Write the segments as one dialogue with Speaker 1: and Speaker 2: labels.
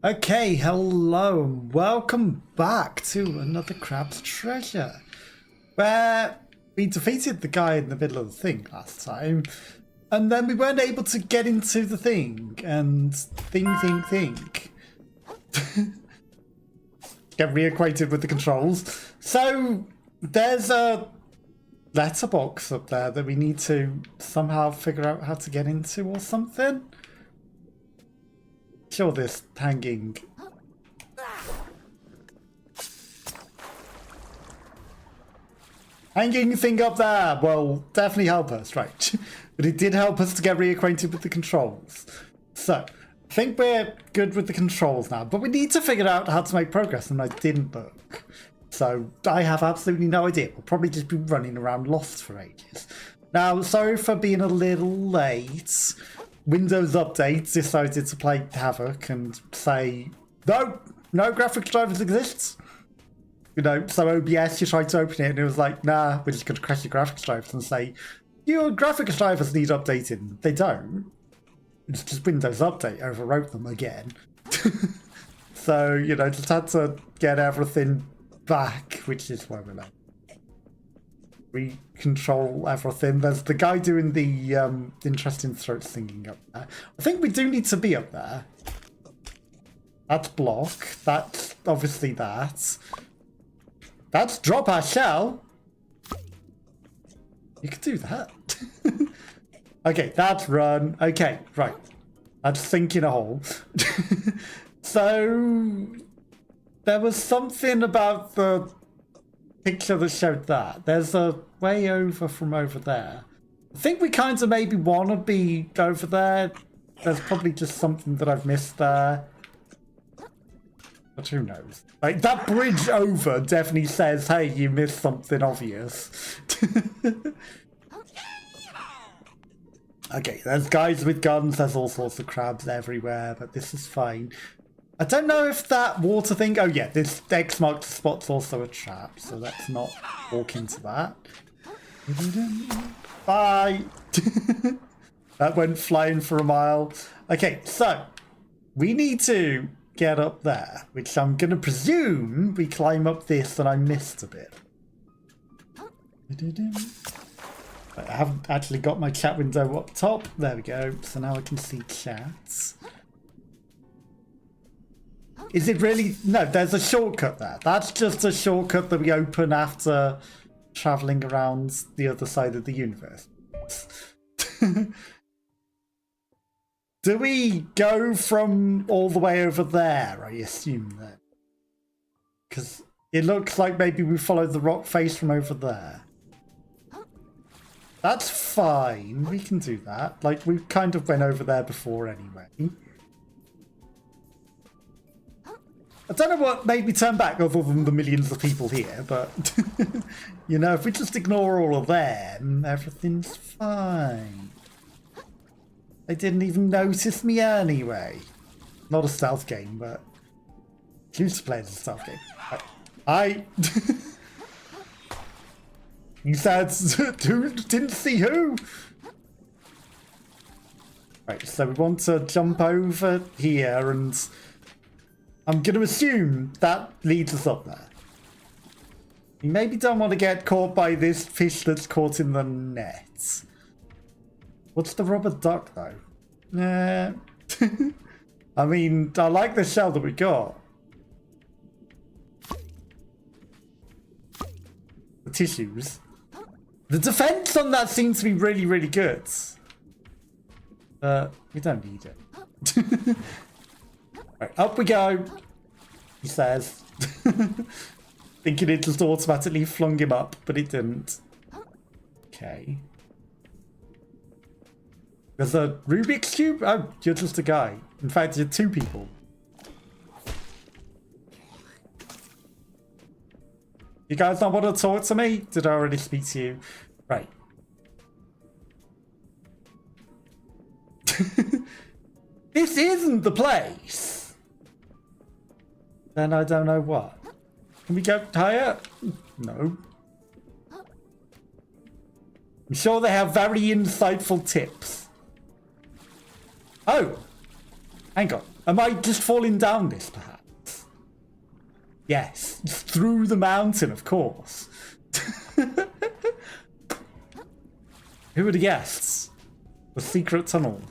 Speaker 1: Okay, hello and welcome back to another Crab's Treasure, where we defeated the guy in the middle of the thing last time, and then we weren't able to get into the thing, and think. Get reacquainted with the controls. So, there's a letterbox up there that we need to somehow figure out how to get into or something. Sure, this hanging thing up there will definitely help us, right? But it did help us to get reacquainted with the controls. So, I think we're good with the controls now, but we need to figure out how to make progress, and I didn't look. So, I have absolutely no idea. We'll probably just be running around lost for ages. Now, sorry for being a little late. Windows Update decided to play havoc and say, no graphics drivers exist. You know, so OBS, you tried to open it and it was like, nah, we're just going to crash your graphics drivers and say, your graphics drivers need updating. They don't. It's just Windows Update overwrote them again. So, you know, just had to get everything back, which is where we're at. We control everything. There's the guy doing the interesting throat singing up there. I think we do need to be up there. That's block. That's obviously that. That's drop our shell. You could do that. Okay, that's run. Okay, right. That's sink in a hole. So there was something about the picture that showed that. There's a way over from over there. I think we kind of maybe want to be over there. There's probably just something that I've missed there. But who knows? Like, that bridge over definitely says, hey, you missed something obvious. Okay, there's guys with guns. There's all sorts of crabs everywhere, but this is fine. I don't know if that water thing... Oh yeah, this X marked spot's also a trap, so let's not walk into that. Bye! That went flying for a mile. Okay, so we need to get up there, which I'm going to presume we climb up this and I missed a bit. I haven't actually got my chat window up top. There we go. So now I can see chats. Is it really? No, there's a shortcut there. That's just a shortcut that we open after traveling around the other side of the universe. Do we go from all the way over there, I assume then? Because it looks like maybe we followed the rock face from over there. That's fine. We can do that. Like, we kind of went over there before anyway. I don't know what made me turn back other than the millions of people here, but you know, if we just ignore all of them, everything's fine. They didn't even notice me anyway. Not a stealth game, but choose to play as a stealth game. I you said who didn't see who? Right, so we want to jump over here and I'm going to assume that leads us up there. You maybe don't want to get caught by this fish that's caught in the net. What's the rubber duck, though? Nah. I mean, I like the shell that we got. The tissues. The defense on that seems to be really, really good. We don't need it. Right, up we go, he says. Thinking it just automatically flung him up, but it didn't. Okay. There's a Rubik's Cube? Oh, you're just a guy. In fact, you're two people. You guys not want to talk to me? Did I already speak to you? Right. This isn't the place. Then I don't know what. Can we go higher? No. I'm sure they have very insightful tips. Oh. Hang on. Am I just falling down this, perhaps? Yes. Through the mountain, of course. Who would have guessed? The secret tunnel.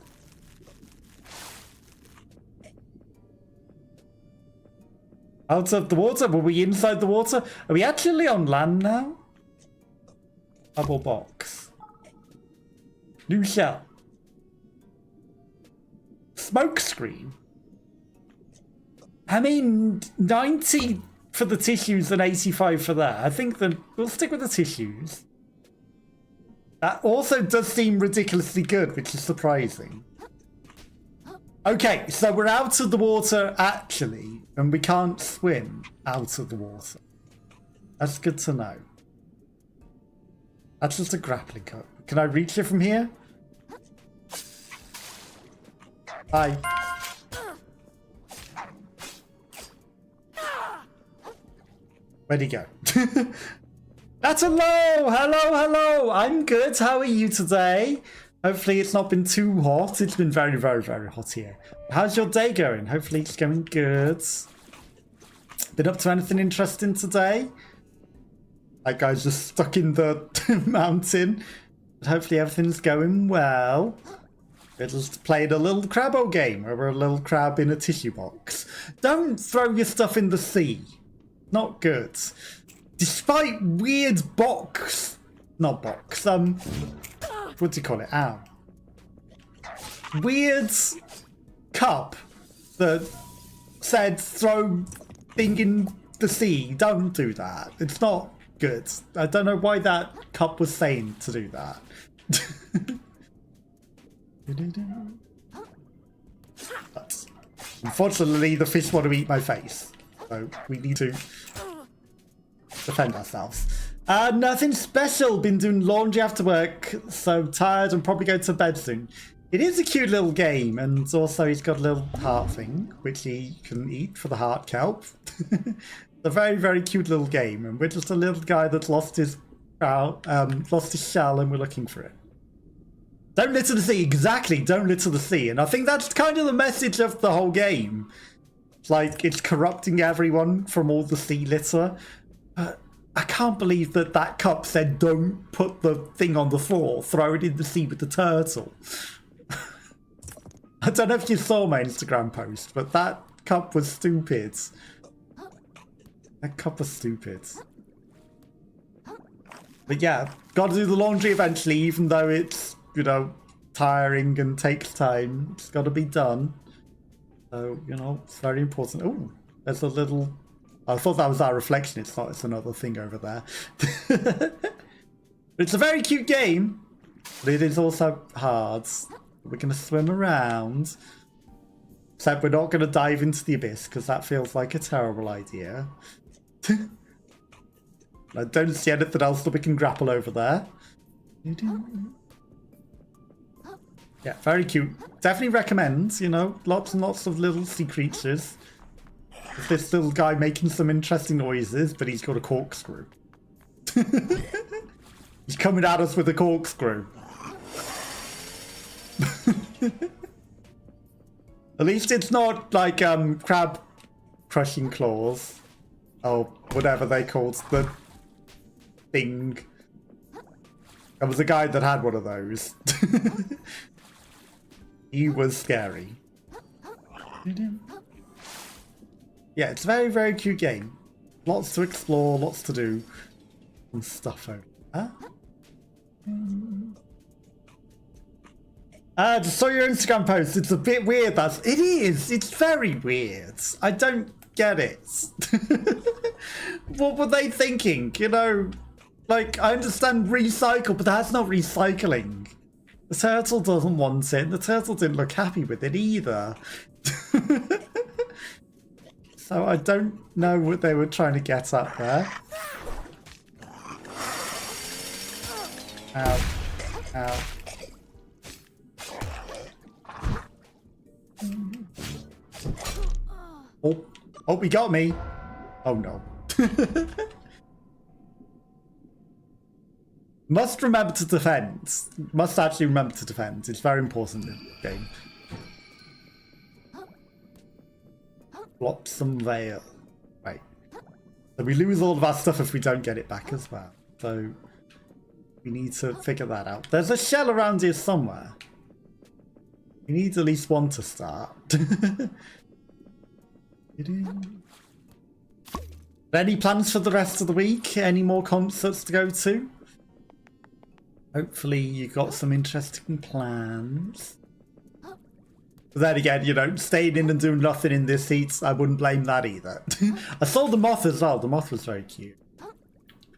Speaker 1: Out of the water? Were we inside the water? Are we actually on land now? Bubble box. New shell. Smoke screen. I mean, 90 for the tissues and 85 for that. I think that we'll stick with the tissues. That also does seem ridiculously good, which is surprising. Okay, so we're out of the water, actually, and we can't swim out of the water. That's good to know. That's just a grappling hook. Can I reach it from here? Hi. Where'd he go? That's hello! Hello! I'm good. How are you today? Hopefully it's not been too hot. It's been very, very, very hot here. How's your day going? Hopefully it's going good. Been up to anything interesting today? That guy's just stuck in the mountain. But hopefully everything's going well. We're just playing a little crabbo game where we're a little crab in a tissue box. Don't throw your stuff in the sea. Not good. Despite weird box. Not box. What do you call it? Ow. Weird cup that said throw thing in the sea. Don't do that. It's not good. I don't know why that cup was saying to do that. But unfortunately, the fish want to eat my face. So we need to defend ourselves. Nothing special. Been doing laundry after work, so tired and probably go to bed soon. It is a cute little game, and also he's got a little heart thing, which he can eat for the heart kelp. It's a very, very cute little game, and we're just a little guy that's lost his shell, and we're looking for it. Don't litter the sea. Exactly, don't litter the sea. And I think that's kind of the message of the whole game. It's like, it's corrupting everyone from all the sea litter. I can't believe that that cup said don't put the thing on the floor, throw it in the sea with the turtle. I don't know if you saw my Instagram post, but that cup was stupid. That cup was stupid. But yeah, gotta do the laundry eventually, even though it's, you know, tiring and takes time. It's gotta be done. So, you know, it's very important. Oh, there's a little... I thought that was our reflection. It's not. It's another thing over there. It's a very cute game, but it is also hard. We're going to swim around. Except we're not going to dive into the abyss, because that feels like a terrible idea. I don't see anything else that we can grapple over there. Yeah, very cute. Definitely recommend, you know, lots and lots of little sea creatures. This little guy making some interesting noises, but he's got a corkscrew. He's coming at us with a corkscrew. At least it's not like crab crushing claws. Or whatever they called the thing. There was a guy that had one of those. He was scary. Yeah, it's a very, very cute game. Lots to explore, lots to do. And stuff over there. Just saw your Instagram post. It's a bit weird. It is. It's very weird. I don't get it. What were they thinking? You know, like, I understand recycle, but that's not recycling. The turtle doesn't want it. The turtle didn't look happy with it either. So I don't know what they were trying to get at there. Ow. Ow. Oh. Oh, he got me. Oh no. Must remember to defend. Must actually remember to defend. It's very important in the game. Flotsam Vale. Right. So we lose all of our stuff if we don't get it back as well. So we need to figure that out. There's a shell around here somewhere. We need at least one to start. Any plans for the rest of the week? Any more concerts to go to? Hopefully you got some interesting plans. But then again, you know, staying in and doing nothing in this heat, I wouldn't blame that either. I saw the moth as well. The moth was very cute.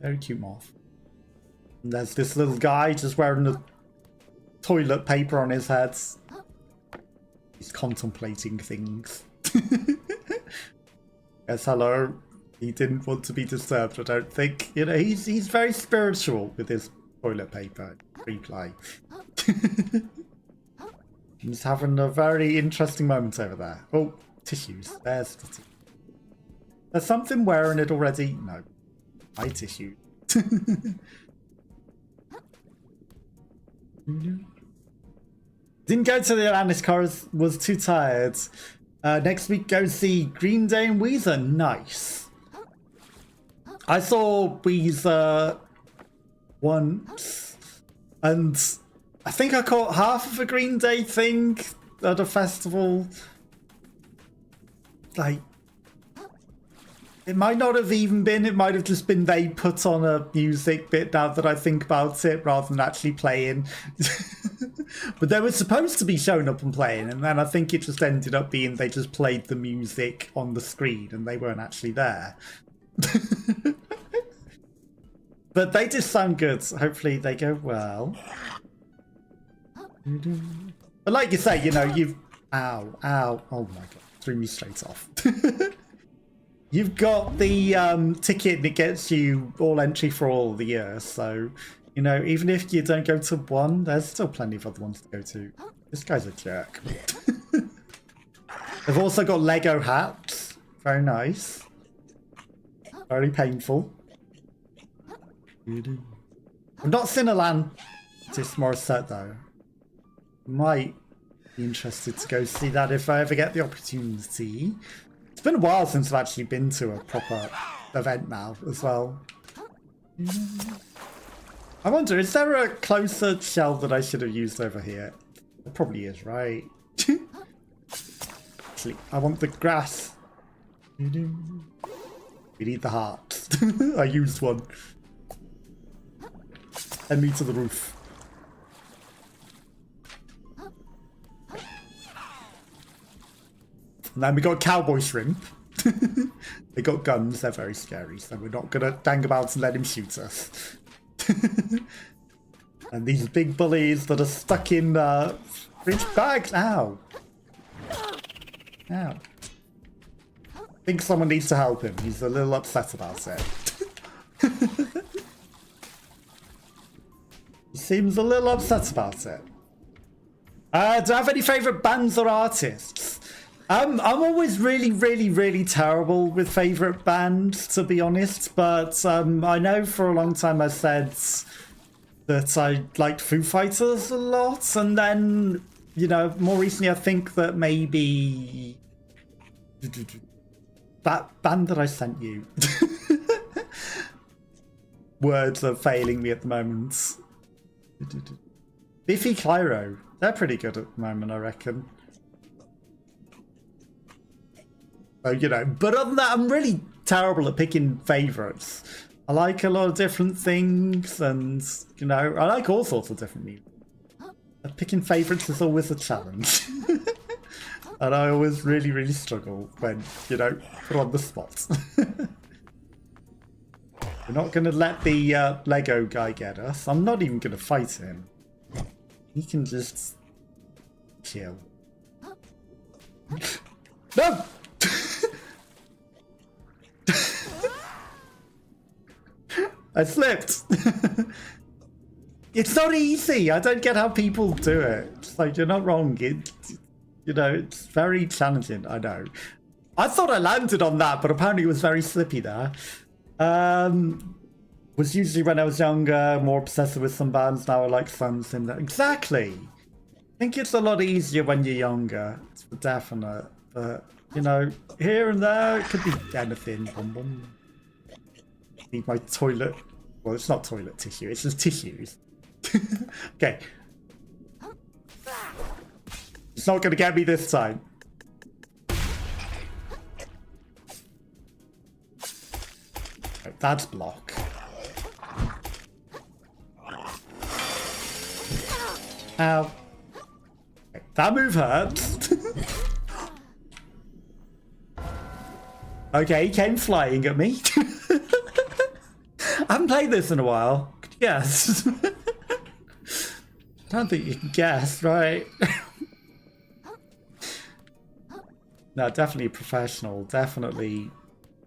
Speaker 1: Very cute moth. And there's this little guy just wearing the toilet paper on his head. He's contemplating things. Yes, hello. He didn't want to be disturbed, I don't think. You know, he's very spiritual with his toilet paper reply. He's having a very interesting moment over there. Oh, tissues. There's the tissue. There's something wearing it already. No. My tissue. Didn't go to the Atlantis chorus, was too tired. Next week, go see Green Day and Weezer. Nice. I saw Weezer once, and I think I caught half of a Green Day thing at a festival. Like, it might not have even been, it might have just been they put on a music bit now that I think about it, rather than actually playing. But they were supposed to be showing up and playing, and then I think it just ended up being they just played the music on the screen and they weren't actually there. But they did sound good. Hopefully they go well. But like you say, you know, you've... Ow, ow. Oh my god. Threw me straight off. You've got the ticket and it gets you all entry for all the year. So, you know, even if you don't go to one, there's still plenty of other ones to go to. This guy's a jerk. They've also got Lego hats. Very nice. Very painful. I've not seen a Atlantis Morissette though. Might be interested to go see that if I ever get the opportunity. It's been a while since I've actually been to a proper event now as well. I wonder, is there a closer shell that I should have used over here? There probably is, right? Actually, I want the grass. We need the heart. I used one. Send me to the roof. And then we got cowboy shrimp. They got guns, they're very scary, so we're not gonna dang about and let him shoot us. And these big bullies that are stuck in fridge bags. Ow. Ow. I think someone needs to help him. He's a little upset about it. He seems a little upset about it. Do I have any favourite bands or artists? I'm always really terrible with favourite bands, to be honest, but I know for a long time I said that I liked Foo Fighters a lot, and then, you know, more recently I think that maybe that band that I sent you. Words are failing me at the moment. Biffy Clyro, they're pretty good at the moment, I reckon. So, you know, but other than that, I'm really terrible at picking favourites. I like a lot of different things, and, you know, I like all sorts of different music. But picking favourites is always a challenge. And I always really struggle when, you know, put on the spot. We're not going to let the Lego guy get us. I'm not even going to fight him. He can just chill. No! I slipped. It's not easy. I don't get how people do it. It's like, you're not wrong. It's very challenging. I know. I thought I landed on that, but apparently it was very slippy there. Was usually when I was younger, more obsessive with some bands. Now I like some similar. Exactly. I think it's a lot easier when you're younger. It's for definite. But, here and there, it could be anything. Need my toilet. Well, it's not toilet tissue. It's just tissues. Okay. It's not going to get me this time. Right, that's block. Ow. Okay, that move hurts. Okay, he came flying at me. I haven't played this in a while. Could you guess? I don't think you can guess, right? No, definitely professional. Definitely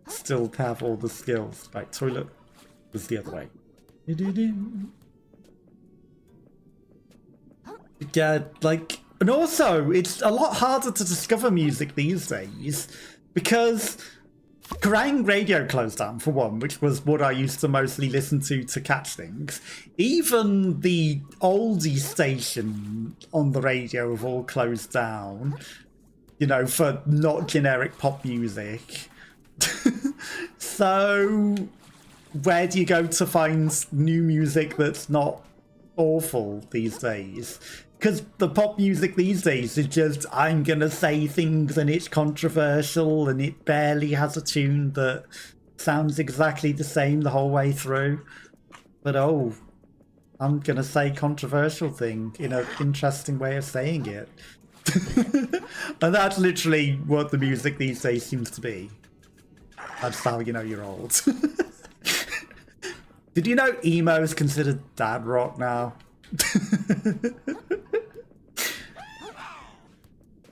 Speaker 1: still have all the skills. Right, toilet was the other way. Yeah, like, and also it's a lot harder to discover music these days because Kerrang radio closed down for one, which was what I used to mostly listen to catch things. Even the oldie station on the radio have all closed down, for not generic pop music. So where do you go to find new music that's not awful these days? Because the pop music these days is just, I'm gonna say things and it's controversial and it barely has a tune that sounds exactly the same the whole way through. But I'm gonna say controversial thing in an interesting way of saying it. And that's literally what the music these days seems to be. That's how you know you're old. Did you know emo is considered dad rock now?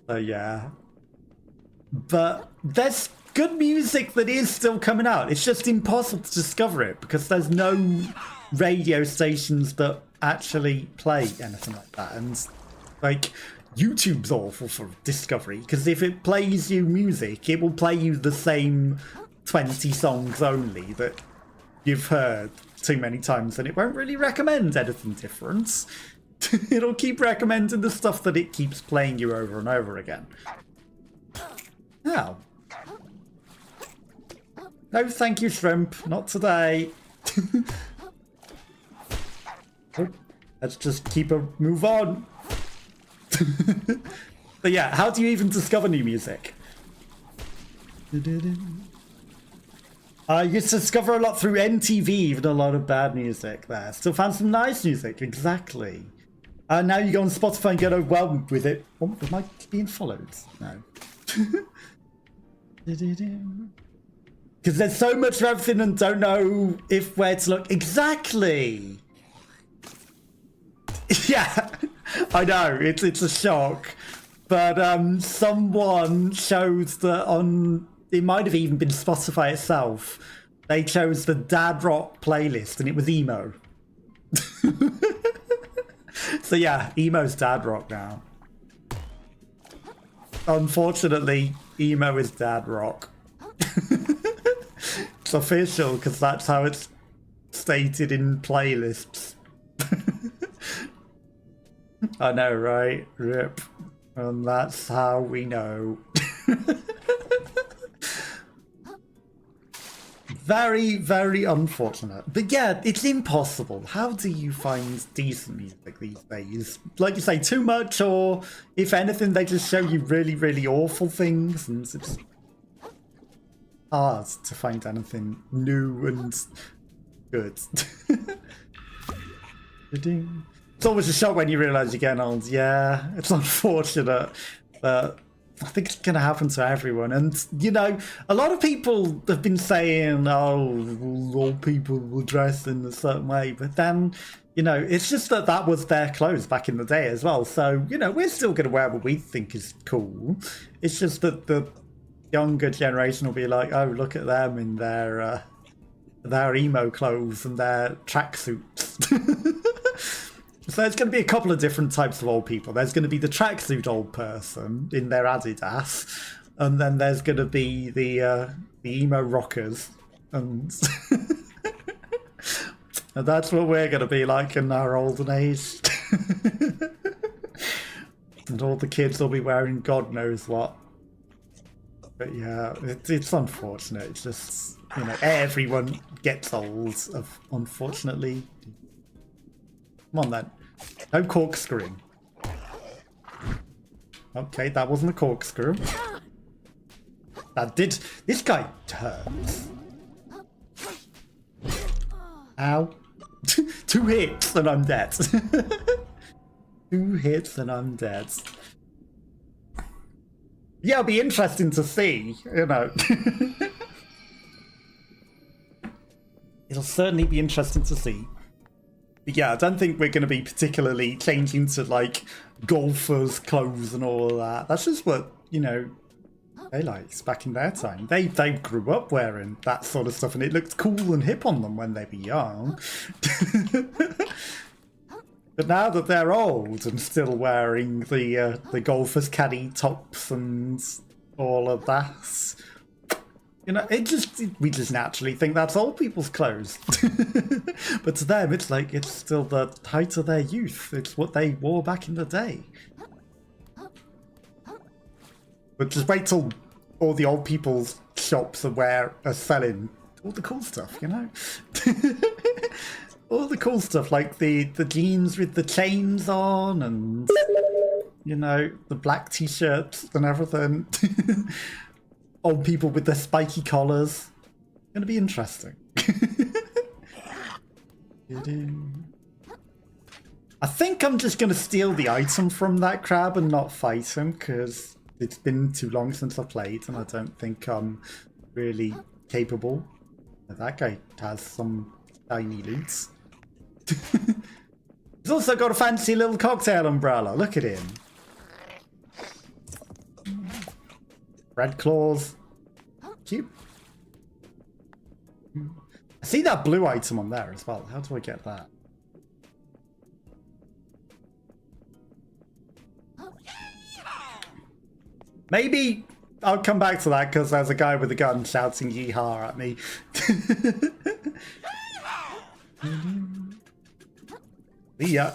Speaker 1: So yeah. But there's good music that is still coming out. It's just impossible to discover it because there's no radio stations that actually play anything like that. And like, YouTube's awful for discovery because if it plays you music, it will play you the same 20 songs only that you've heard too many times, and it won't really recommend anything different. It'll keep recommending the stuff that it keeps playing you over and over again. Now, no thank you, shrimp, not today. Let's just move on. But yeah, how do you even discover new music? I used to discover a lot through MTV, even a lot of bad music there. Still found some nice music, exactly. Now you go on Spotify and get overwhelmed with it. Oh, am I being followed? No. Because there's so much of everything and don't know where to look. Exactly! Yeah, I know, it's a shock. But someone chose that on... It might have even been Spotify itself. They chose the dad rock playlist and it was emo. So yeah, emo's dad rock now. Unfortunately, emo is dad rock. It's official because that's how it's stated in playlists. I know, right? Rip. And that's how we know. Very, very unfortunate. But yeah, it's impossible. How do you find decent music these days? Like you say, too much, or if anything, they just show you really, really awful things, and it's hard to find anything new and good. It's always a shock when you realise you're getting old. Yeah, it's unfortunate, but I think it's going to happen to everyone. And, a lot of people have been saying, all people will dress in a certain way. But then, it's just that was their clothes back in the day as well. So, we're still going to wear what we think is cool. It's just that the younger generation will be like, oh, look at them in their emo clothes and their tracksuits. So there's going to be a couple of different types of old people. There's going to be the tracksuit old person in their Adidas, and then there's going to be the emo rockers, and and that's what we're going to be like in our olden age. And all the kids will be wearing God knows what. But yeah, it's unfortunate. It's just, you know, everyone gets old, unfortunately. Come on then. No corkscrewing. Okay, that wasn't a corkscrew. That did... This guy hurts. Ow. 2 hits and I'm dead. 2 hits and I'm dead. Yeah, it'll be interesting to see, you know. It'll certainly be interesting to see. But yeah, I don't think we're going to be particularly changing to, like, golfers' clothes and all of that. That's just what, you know, they liked back in their time. They grew up wearing that sort of stuff, and it looked cool and hip on them when they were young. But now that they're old and still wearing the golfers' caddy tops and all of that, you know, we just naturally think that's old people's clothes. But to them, it's like it's still the height of their youth. It's what they wore back in the day. But just wait till all the old people's shops are selling all the cool stuff, you know. All the cool stuff, like the jeans with the chains on and, you know, the black t-shirts and everything. Old people with their spiky collars. Gonna be interesting. I think I'm just gonna steal the item from that crab and not fight him, because it's been too long since I played and I don't think I'm really capable. That guy has some shiny loot. He's also got a fancy little cocktail umbrella. Look at him. Red claws. Cute. I see that blue item on there as well. How do I get that? Maybe I'll come back to that because there's a guy with a gun shouting yeehaw at me. Yeah.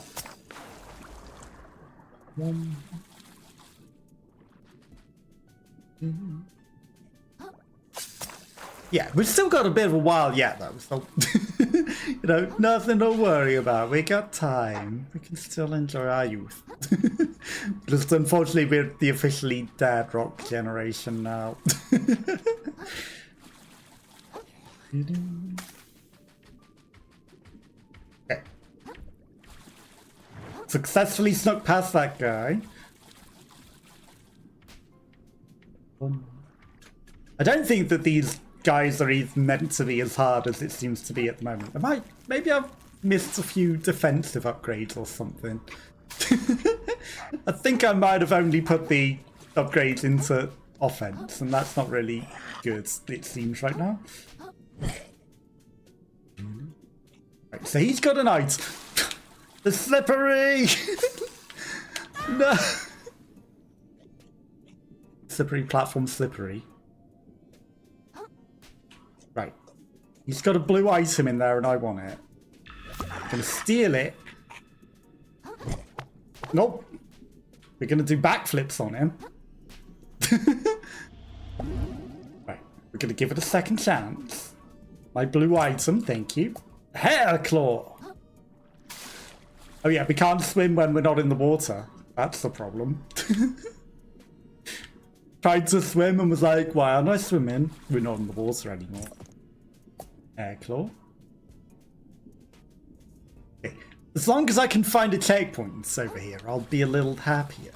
Speaker 1: Yeah, we've still got a bit of a while yet, though. So, you know, nothing to worry about. We got time. We can still enjoy our youth. Just unfortunately, we're the officially dead rock generation now. Okay. Successfully snuck past that guy. I don't think that these guys are even meant to be as hard as it seems to be at the moment. Maybe I've missed a few defensive upgrades or something. I think I might have only put the upgrades into offense, and that's not really good, it seems, right now. Right, so he's got an item. The slippery! No! Slippery platform slippery. Right. He's got a blue item in there and I want it. I'm gonna steal it. Nope. We're gonna do backflips on him. Right. We're gonna give it a second chance. My blue item, thank you. Hair claw! Oh yeah, we can't swim when we're not in the water. That's the problem. Tried to swim and was like, why aren't I swimming? We're not in the water anymore. Air claw. Okay. As long as I can find a checkpoint over here, I'll be a little happier.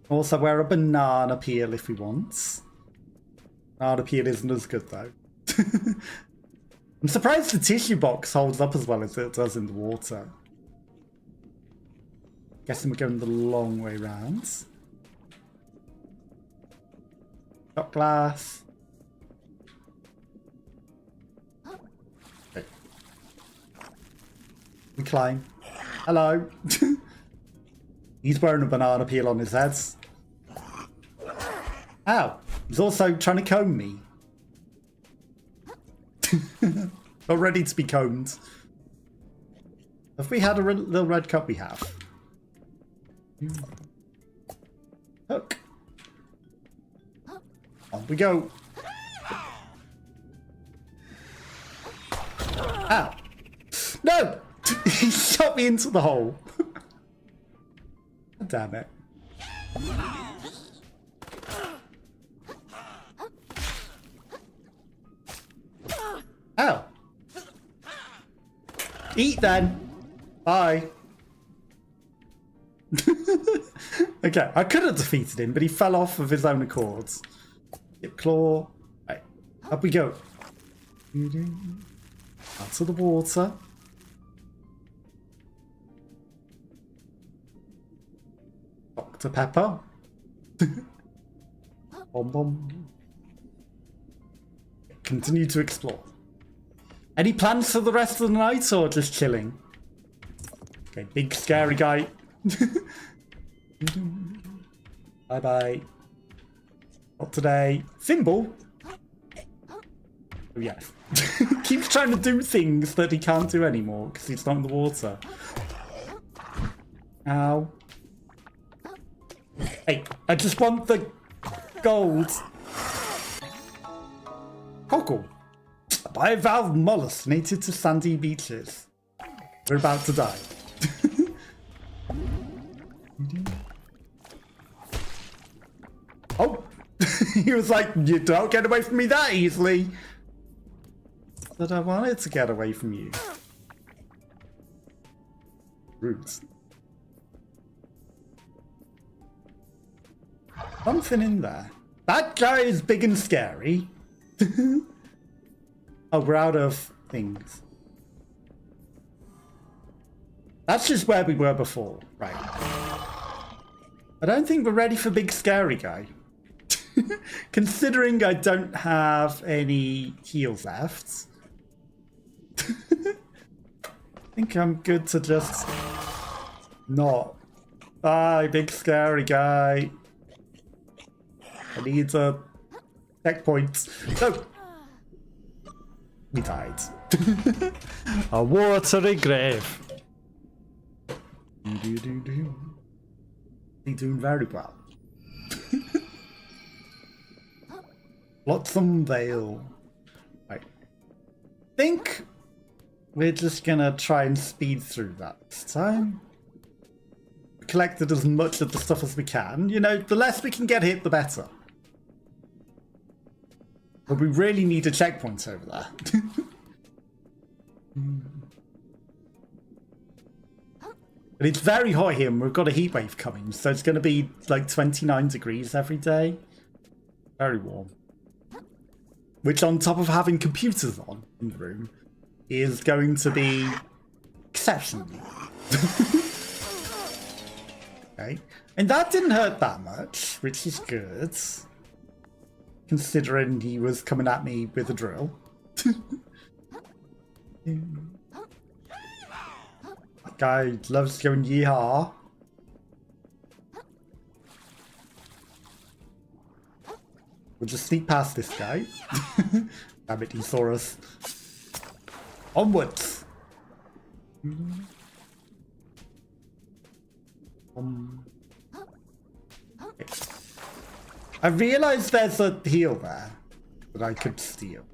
Speaker 1: Also wear a banana peel if we want. Banana peel isn't as good though. I'm surprised the tissue box holds up as well as it does in the water. Guessing we're going the long way round. Shot glass. Okay. We climb. Hello. He's wearing a banana peel on his head. Ow. He's also trying to comb me. Not ready to be combed. Have we had a little red cup? We have. Hook. On we go. Ow. No! He shot me into the hole. Damn it. Ow. Eat then. Bye. Okay, I could have defeated him, but he fell off of his own accords. Get claw. Right, up we go. Out of the water. Dr. Pepper. Bom bom. Continue to explore. Any plans for the rest of the night or just chilling? Okay, big scary guy. Bye bye. Not today. Thimble? Oh yes. Keeps trying to do things that he can't do anymore because he's not in the water. Ow. Hey, I just want the gold. Cockle. A bivalve mollusk native to sandy beaches. We're about to die. Oh! He was like, you don't get away from me that easily. But I wanted to get away from you. Roots. Something in there. That guy is big and scary. Oh, we're out of things. That's just where we were before. Right. I don't think we're ready for big scary guy. Considering I don't have any heals left. I think I'm good to just not. Bye, big scary guy. I need a checkpoint. No! We died. A watery grave. He's doing very well. Flotsam Vale. Right. I think we're just gonna try and speed through that this time. Collected as much of the stuff as we can. You know, the less we can get hit, the better. But we really need a checkpoint over there. But it's very hot here and we've got a heat wave coming, so it's going to be like 29 degrees every day. Very warm. Which on top of having computers on in the room is going to be exceptionally warm. Okay. And that didn't hurt that much, which is good. Considering he was coming at me with a drill. That guy loves going yeehaw. We'll just sneak past this guy. Damn it, he saw us. Onwards. Okay. I realised there's a heal there that I could steal.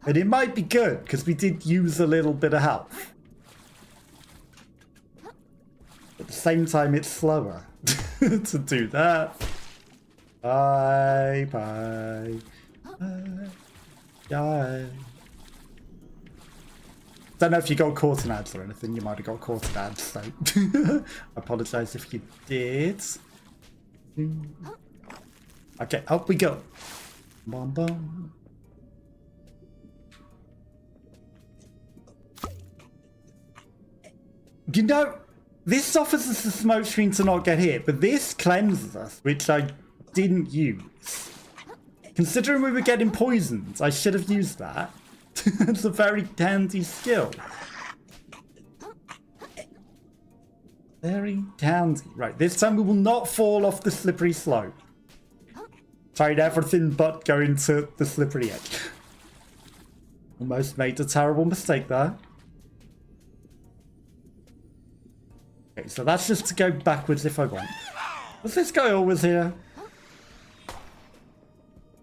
Speaker 1: And it might be good, because we did use a little bit of health. At the same time, it's slower to do that. Bye, bye, bye, bye. Don't know if you got caught in ads or anything. You might have got caught in ads, so I apologise if you did. Okay, up we go. Bum, bum. You know, this offers us a smoke screen to not get hit, but this cleanses us, which I didn't use. Considering we were getting poisoned, I should have used that. It's a very handy skill. Very handy. Right, this time we will not fall off the slippery slope. Tried everything but going to the slippery edge. Almost made a terrible mistake there. Okay, so that's just to go backwards if I want. Was this guy always here?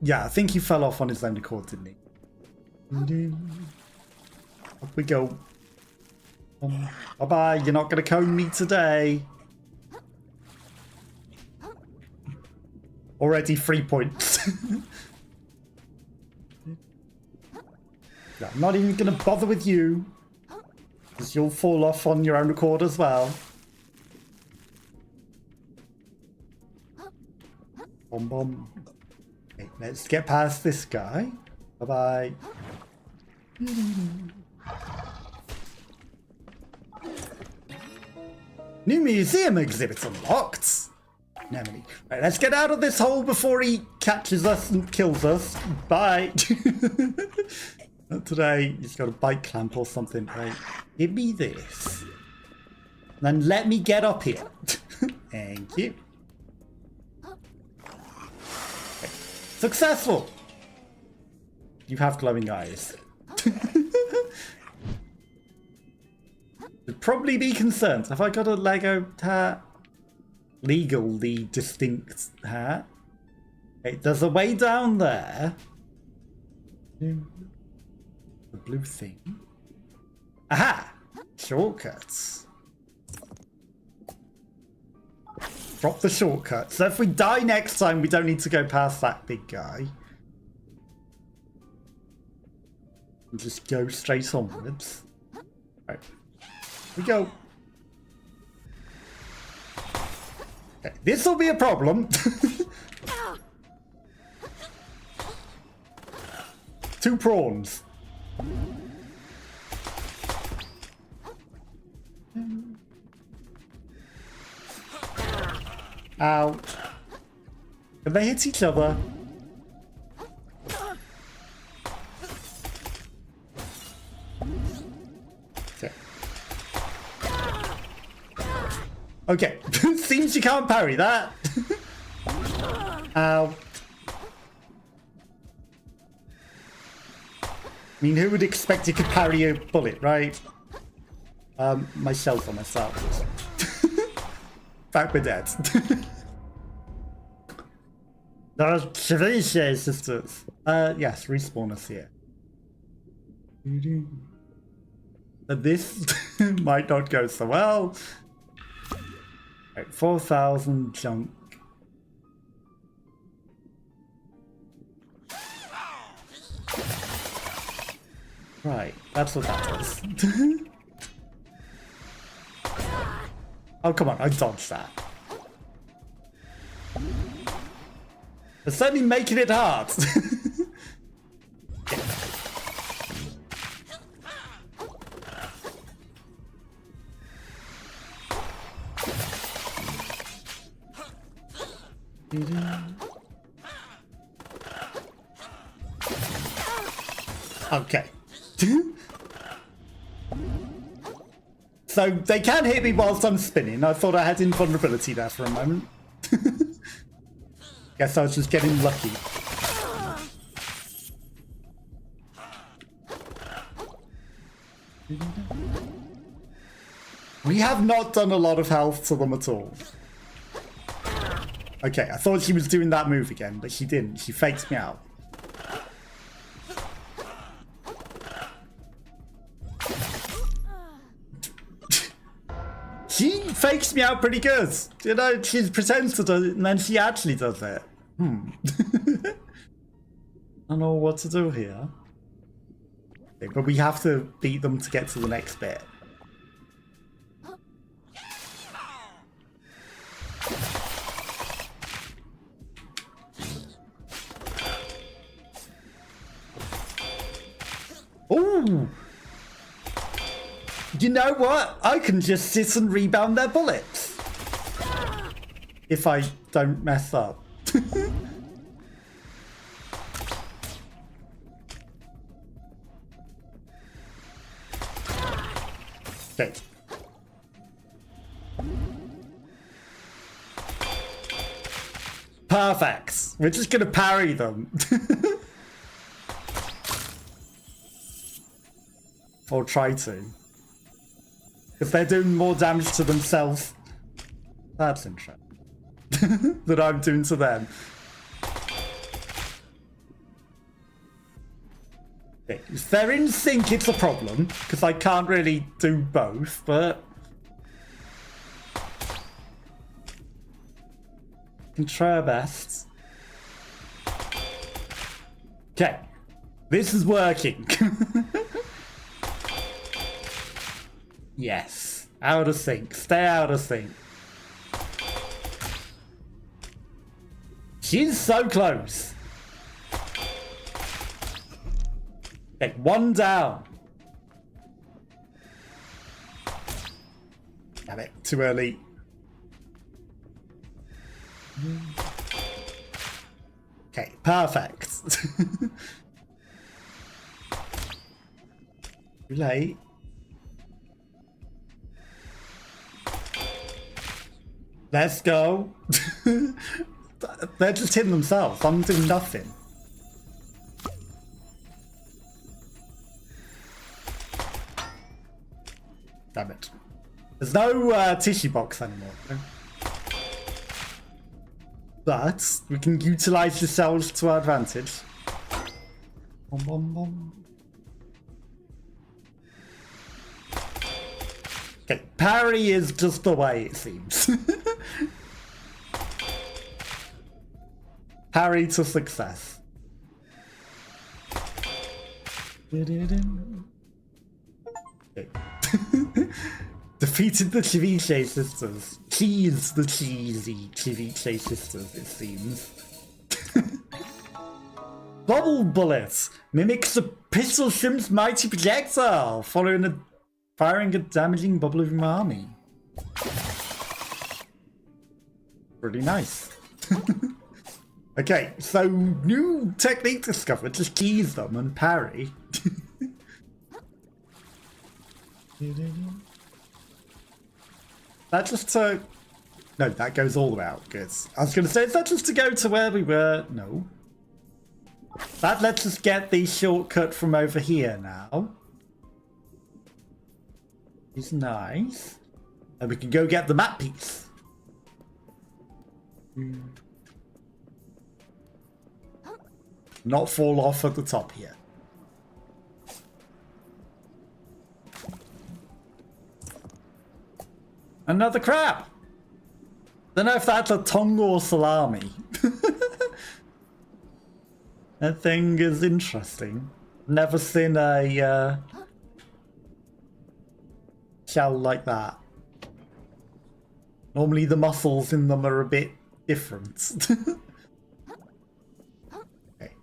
Speaker 1: Yeah, I think he fell off on his own accord, didn't he? Up we go. Bye-bye, you're not going to cone me today. Already 3 points. Yeah, I'm not even going to bother with you. Because you'll fall off on your own accord as well. Bom bom. Okay, let's get past this guy. Bye-bye. New museum exhibit unlocked. Anemone. Right, let's get out of this hole before he catches us and kills us. Bye. Today, he's got a bike clamp or something. Right, give me this. Then let me get up here. Thank you. Okay. Successful. You have glowing eyes. Should probably be concerned. Have I got a Lego hat? Legally distinct hat. Okay, there's a way down there. The blue thing. Aha! Shortcuts. Drop the shortcut. So if we die next time, we don't need to go past that big guy. And just go straight onwards. Right. We go. Okay, this will be a problem. 2 prawns. Ow. Can they hit each other? Okay, seems you can't parry that. Ow. I mean, who would expect you could parry a bullet, right? Myself or myself. Back with dead. The Chicha Sisters. Yes, respawn us here. But this might not go so well. Right, 4,000 junk. Right, that's what that does. Oh, come on, I dodged that. They're certainly making it hard. Okay. So they can hit me whilst I'm spinning. I thought I had invulnerability there for a moment. Guess I was just getting lucky. We have not done a lot of health to them at all. Okay, I thought she was doing that move again, but she didn't. She faked me out. She fakes me out pretty good. You know, she pretends to do it, and then she actually does it. I don't know what to do here. Okay, but we have to beat them to get to the next bit. Ooh! You know what? I can just sit and rebound their bullets. If I don't mess up. Okay. Perfect. We're just gonna parry them. Or try to. If they're doing more damage to themselves. That's interesting. That I'm doing to them. Okay. If they're in sync, it's a problem. Because I can't really do both, but... can try our best. Okay. This is working. Yes. Out of sync. Stay out of sync. She's so close. Okay, one down. Damn it, too early. Okay, perfect. Too late. Let's go. They're just hitting themselves. I'm doing nothing. Damn it. There's no tissue box anymore. But we can utilize the cells to our advantage. Bom, bom, bom. Okay, parry is just the way it seems. Parry to success. Okay. Defeated the Chicha Sisters. Cheese the cheesy Chicha Sisters, it seems. Bubble Bullet mimics the Pistol Shrimp's mighty projectile, firing a damaging bubble of umami. Pretty nice. Okay, so new technique discovered, just tease them and parry. That just to... No, that goes all the way out. Good. I was going to say, is that just to go to where we were? No. That lets us get the shortcut from over here now. It's nice. And we can go get the map piece. Not fall off at the top here. Another crab! Don't know if that's a tongue or salami. That thing is interesting. Never seen a shell like that. Normally the muscles in them are a bit different. Okay.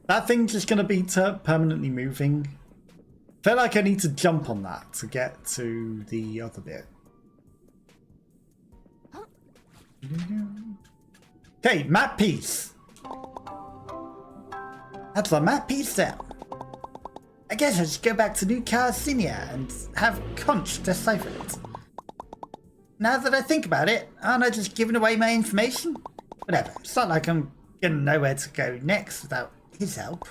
Speaker 1: That thing's just going to be permanently moving. I feel like I need to jump on that to get to the other bit. Okay, map piece. That's a map piece down. I guess I should go back to New Carcinia and have Conch decipher it. Now that I think about it, aren't I just giving away my information? Whatever, it's not like I'm gonna know where to go next without his help.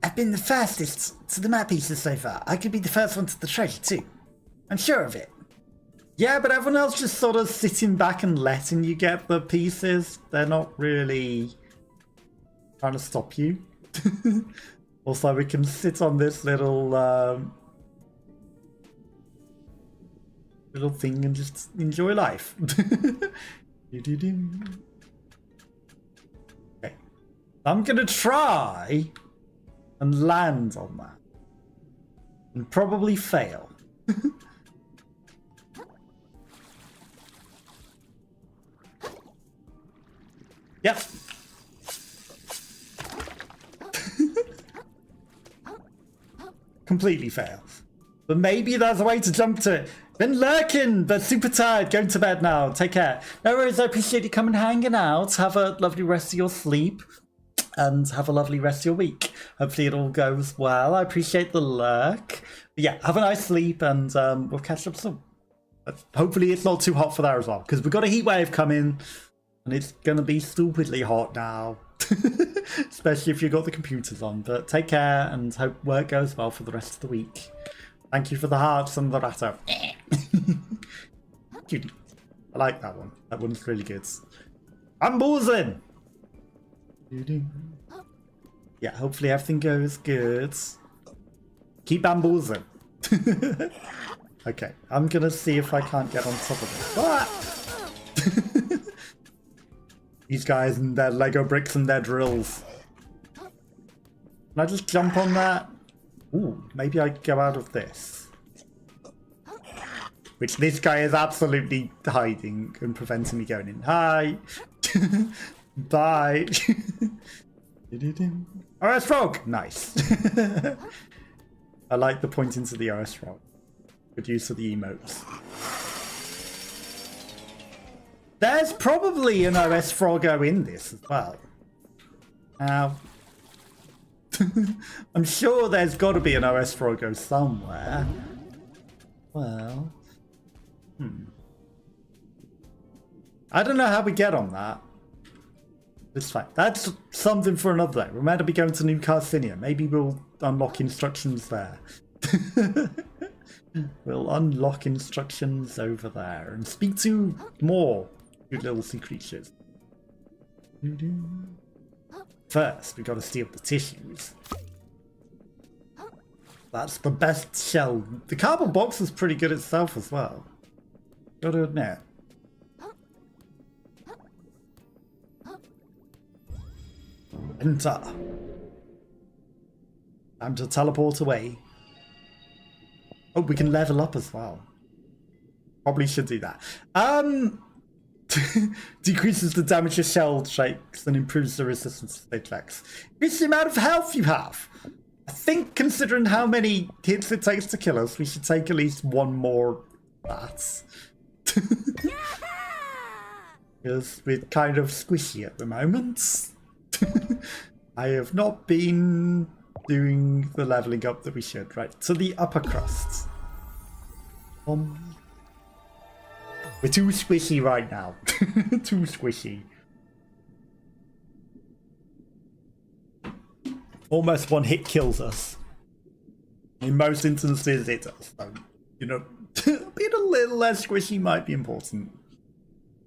Speaker 1: I've been the fastest to the map pieces so far. I could be the first one to the treasure too. I'm sure of it. Yeah, but everyone else just sort of sitting back and letting you get the pieces. They're not really trying to stop you. Also, we can sit on this little little thing and just enjoy life. Okay. I'm gonna try and land on that. And probably fail. Yep. Completely fails. But maybe there's a way to jump to it. Been lurking, but super tired. Going to bed now. Take care. No worries. I appreciate you coming hanging out. Have a lovely rest of your sleep. and have a lovely rest of your week. Hopefully it all goes well. I appreciate the lurk. But yeah, have a nice sleep, and we'll catch up soon. But hopefully it's not too hot for there as well, because we've got a heat wave coming, and it's going to be stupidly hot now. Especially if you've got the computers on. But take care, and hope work goes well for the rest of the week. Thank you for the hearts and the ratto. Cute. I like that one. That one's really good. I'm boozing! Yeah, hopefully everything goes good. Keep bamboozling. Okay, I'm gonna see if I can't get on top of this. These guys and their Lego bricks and their drills. Can I just jump on that? Ooh, maybe I go out of this. Which this guy is absolutely hiding and preventing me going in. Hi! Bye! RS Frog! Nice. I like the pointing to the RS Frog. Good use of the emotes. There's probably an OS Froggo in this as well. Now, I'm sure there's got to be an OS Froggo somewhere. Well, I don't know how we get on that. It's fine. That's something for another day. We're meant to be going to New Carcinia. Maybe we'll unlock instructions there. We'll unlock instructions over there and speak to more good little sea creatures. First, we got to steal the tissues. That's the best shell. The cardboard box is pretty good itself as well. Gotta admit. Enter. Time to teleport away. Oh, we can level up as well. Probably should do that. Decreases the damage your shell takes and improves the resistance to stage effects. Increases the amount of health you have. I think considering how many hits it takes to kill us, we should take at least one more of that. Because we're kind of squishy at the moment. I have not been doing the leveling up that we should. Right, to the upper crust. We're too squishy right now. Too squishy. Almost one hit kills us. In most instances it does. So, you know, being a little less squishy might be important.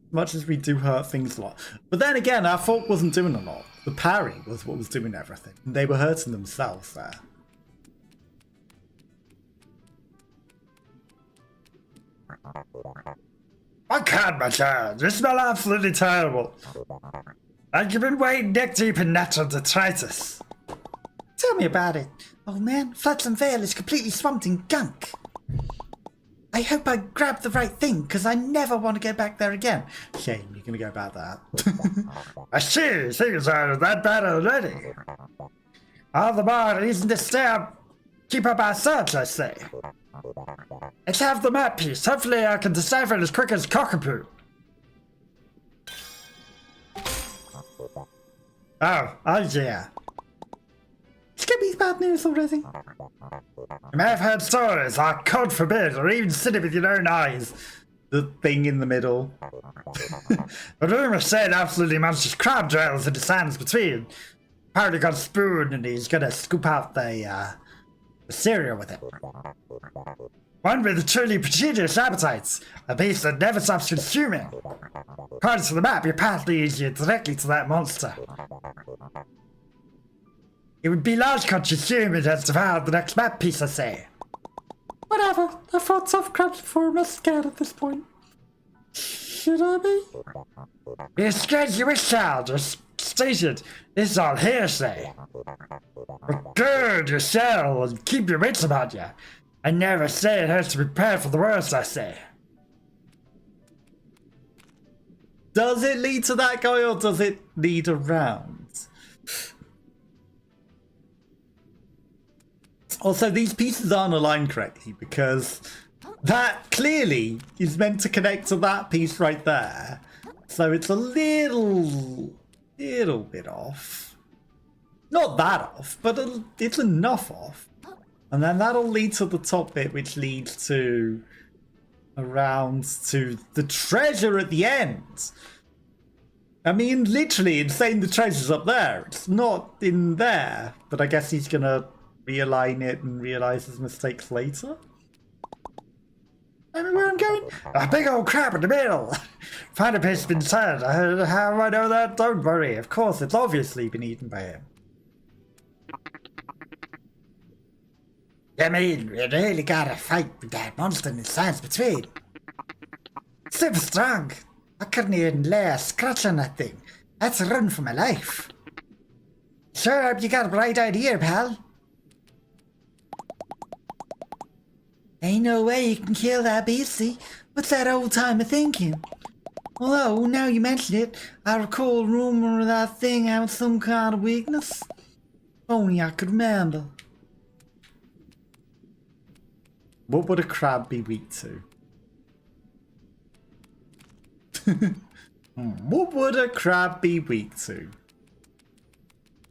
Speaker 1: As much as we do hurt things a lot. But then again, our fault wasn't doing a lot. The parry was what was doing everything. And they were hurting themselves there.
Speaker 2: I can't, my child. You smell absolutely terrible. Like you've been wading neck deep in natural detritus.
Speaker 3: Tell me about it. Oh man, Flotsam Vale is completely swamped in gunk. I hope I grabbed the right thing, because I never want to go back there again.
Speaker 1: Shame, you're going to go about that.
Speaker 2: I see, things are that bad already. All the more reason to stay up, keep up our search, I say. Let's have the map piece. Hopefully I can decipher it as quick as cockapoo. Oh yeah.
Speaker 3: Skip me bad news already.
Speaker 2: You may have heard stories like God forbid, or even seen it with your own eyes.
Speaker 1: The thing in the middle.
Speaker 2: But rumors say it absolutely monstrous crab dwells in the sands between. Apparently got a spoon and he's gonna scoop out the cereal with it. One with truly prodigious appetites, a beast that never stops consuming. According to the map, your path leads you directly to that monster. It would be large consume it has devoured the next map piece, I say.
Speaker 3: Whatever. I've fought soft crabs before. I'm not scared at this point. Should I be?
Speaker 2: Be as scared as you wish, child. Just stated. This is all hearsay. But gird your shell and keep your wits about you. I never say it hurts to prepare for the worst, I say.
Speaker 1: Does it lead to that guy or does it lead around? Also, these pieces aren't aligned correctly because that clearly is meant to connect to that piece right there. So it's a little bit off. Not that off, but it's enough off. And then that'll lead to the top bit, which leads to around to the treasure at the end. I mean, literally, it's saying the treasure's up there. It's not in there. But I guess he's gonna realign it and realize his mistakes later.
Speaker 2: I mean, where I'm going? A big old crab in the middle. Find a place been said. How do I know that? Don't worry. Of course, it's obviously been eaten by him. I mean, we really gotta fight with that monster in the sands between. Super strong. I couldn't even lay a scratch on that thing. That's a run for my life. Sure hope you got a bright idea, pal.
Speaker 3: Ain't no way you can kill that beastie. What's that old timer thinking? Although, now you mention it, I recall a rumor of that thing having some kind of weakness. If only I could remember.
Speaker 1: What would a crab be weak to? What would a crab be weak to?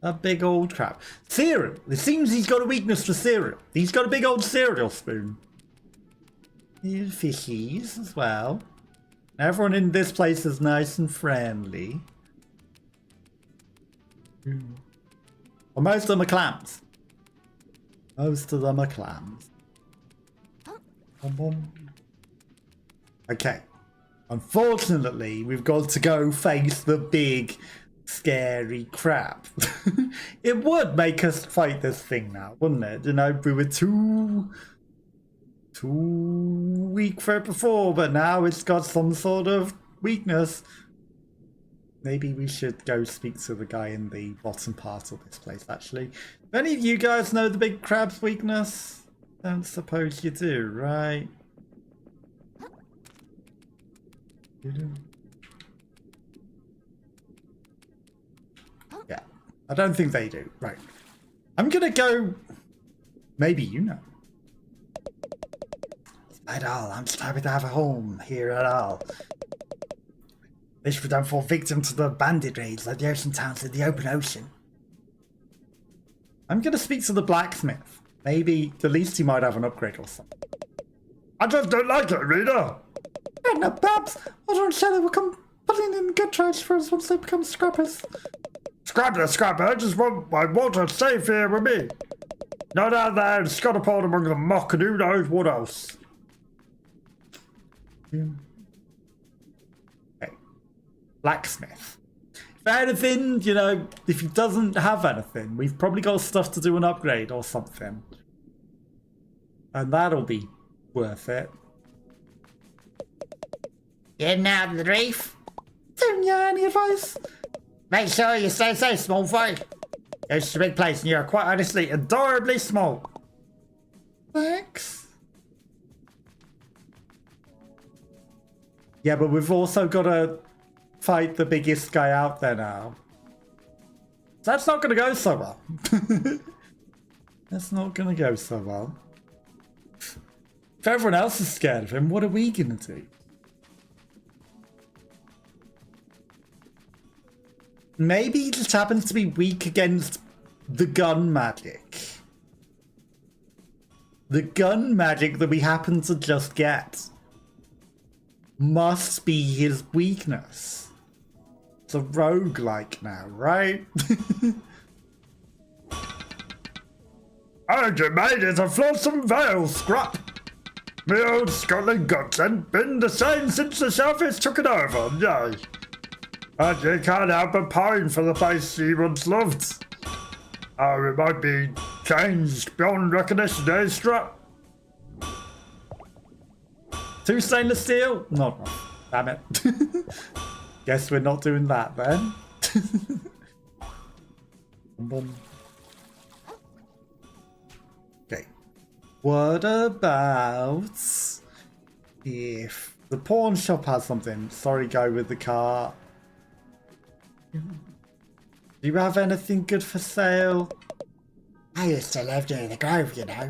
Speaker 1: A big old crab. Cereal. It seems he's got a weakness for cereal. He's got a big old cereal spoon. Fishies as well. Everyone in this place is nice and friendly. Well, most of them are clams. Most of them are clams. Okay. Unfortunately, we've got to go face the big, scary crab. It would make us fight this thing now, wouldn't it? You know, we were too weak for it before, but now it's got some sort of weakness. Maybe we should go speak to the guy in the bottom part of this place, actually. Do any of you guys know the big crab's weakness? Don't suppose you do, right? Yeah, I don't think they do. Right. I'm gonna go... Maybe you know.
Speaker 2: At all, I'm just happy to have a home here at all. Wish we don't fall victim to the bandit raids like the ocean towns in the open ocean.
Speaker 1: I'm gonna speak to the blacksmith. Maybe the least he might have an upgrade or something.
Speaker 2: I just don't like it, Rita.
Speaker 3: No, Babs, I don't say they will come putting in good trades for us once they become scrappers.
Speaker 2: Scrapper, I just want my water safe here with me. Not out there in Scotapod among the muck and who knows what else.
Speaker 1: Okay. Blacksmith. If anything, you know, if he doesn't have anything, we've probably got stuff to do an upgrade or something. And that'll be worth it.
Speaker 4: Getting out of the reef?
Speaker 3: Don't you any advice?
Speaker 4: Make sure you stay safe, small fry.
Speaker 2: It's a big place and you're quite honestly adorably small.
Speaker 3: Thanks.
Speaker 1: Yeah, but we've also got to fight the biggest guy out there now. So that's not going to go so well. That's not going to go so well. If everyone else is scared of him, what are we going to do? Maybe he just happens to be weak against the gun magic. The gun magic that we happen to just get must be his weakness. It's a roguelike now, right?
Speaker 2: And you made it a Flotsam Vale, scrap. Me old Scotland guts ain't been the same since the Shellfish took it over, yay. And you can't help but pine for the place you once loved. Oh, it might be changed beyond recognition, eh, Strap?
Speaker 1: 2 stainless steel? Not enough. Damn it. Guess we're not doing that then. Okay. What about if the pawn shop has something? Sorry, guy with the car. Do you have anything good for sale?
Speaker 4: I used to live near the Grove, you know.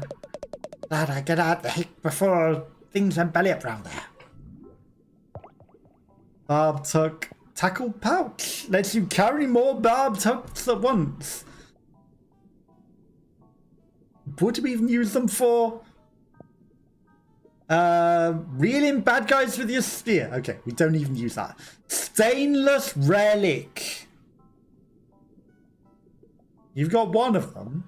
Speaker 2: Glad I get out the hick before things went belly up round there.
Speaker 1: Barb tuck tackle pouch lets you carry more barb tucks at once. would we even use them for? Reeling bad guys with your spear. Okay, we don't even use that. Stainless relic. You've got one of them.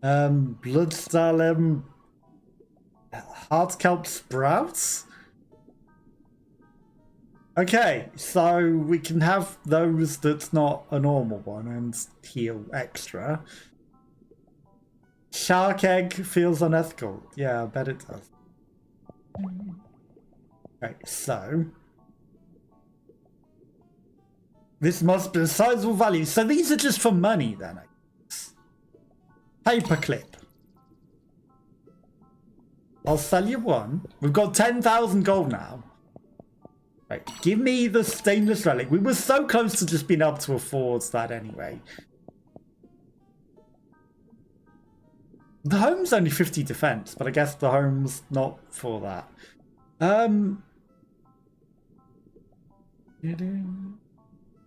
Speaker 1: Bloodstalem. Hard kelp sprouts. Okay, so we can have those that's not a normal one and heal extra. Shark egg feels unethical. Yeah, I bet it does. Okay, so this must be a sizable value. So these are just for money then, I guess. Paperclip. I'll sell you one. We've got 10,000 gold now. Right, give me the stainless relic. We were so close to just being able to afford that anyway. The home's only 50 defense, but I guess the home's not for that.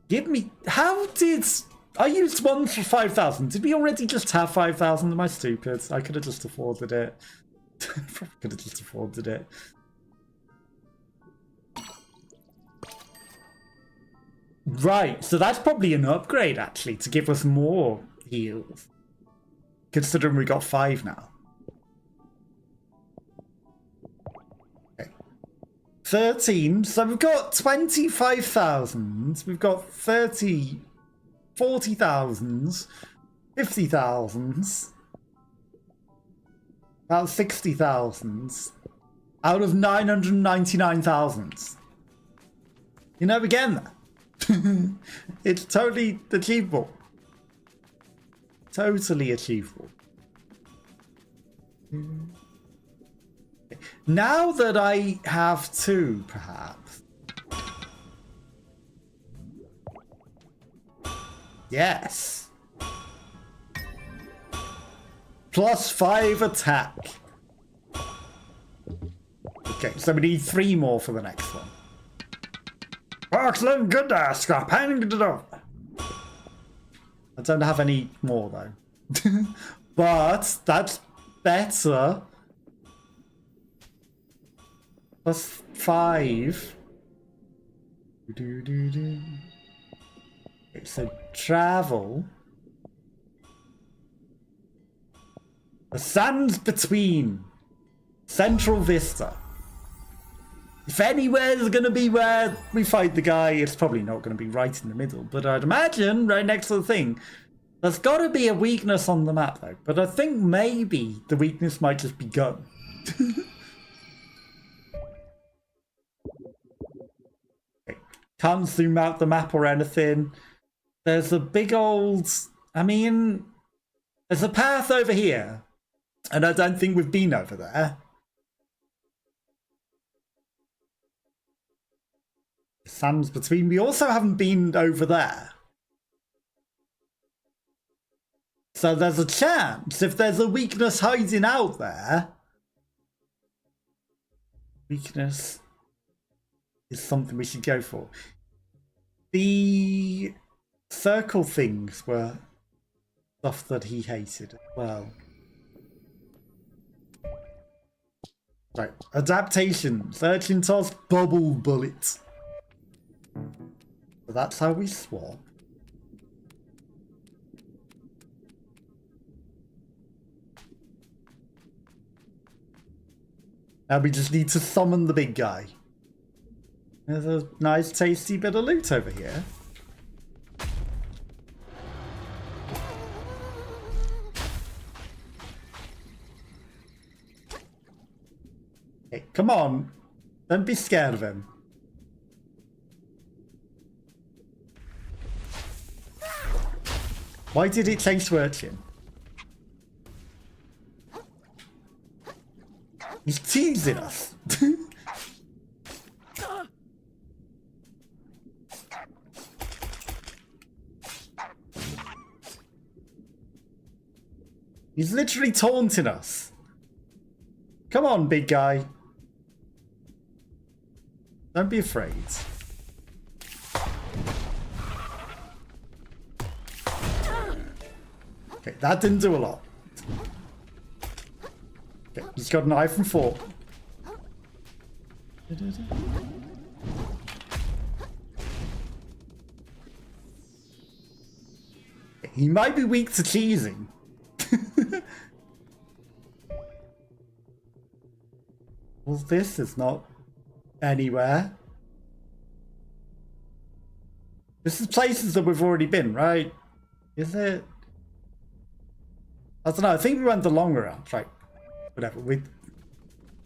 Speaker 1: Give me... How did... I used one for 5,000. Did we already just have 5,000? Am I stupid? I could have just afforded it. Probably could have just afforded it. Right, so that's probably an upgrade, actually, to give us more heals. Considering we got 5 now. Okay. 13, so we've got 25,000. We've got 30, 40,000, 50,000. About 60,000. Out of 999,000. You know, again, it's totally achievable. Totally achievable. Now that I have 2, perhaps. Yes. Plus 5 attack. Okay, so we need 3 more for the next one.
Speaker 2: Excellent, good Scrap, hanging it up.
Speaker 1: I don't have any more though. But that's better. Plus 5. Okay, so travel. The sands between. Central Vista. If anywhere's going to be where we fight the guy, it's probably not going to be right in the middle. But I'd imagine right next to the thing. There's got to be a weakness on the map, though. But I think maybe the weakness might just be gun. Okay. Can't zoom out the map or anything. There's a big old... I mean, there's a path over here. And I don't think we've been over there. Sands between. We also haven't been over there. So there's a chance if there's a weakness hiding out there. Weakness is something we should go for. The circle things were stuff that he hated as well. Right, adaptation. Searching toss, bubble bullets. So that's how we swap. Now we just need to summon the big guy. There's a nice tasty bit of loot over here. Hey, come on. Don't be scared of him. Why did it change to urchin? He's teasing us. He's literally taunting us. Come on, big guy. Don't be afraid. Okay, that didn't do a lot. got a knife and fork. He might be weak to cheesing. Well, this is not anywhere. This is places that we've already been, right? Is it? I don't know. I think we went the long route, right? Whatever. We're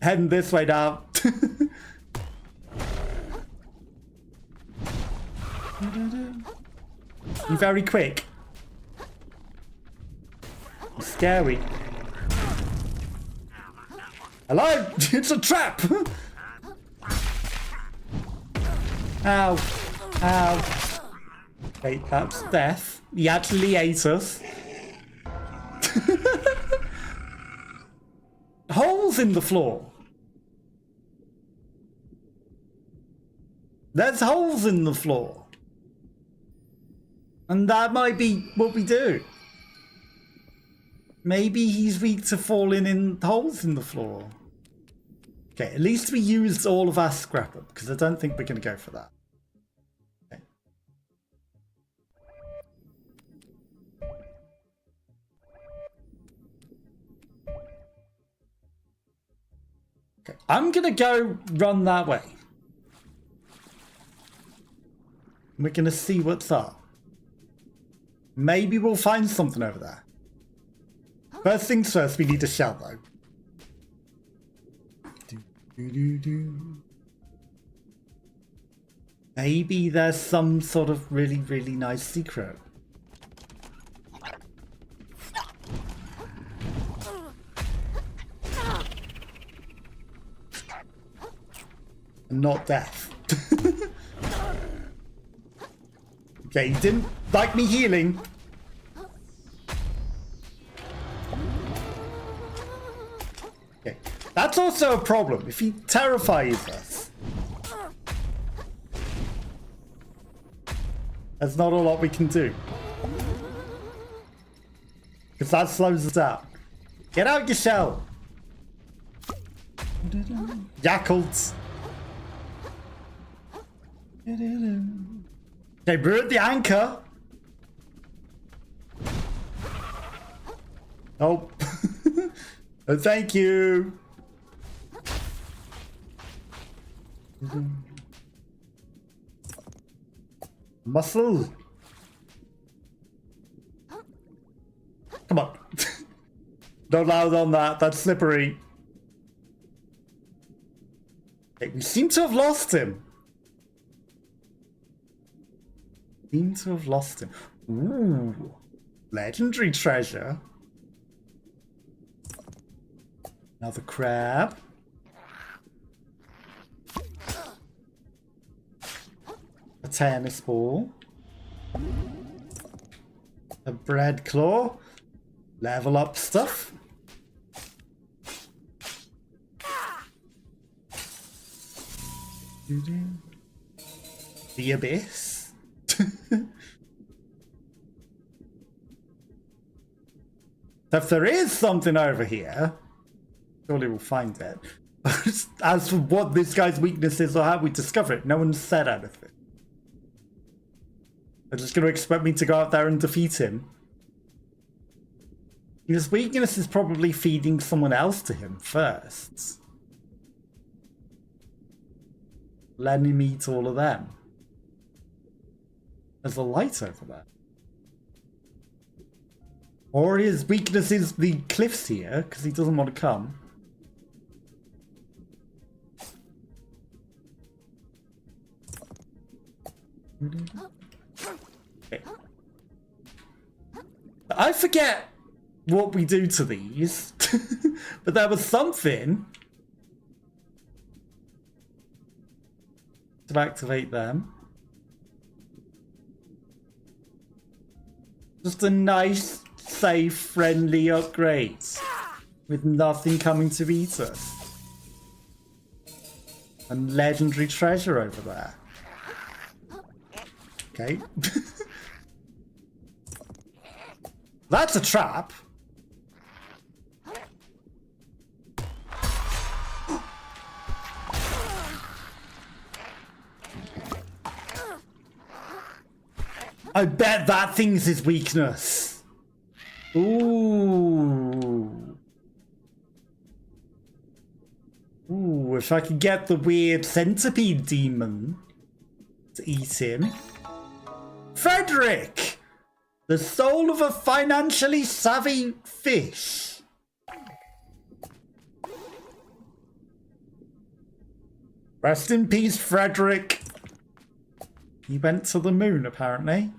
Speaker 1: heading this way now. You're very quick. You're scary. Hello? It's a trap! Ow. Ow. Okay, that's death. He actually ate us. Holes in the floor. There's holes in the floor. And that might be what we do. Maybe he's weak to falling in holes in the floor. Okay, at least we used all of our scrap up, because I don't think we're going to go for that. Okay. Okay, I'm going to go run that way. We're going to see what's up. Maybe we'll find something over there. First things first, we need a shell though. Maybe there's some sort of really, really nice secret. Not death. Okay, he didn't like me healing. Okay, that's also a problem. If he terrifies us, there's not a lot we can do. Because that slows us down. Get out your shell. Yakult. They burned the anchor. Nope. Oh, thank you. Muscle. Come on. Don't loud on that. That's slippery. Okay, we seem to have lost him. Seem to have lost him. Ooh. Legendary treasure. Another crab. A tennis ball. A bread claw. Level up stuff. The abyss. If there is something over here, surely we'll find it. As for what this guy's weakness is or how we discover it, no one said anything. They're just going to expect me to go out there and defeat him. His weakness is probably feeding someone else to him first. Letting him eat all of them. There's a light over there. Or his weakness is the cliffs here, because he doesn't want to come. Okay. I forget what we do to these, but there was something to activate them. Just a nice, safe, friendly upgrade with nothing coming to eat us. And legendary treasure over there. Okay. That's a trap. I bet that thing's his weakness. Ooh. Ooh, if I could get the weird centipede demon to eat him. Frederick! The soul of a financially savvy fish. Rest in peace, Frederick. He went to the moon, apparently.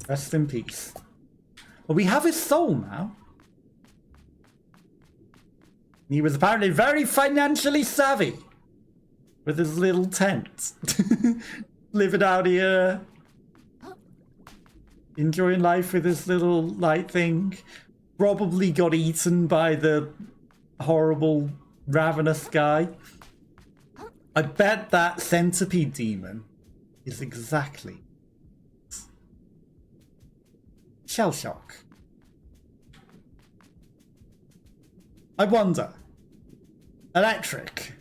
Speaker 1: Rest in peace. Well, we have his soul now. He was apparently very financially savvy with his little tent. Living out here. Enjoying life with his little light thing. Probably got eaten by the horrible ravenous guy. I bet that centipede demon is exactly shell shock. I wonder, electric,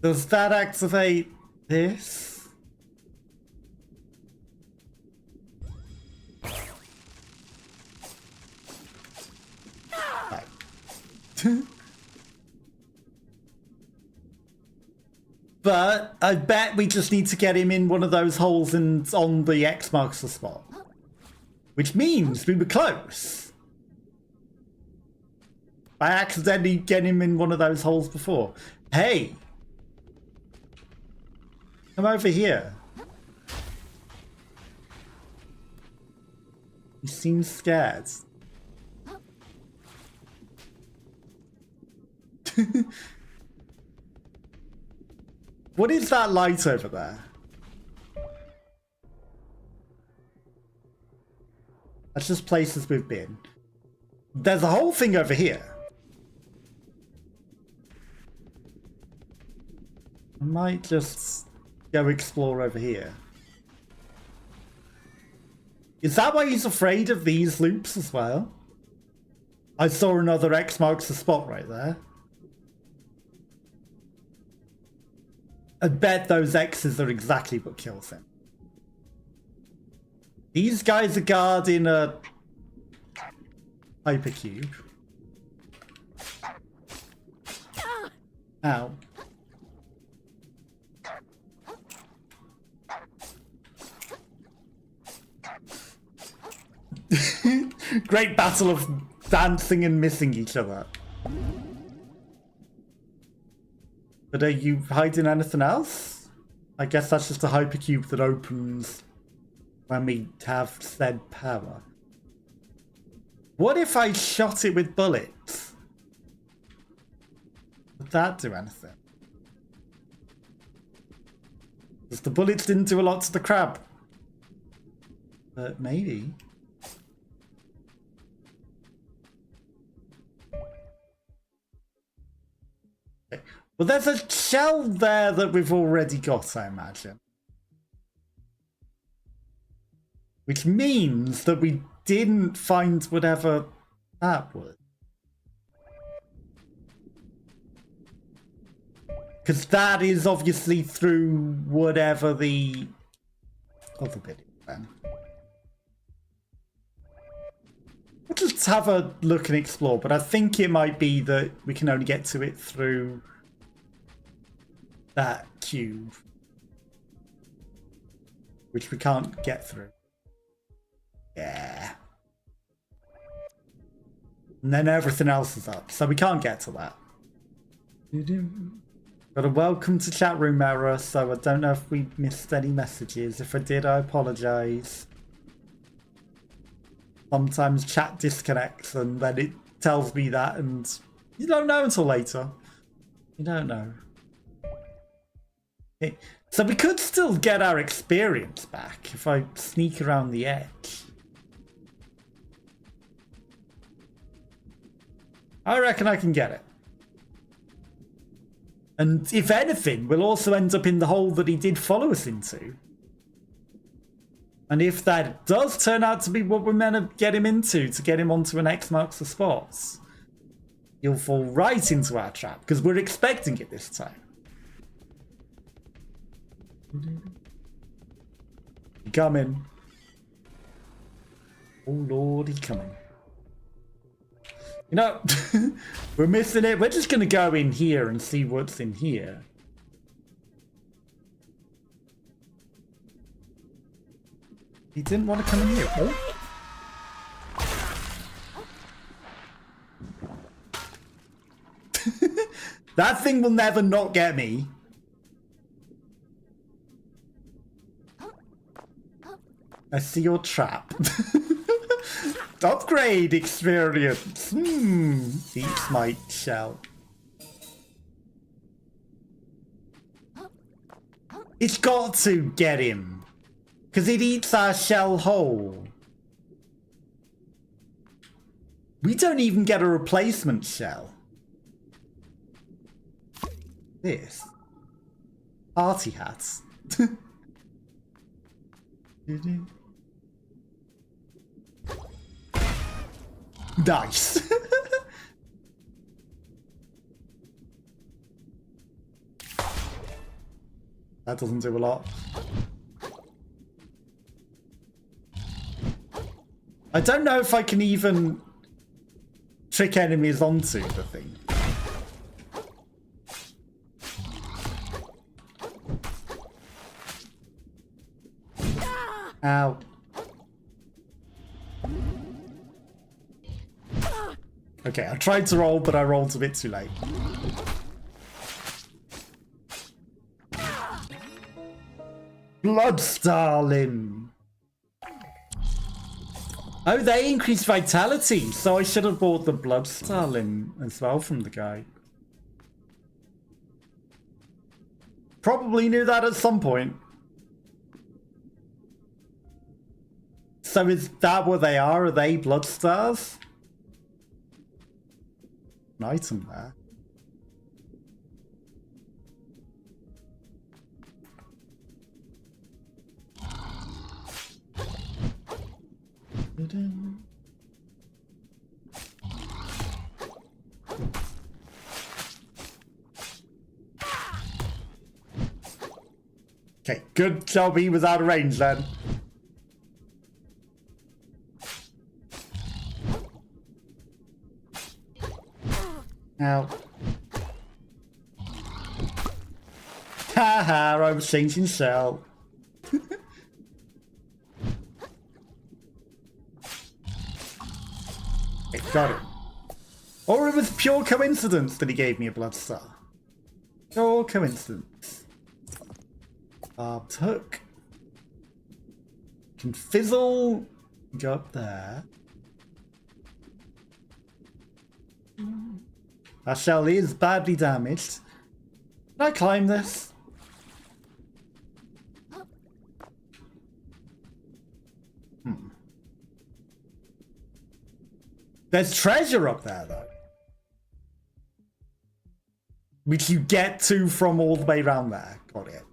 Speaker 1: does that activate this? No. But I bet we just need to get him in one of those holes and on the X marks the spot. Which means we were close. I accidentally get him in one of those holes before. Hey! Come over here. He seems scared. What is that light over there? That's just places we've been. There's a whole thing over here. I might just go explore over here. Is that why he's afraid of these loops as well? I saw another X marks the spot right there. I bet those X's are exactly what kills him. These guys are guarding a hypercube. Ow. Great battle of dancing and missing each other. But are you hiding anything else? I guess that's just a hypercube that opens when we have said power. What if I shot it with bullets? Would that do anything? Because the bullets didn't do a lot to the crab. But maybe. Okay. Well, there's a shell there that we've already got, I imagine. Which means that we didn't find whatever that was. Because that is obviously through whatever the other bit is then. We'll just have a look and explore, but I think it might be that we can only get to it through that cube, which we can't get through. Yeah. And then everything else is up, so we can't get to that. Got a welcome to chat room error, so I don't know if we missed any messages. If I did, I apologise. Sometimes chat disconnects and then it tells me that, and you don't know until later. You don't know. Okay. So we could still get our experience back if I sneak around the edge. I reckon I can get it. And if anything, we'll also end up in the hole that he did follow us into. And if that does turn out to be what we're meant to get him into, to get him onto an X marks the spots, he'll fall right into our trap, because we're expecting it this time. He coming. Oh Lord, he coming. You know, we're missing it. We're just gonna go in here and see what's in here. He didn't want to come in here. Oh. That thing will never not get me. I see your trap. Upgrade experience. Deep smite shell. It's got to get him. Because it eats our shell whole. We don't even get a replacement shell. This. Party hats. Nice. That doesn't do a lot. I don't know if I can even trick enemies onto the thing. Ow. Okay, I tried to roll, but I rolled a bit too late. Bloodstar limb. Oh, they increase vitality, so I should have bought the Bloodstar limb as well from the guy. Probably knew that at some point. So is that what they are? Are they Bloodstars? An item there. Okay, good job he was out of range then. Ow. Haha, I was changing shell. Got it. Or it was pure coincidence that he gave me a Bloodstar. Pure coincidence. Barbed hook. Can fizzle. Go up there. Our shell is badly damaged. Can I climb this? There's treasure up there, though. Which you get to from all the way around there. Got it.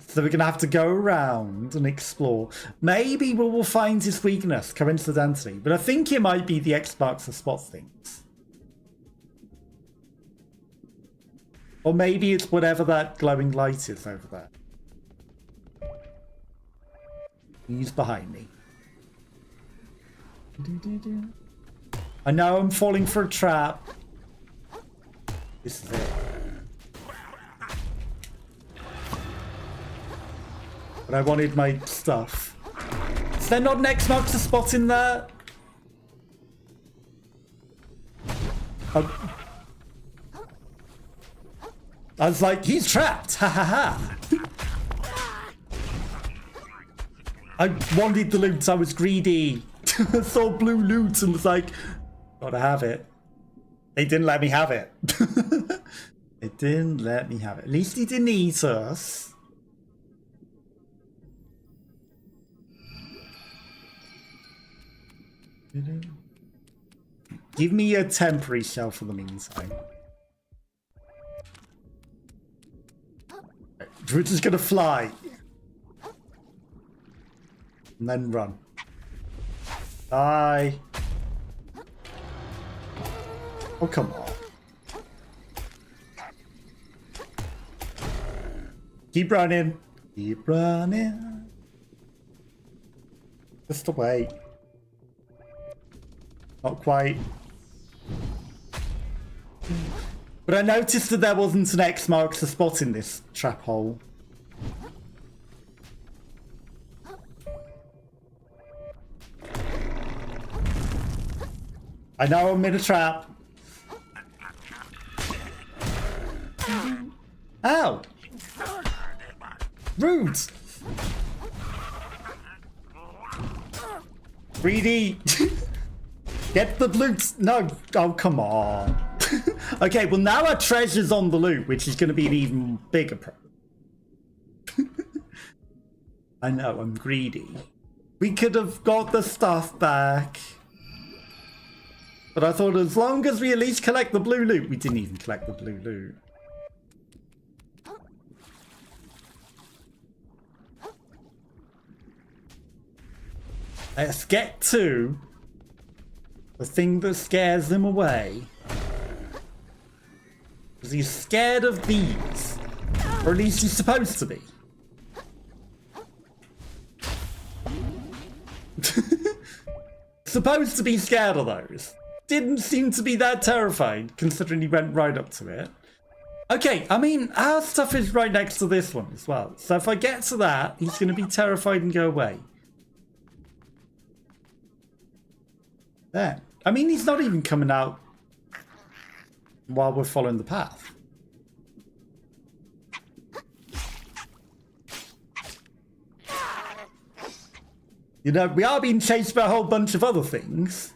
Speaker 1: So we're going to have to go around and explore. Maybe we will find his weakness, coincidentally. But I think it might be the Xbox that spots things. Or maybe it's whatever that glowing light is over there. He's behind me. I know I'm falling for a trap. This is it. But I wanted my stuff. Is there not an Xbox to spot in there? Oh. I was like, he's trapped! Ha ha ha! I wanted the loot, I was greedy. I saw blue loot and was like, gotta have it. They didn't let me have it. They didn't let me have it. At least he didn't eat us. Give me a temporary shell for the meantime. We're just gonna fly. And then run. Die. Oh, come on. Keep running. Keep running. Just away. Not quite. But I noticed that there wasn't an X marks the spot in this trap hole. I know I'm in a trap. Ow! Rude! Greedy! Get the loot! No! Oh, come on. Okay, well now our treasure's on the loot, which is going to be an even bigger problem. I know, I'm greedy. We could have got the stuff back. But I thought as long as we at least collect the blue loot. We didn't even collect the blue loot. Let's get to the thing that scares him away. Because he's scared of these. Or at least he's supposed to be. Supposed to be scared of those. Didn't seem to be that terrified, considering he went right up to it. Okay, I mean, our stuff is right next to this one as well. So if I get to that, he's going to be terrified and go away. There. I mean, he's not even coming out while we're following the path. You know, we are being chased by a whole bunch of other things.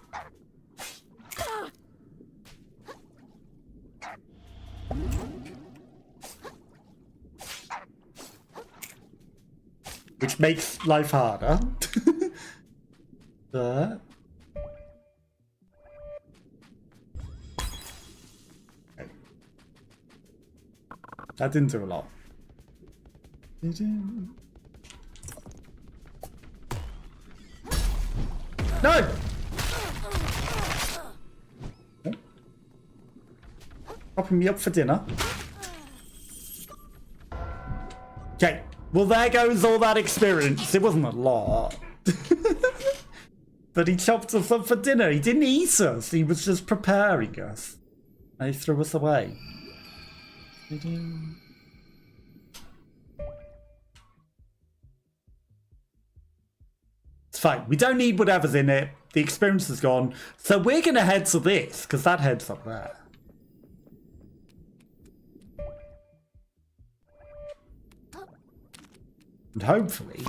Speaker 1: Which makes life harder. But... okay. That didn't do a lot. No! Popping me up for dinner. Okay. Well, there goes all that experience. It wasn't a lot. But he chopped us up for dinner. He didn't eat us. He was just preparing us. And he threw us away. It's fine. We don't need whatever's in it. The experience is gone. So we're going to head to this, because that heads up there. And hopefully...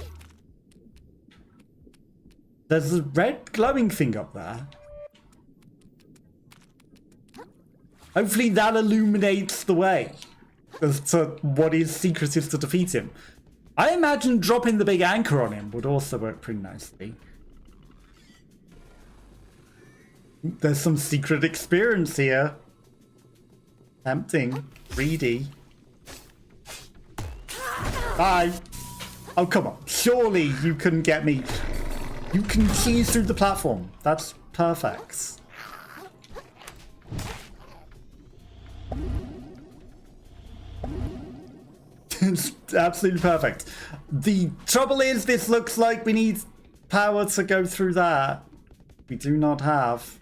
Speaker 1: there's a red glowing thing up there. Hopefully that illuminates the way as to what his secret is to defeat him. I imagine dropping the big anchor on him would also work pretty nicely. There's some secret experience here. Tempting. Greedy. Bye. Oh, come on. Surely you couldn't get me. You can cheese through the platform. That's perfect. It's absolutely perfect. The trouble is, this looks like we need power to go through that. We do not have.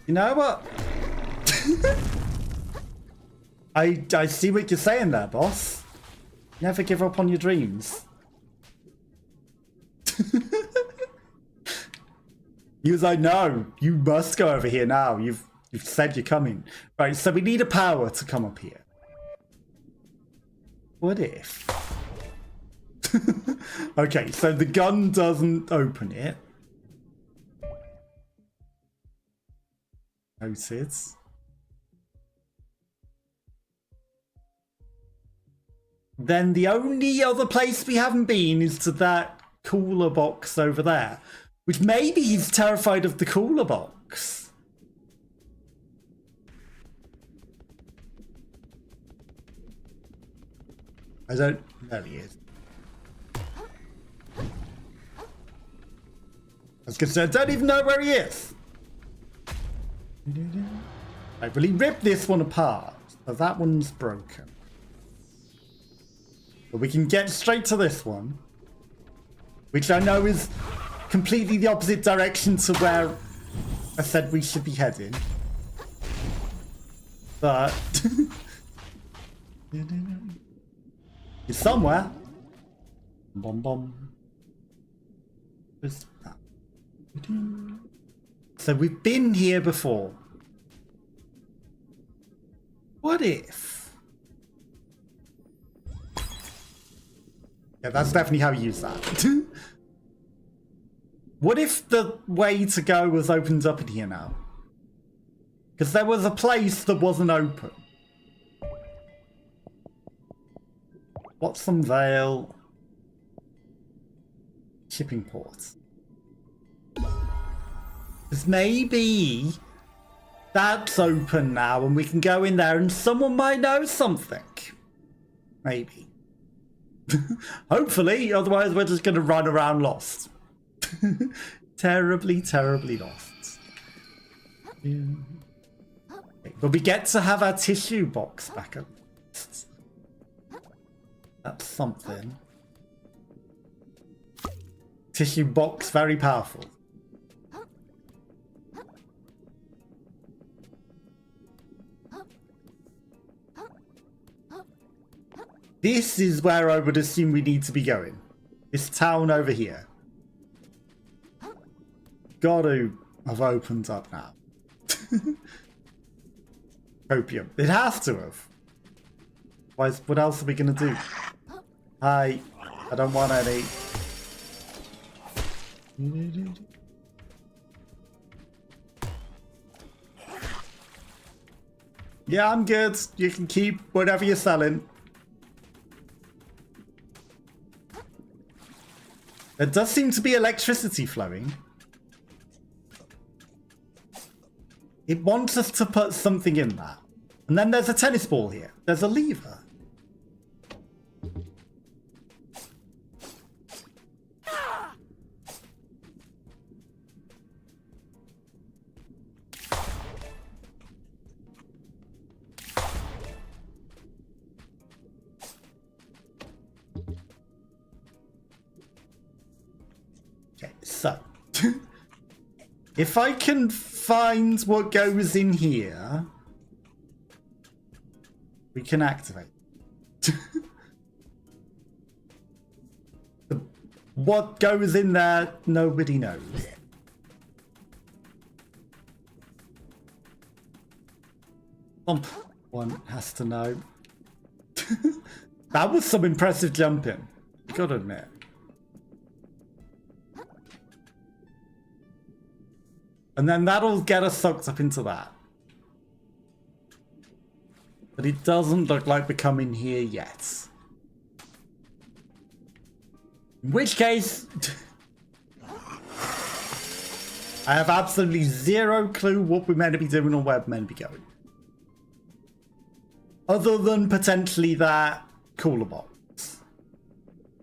Speaker 1: You know what? I see what you're saying there, boss. Never give up on your dreams. He was like, no, you must go over here now. You've said you're coming. Right, so we need a power to come up here. What if? Okay, so the gun doesn't open it. Noted. Then the only other place we haven't been is to that cooler box over there. Which maybe he's terrified of the cooler box. I don't... there he is. I was gonna say, I don't even know where he is. Right, will he rip this one apart? So that one's broken. But we can get straight to this one, which I know is completely the opposite direction to where I said we should be heading. But it's somewhere. Bom bom. So we've been here before. What if? Yeah, that's definitely how you use that. What if the way to go was opened up in here now? Because there was a place that wasn't open. Flotsam Vale. Shipping port. Because maybe that's open now and we can go in there and someone might know something. Maybe. Hopefully, otherwise we're just going to run around lost. Terribly, terribly lost. Yeah. Okay, but we get to have our tissue box back at least. That's something. Tissue box, very powerful. This is where I would assume we need to be going. This town over here. Gotta have opened up now. Opium. It has to have. What else are we gonna do? Hi. I don't want any. Yeah, I'm good. You can keep whatever you're selling. There does seem to be electricity flowing. It wants us to put something in that. And then there's a tennis ball here. There's a lever. Okay, so if I can find what goes in here, we can activate. What goes in there, nobody knows. Someone has to know. That was some impressive jumping, you gotta admit. And then that'll get us sucked up into that. But it doesn't look like we're coming here yet. In which case, I have absolutely zero clue what we're meant to be doing or where we're meant to be going. Other than potentially that cooler box.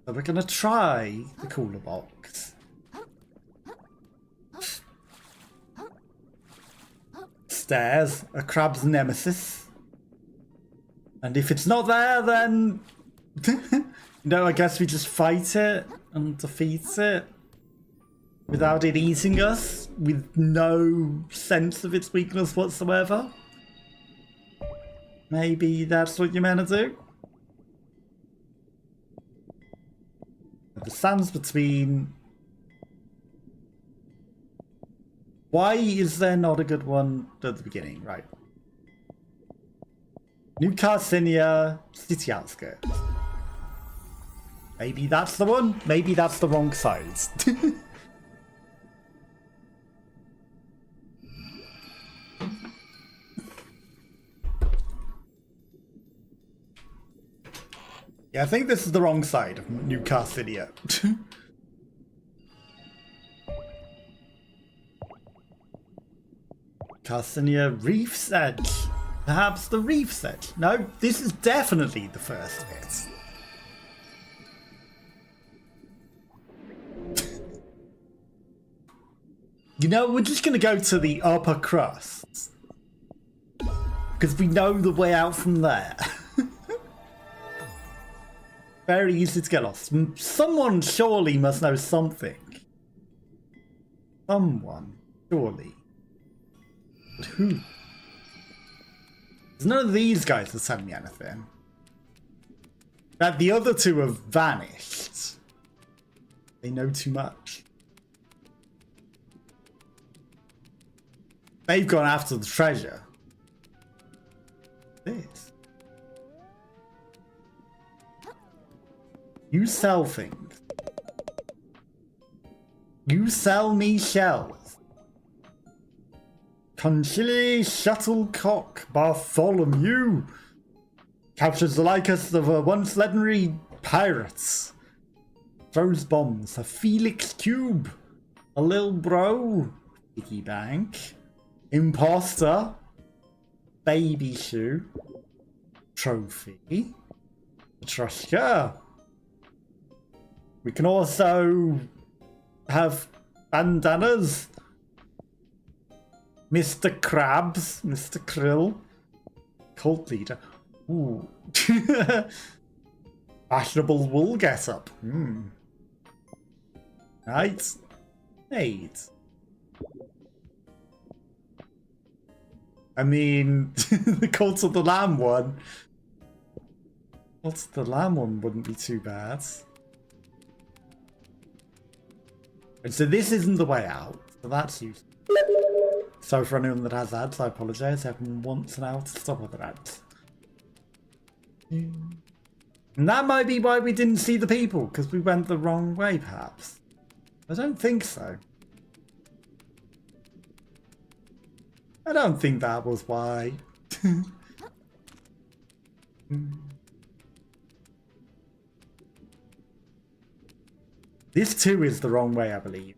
Speaker 1: So we're going to try the cooler box. Stairs, a crab's nemesis. And if it's not there, then no, I guess we just fight it and defeat it without it eating us, with no sense of its weakness whatsoever. Maybe that's what you're meant to do. The sands between. Why is there not a good one at the beginning? Right. New Carcinia, city outskirts. Maybe that's the one. Maybe that's the wrong size. Yeah, I think this is the wrong side of New Carcinia. Carcinia Reef's Edge. Perhaps the Reef's Edge. No, this is definitely the first bit. You know, we're just gonna go to the upper crust. because we know the way out from there. Very easy to get lost. Someone surely must know something. Someone, surely. But who? Because none of these guys are telling me anything. That the other two have vanished. They know too much. They've gone after the treasure. This. You sell things. You sell me shells. Concili Shuttlecock Bartholomew captures the likeness of a once legendary pirates. Throws bombs. A Felix Cube. A Lil Bro. Piggy Bank. Imposter. Baby Shoe. Trophy. Petrushka. We can also have bandanas. Mr. Krabs. Mr. Krill. Cult leader. Ooh. Fashionable wool get-up. Right. Eight. I mean, the Cult of the Lamb one. Cult of the Lamb one wouldn't be too bad. And so this isn't the way out. So that's useful. So for anyone that has ads, I apologise. Everyone wants now to stop other ads. And that might be why we didn't see the people, because we went the wrong way, perhaps. I don't think so. I don't think that was why. This too is the wrong way, I believe.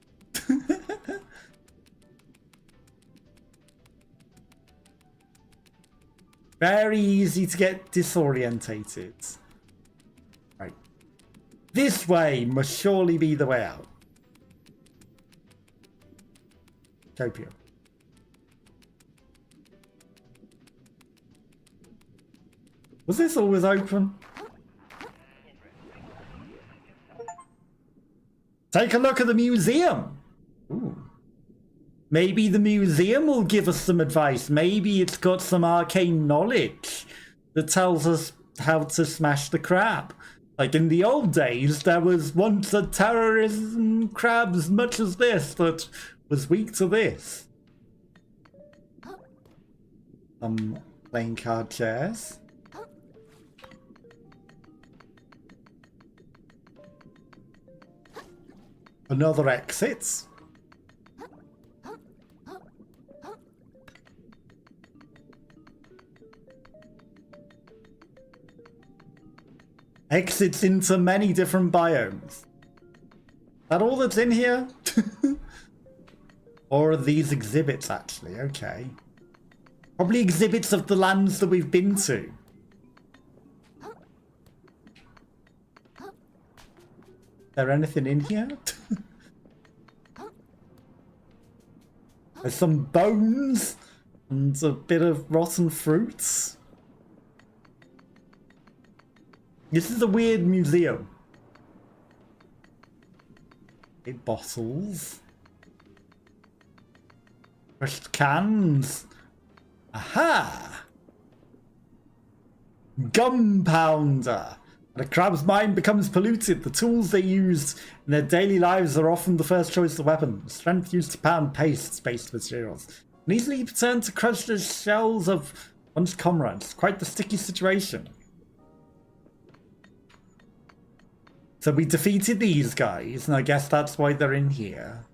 Speaker 1: Very easy to get disorientated. Right. This way must surely be the way out. Copium. Was this always open? Take a look at the museum. Ooh. Maybe the museum will give us some advice. Maybe it's got some arcane knowledge that tells us how to smash the crab. Like in the old days, there was once a terrorism crab as much as this that was weak to this. Some playing card chairs. Another exit. Exits into many different biomes. Is that all that's in here? Or are these exhibits actually? Okay. Probably exhibits of the lands that we've been to. Is there anything in here? There's some bones and a bit of rotten fruits. This is a weird museum. Big bottles. Crushed cans. Aha! Gunpowder. When a crab's mind becomes polluted, the tools they used in their daily lives are often the first choice of weapon. Strength used to pound paste-based materials. And easily turn to crush the shells of one's comrades. Quite the sticky situation. So we defeated these guys, and I guess that's why they're in here.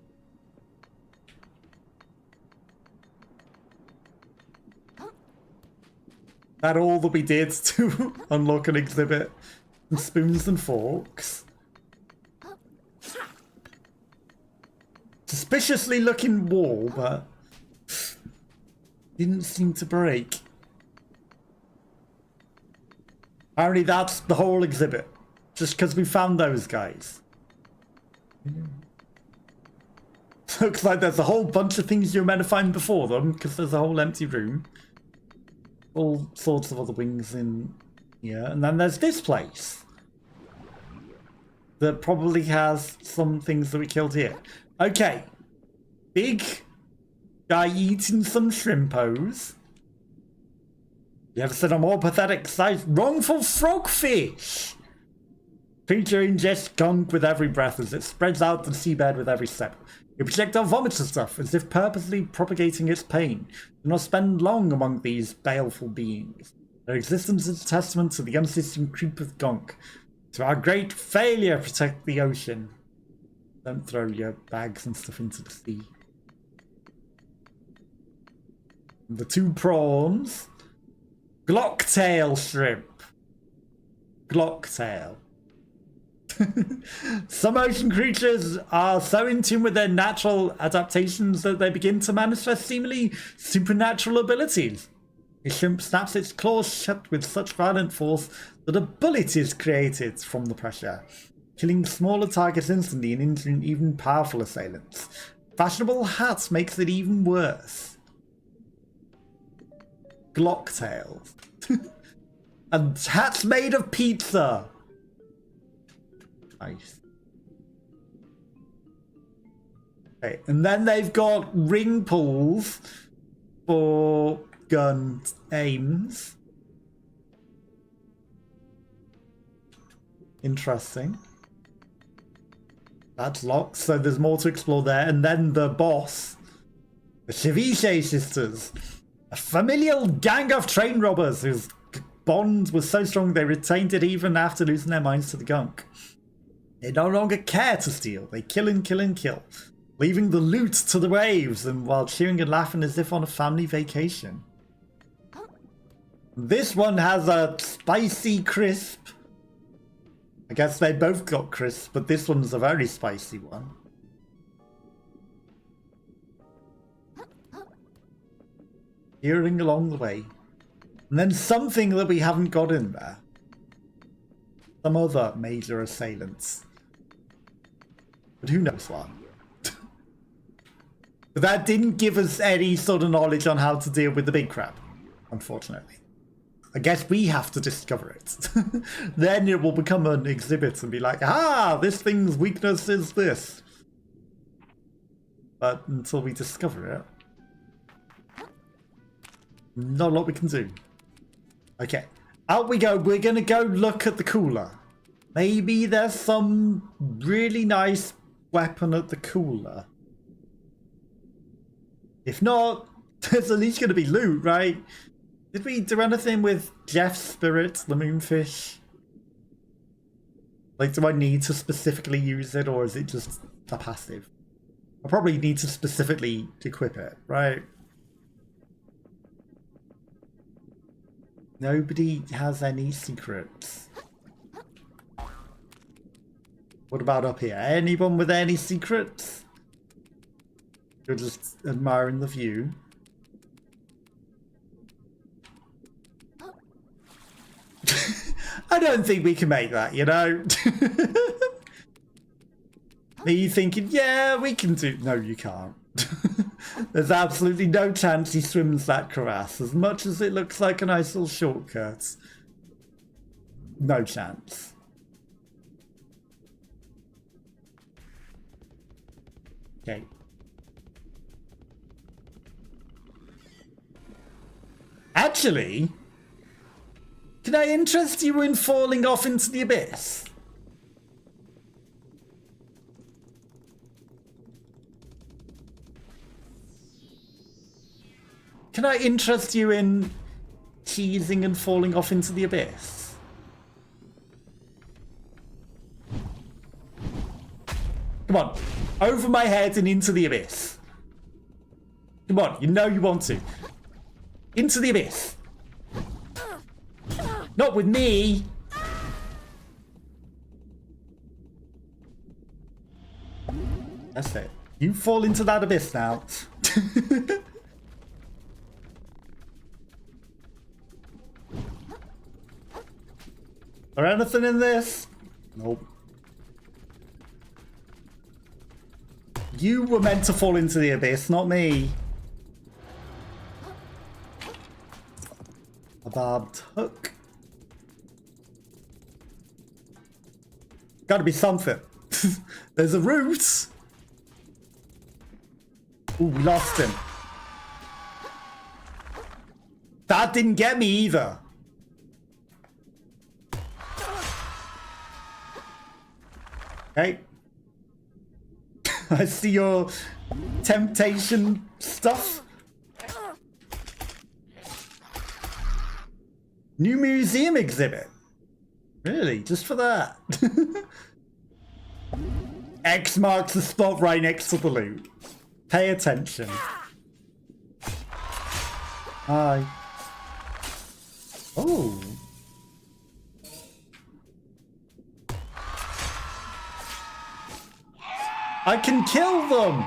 Speaker 1: That all that we did to unlock an exhibit? And spoons and forks. Suspiciously looking wall, but didn't seem to break. Apparently that's the whole exhibit. Just because we found those guys. Looks like there's a whole bunch of things you're meant to find before them, because there's a whole empty room. all sorts of other wings in here. And then there's this place that probably has some things that we killed here. Okay. Big guy eating some shrimpos. You ever seen a more pathetic sight? Wrongful frogfish! Creature ingests gunk with every breath as it spreads out the seabed with every step. Your projectile vomits and stuff, as if purposely propagating its pain. Do not spend long among these baleful beings. Their existence is a testament to the unceasing creep of gunk. To our great failure, protect the ocean. Don't throw your bags and stuff into the sea. The 2 prawns. Glocktail shrimp. Glocktail. Some ocean creatures are so in tune with their natural adaptations that they begin to manifest seemingly supernatural abilities. A shrimp snaps its claws shut with such violent force that a bullet is created from the pressure, killing smaller targets instantly and injuring even powerful assailants. Fashionable hats makes it even worse. Glocktails. And hats made of pizza. Nice. Okay, and then they've got ring pulls for gun aims. Interesting. That's locked, so there's more to explore there. And then the boss, the Chicha Sisters, a familial gang of train robbers whose bond was so strong they retained it even after losing their minds to the gunk. They no longer care to steal. They kill and kill and kill, leaving the loot to the waves and while cheering and laughing as if on a family vacation. This one has a spicy crisp. I guess they both got crisp, but this one's a very spicy one. Hearing along the way. And then something that we haven't got in there. Some other major assailants. But who knows what? But that didn't give us any sort of knowledge on how to deal with the big crab, unfortunately. I guess we have to discover it. Then it will become an exhibit and be like, ah, this thing's weakness is this. But until we discover it, not a lot we can do. Okay, out we go. We're gonna go look at the cooler. Maybe there's some really nice weapon at the cooler. If not, there's at least gonna be loot, right? Did we do anything with Jeff's spirit, the moonfish? Like, do I need to specifically use it, or is it just a passive? I probably need to specifically equip it, right? Nobody has any secrets. What about up here? Anyone with any secrets? You're just admiring the view. I don't think we can make that, you know? Are you thinking, yeah, we can do... No, you can't. There's absolutely no chance he swims that crevasse, as much as it looks like a nice little shortcut. No chance. Okay. Actually, can I interest you in falling off into the abyss? Can I interest you in teasing and falling off into the abyss? Come on, over my head and into the abyss. Come on, you know you want to. Into the abyss. Not with me. That's it. You fall into that abyss now. Is there anything in this? Nope. You were meant to fall into the abyss, not me. A barbed hook. Gotta be something. There's a route. Ooh, we lost him. That didn't get me either. Okay. I see your temptation stuff. New museum exhibit. Really? Just for that? X marks the spot right next to the loot. Pay attention. Hi. Oh. I can kill them!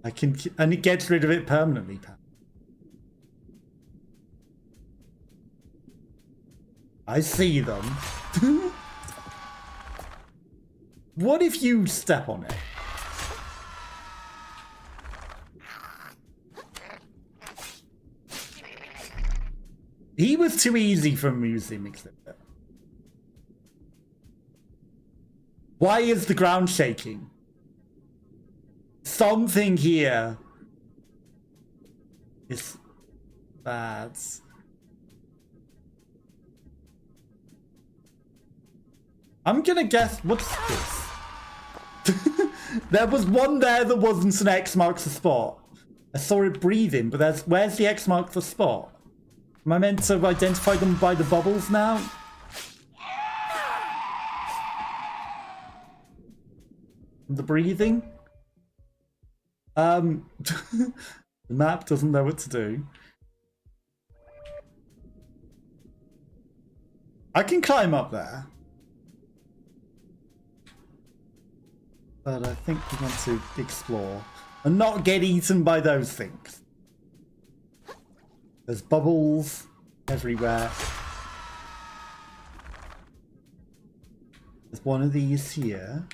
Speaker 1: I can, and it gets rid of it permanently, Pat. I see them. What if you step on it? He was too easy for a museum exhibit. Why is the ground shaking? Something here is bad. I'm gonna guess, what's this? There was one there that wasn't an X marks the spot. I saw it breathing, but where's the X marks the spot? Am I meant to identify them by the bubbles now? The breathing? The map doesn't know what to do. I can climb up there. But I think we want to explore and not get eaten by those things. There's bubbles everywhere. There's one of these here.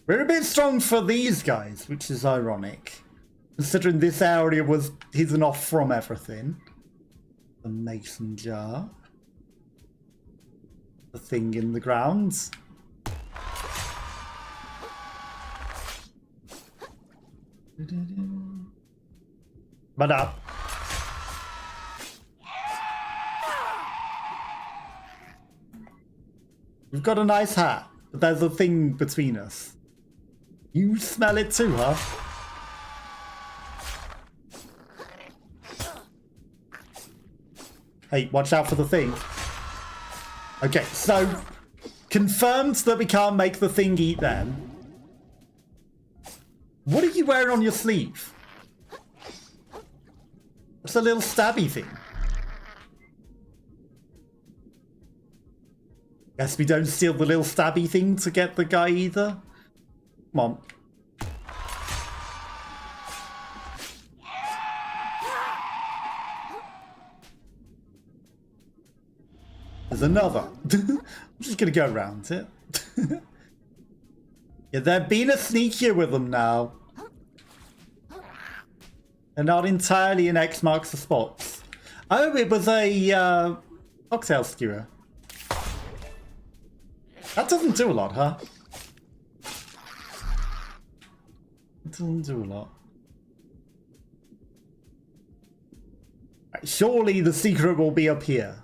Speaker 1: We're a bit strong for these guys, which is ironic, considering this area was hidden off from everything. The mason jar. The thing in the ground. But up. We've got a nice hat, but there's a thing between us. You smell it too, huh? Hey, watch out for the thing. Okay, so confirmed that we can't make the thing eat them. What are you wearing on your sleeve? What's a little stabby thing? Guess we don't steal the little stabby thing to get the guy either. Come on. There's another. I'm just gonna go around it. Yeah, they're being a sneakier with them now. They're not entirely an X marks the spots. Oh, it was a cocktail skewer. That doesn't do a lot, huh? It doesn't do a lot. Right, surely the secret will be up here.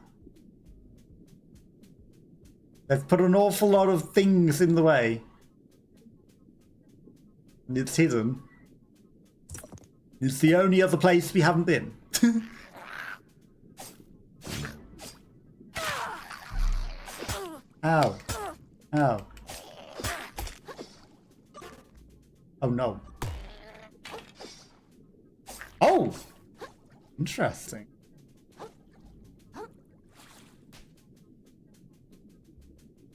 Speaker 1: They've put an awful lot of things in the way. And it's hidden. It's the only other place we haven't been. Ow. Ow. Oh no. Oh! Interesting.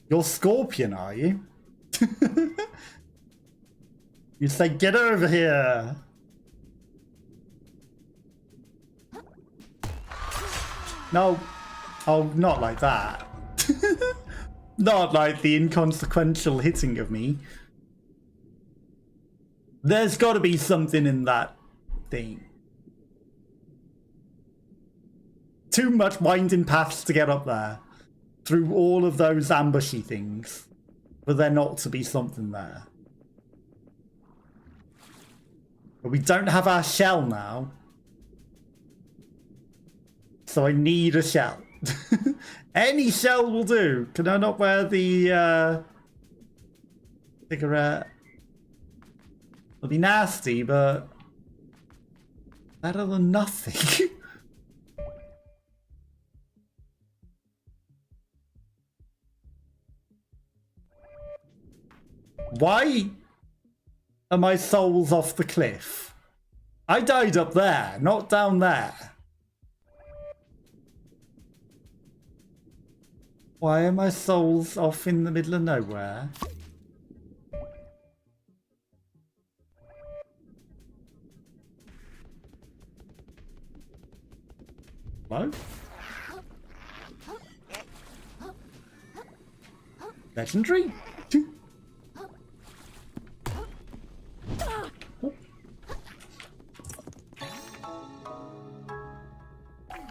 Speaker 1: You're Scorpion, are you? You say, get over here! No. Oh, not like that. Not like the inconsequential hitting of me. There's got to be something in that thing. Too much winding paths to get up there. Through all of those ambushy things. For there not to be something there. But we don't have our shell now. So I need a shell. Any shell will do. Can I not wear the cigarette? It'll be nasty, but better than nothing. Why are my souls off the cliff? I died up there, not down there. Why are my souls off in the middle of nowhere? Hello? Legendary?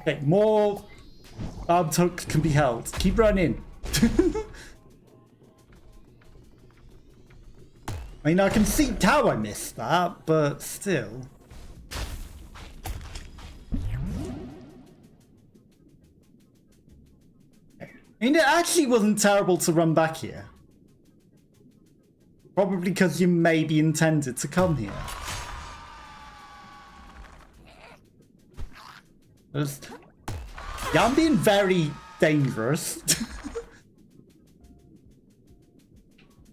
Speaker 1: Okay, more armed hooks can be held. Keep running. I mean, I can see how I missed that, but still. I mean, it actually wasn't terrible to run back here. Probably because you maybe intended to come here. Yeah, I'm being very dangerous.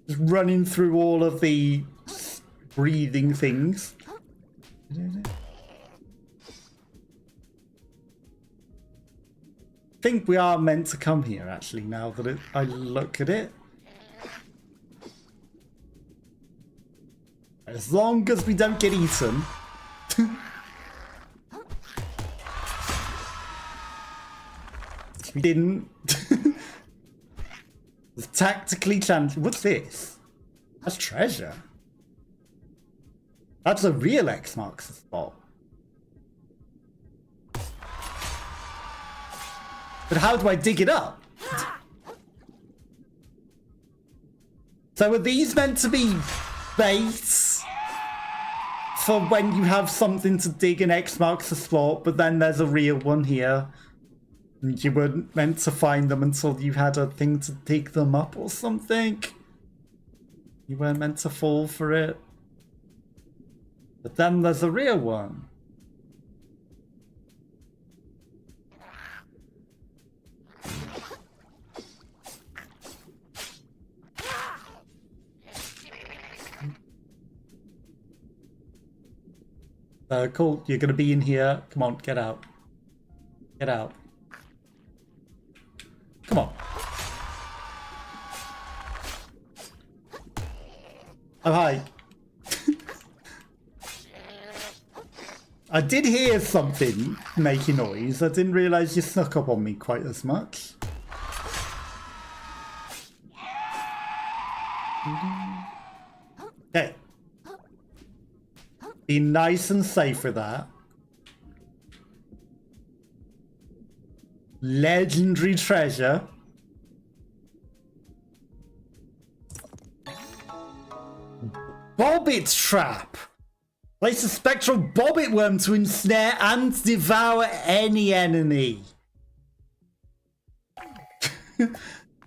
Speaker 1: Just running through all of the breathing things. I think we are meant to come here, actually, now that I look at it. As long as we don't get eaten. We didn't. It's tactically challenging. What's this? That's treasure. That's a real X marks the spot. But how do I dig it up? So are these meant to be baits for when you have something to dig and X marks the spot, but then there's a real one here? And you weren't meant to find them until you had a thing to dig them up or something? You weren't meant to fall for it? But then there's a real one. Cool, you're gonna be in here. Come on, get out. Get out. Come on. Oh, hi. I did hear something making noise. I didn't realise you snuck up on me quite as much. Okay. Be nice and safe with that. Legendary treasure. Bobbit trap. Place a spectral bobbit worm to ensnare and devour any enemy.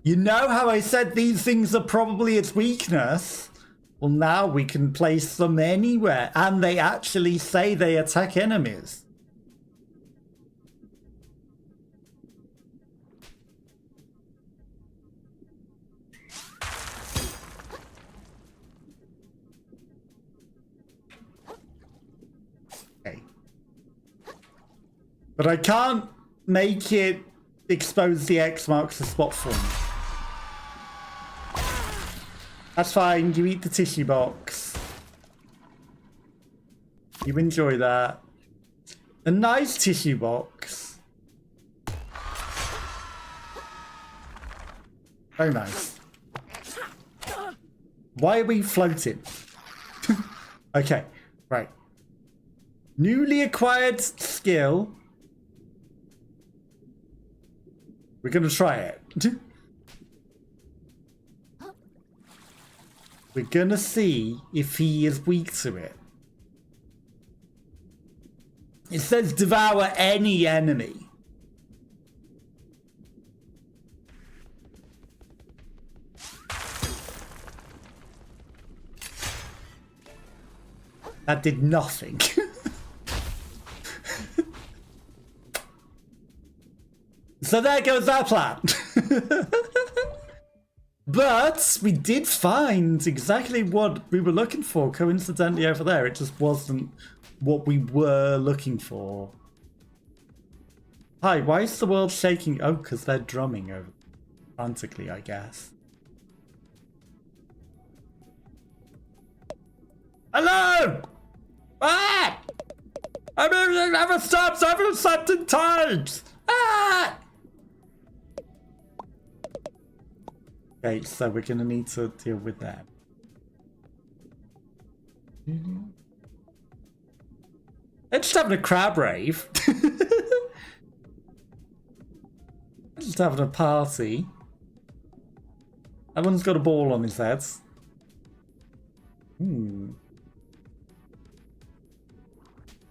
Speaker 1: You know how I said these things are probably its weakness? Well, now we can place them anywhere, and they actually say they attack enemies. Okay. But I can't make it expose the X marks the spot for me. That's fine, you eat the tissue box. You enjoy that. A nice tissue box. Very nice. Why are we floating? Okay, right. Newly acquired skill. We're gonna try it. We're gonna see if he is weak to it. It says devour any enemy. That did nothing. So there goes our plan. But we did find exactly what we were looking for, coincidentally, over there. It just wasn't what we were looking for. Hi, why is the world shaking? Oh, because they're drumming over frantically, I guess. Hello! Ah! I never stops, I haven't stopped in times! Ah! Okay, so we're gonna need to deal with that. They're just having a crab rave. Just having a party. Everyone's got a ball on his head.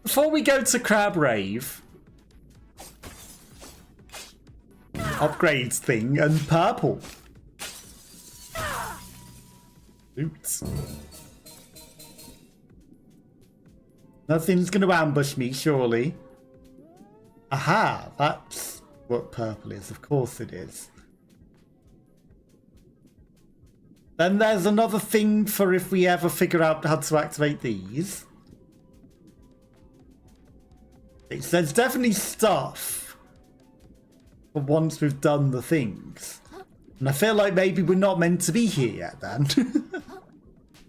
Speaker 1: Before we go to crab rave, upgrades thing and purple. Oops. Nothing's going to ambush me, surely. Aha, that's what purple is. Of course it is. Then there's another thing for if we ever figure out how to activate these. It says definitely stuff for once we've done the things. And I feel like maybe we're not meant to be here yet then.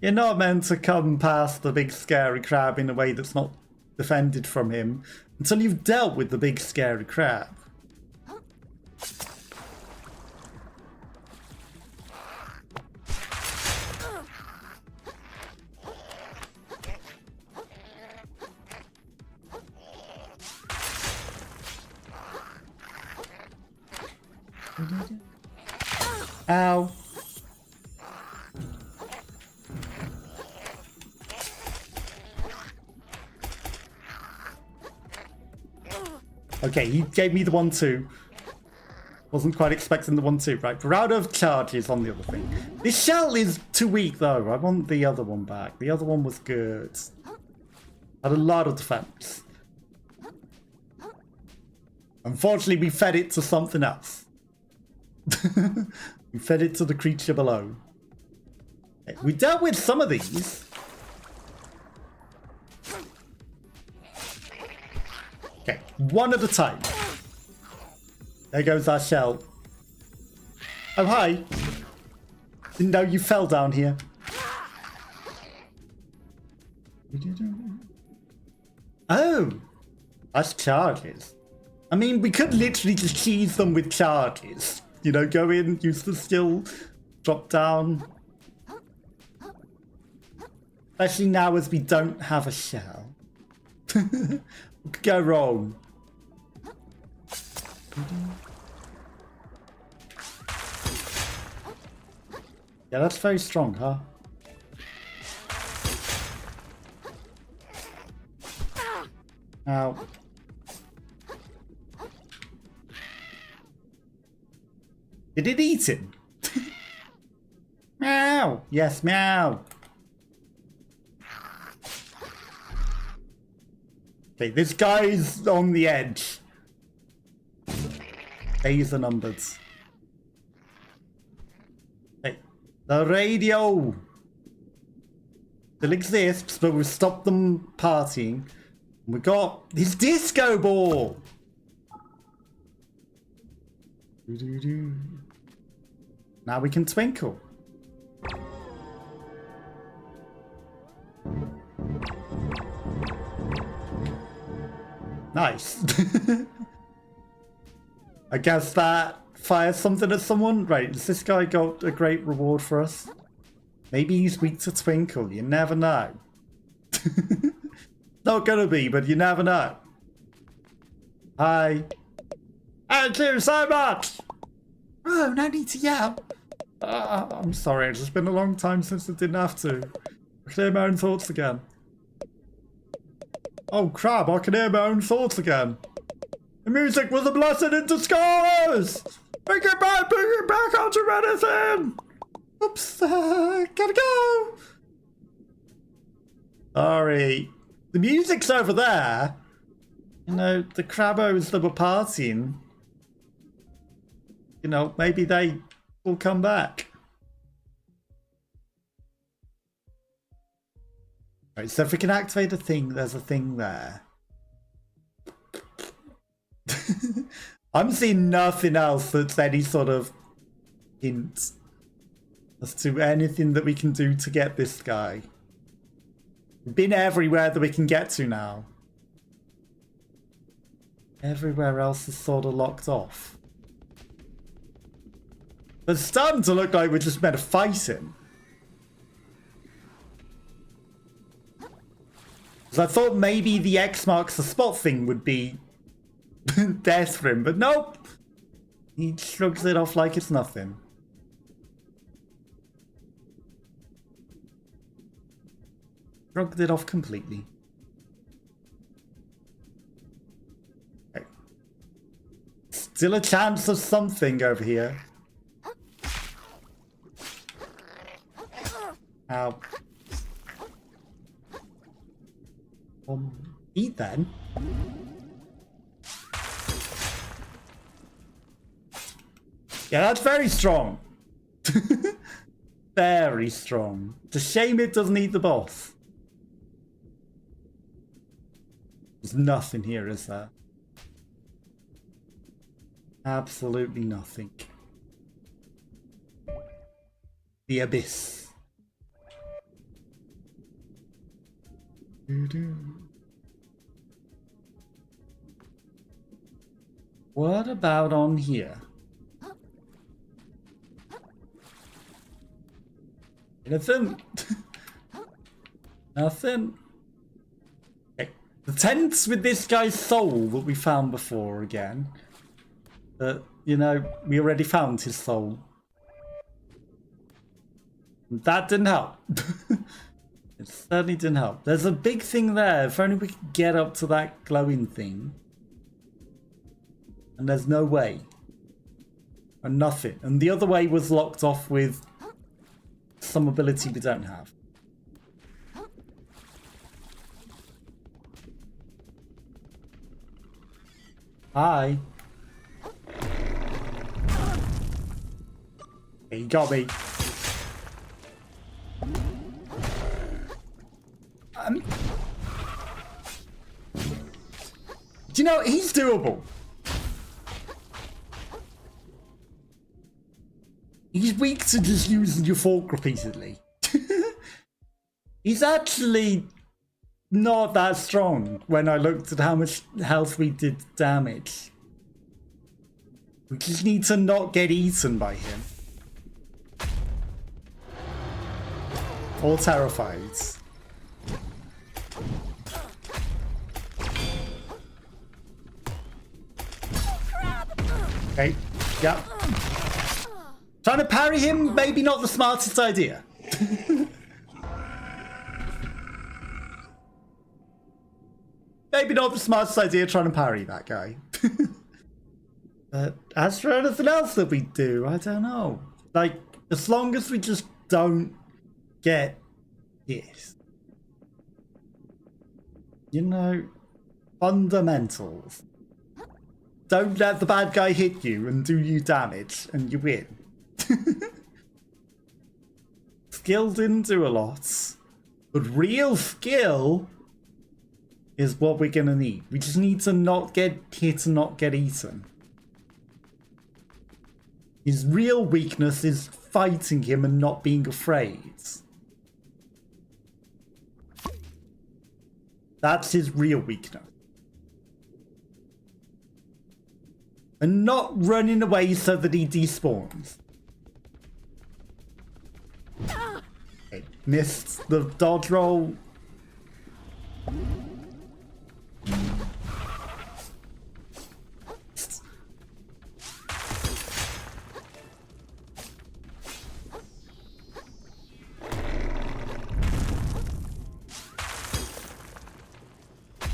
Speaker 1: You're not meant to come past the big scary crab in a way that's not defended from him until you've dealt with the big scary crab. Ow. Okay, he gave me the 1-2. Wasn't quite expecting the 1-2. Right, we're out of charges on the other thing. This shell is too weak though. I want the other one back. The other one was good. Had a lot of defense. Unfortunately, we fed it to something else. We fed it to the creature below. Okay, we dealt with some of these. Okay, one at a time. There goes our shell. Oh, hi. Didn't know you fell down here. Oh, that's charges. I mean, we could literally just cheese them with charges. You know, go in, use the skill, drop down. Especially now as we don't have a shell. What could go wrong? Yeah, that's very strong, huh? Ow. Did it eat him? Meow! Yes, meow! Okay, this guy's on the edge. Days are numbered. Okay, the radio still exists, but we've stopped them partying. We got his disco ball! Now we can twinkle. Nice. I guess that fires something at someone. Right, has this guy got a great reward for us? Maybe he's weak to twinkle, you never know. Not gonna be, but you never know. Hi.
Speaker 2: Thank you so much!
Speaker 3: Bro, no need to yell.
Speaker 1: I'm sorry, it's just been a long time since I didn't have to. I can hear my own thoughts again. Oh crap, I can hear my own thoughts again. The music was a blessing in disguise! Bring it back out to anything! Oops, gotta go! Sorry. The music's over there. You know, the Crabbos that were partying. You know, maybe they will come back. Right, so if we can activate a thing, there's a thing there. I'm seeing nothing else that's any sort of hint as to anything that we can do to get this guy. We've been everywhere that we can get to now. Everywhere else is sort of locked off. But it's starting to look like we're just meant to fight him. Because I thought maybe the X marks the spot thing would be death for him, but nope. He shrugs it off like it's nothing. Shrugged it off completely. Okay. Still a chance of something over here. Ow. Eat then. Yeah, that's very strong. Very strong. It's a shame it doesn't eat the boss. There's nothing here, is there? Absolutely nothing. The abyss. What about on here? Anything? Nothing? Okay. The tents with this guy's soul that we found before again. But, you know, we already found his soul. That didn't help. It certainly didn't help. There's a big thing there. If only we could get up to that glowing thing. And there's no way. And nothing. And the other way was locked off with some ability we don't have. Hi. He got me. Do you know, he's doable. He's weak to just using your fork repeatedly. He's actually not that strong when I looked at how much health we did damage. We just need to not get eaten by him. Or terrified. Okay, yep. Trying to parry him, maybe not the smartest idea. Maybe not the smartest idea trying to parry that guy. But as for anything else that we do, I don't know. Like, as long as we just don't get hit. You know, fundamentals. Don't let the bad guy hit you and do you damage, and you win. Skill didn't do a lot, but real skill is what we're gonna need. We just need to not get hit and not get eaten. His real weakness is fighting him and not being afraid. That's his real weakness. And not running away so that he despawns. Okay, missed the dodge roll.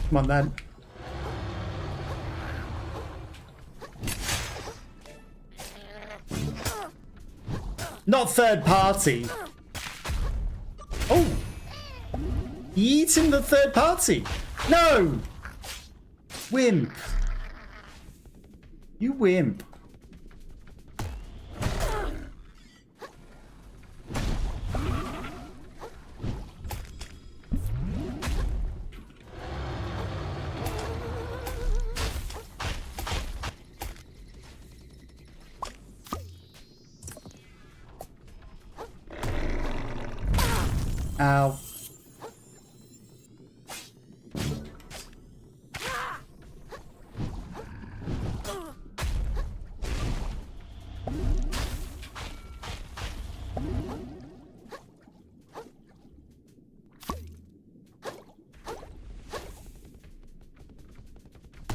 Speaker 1: Come on then. Not third party. Oh! Eating the third party. No! Wimp. You wimp. Ow.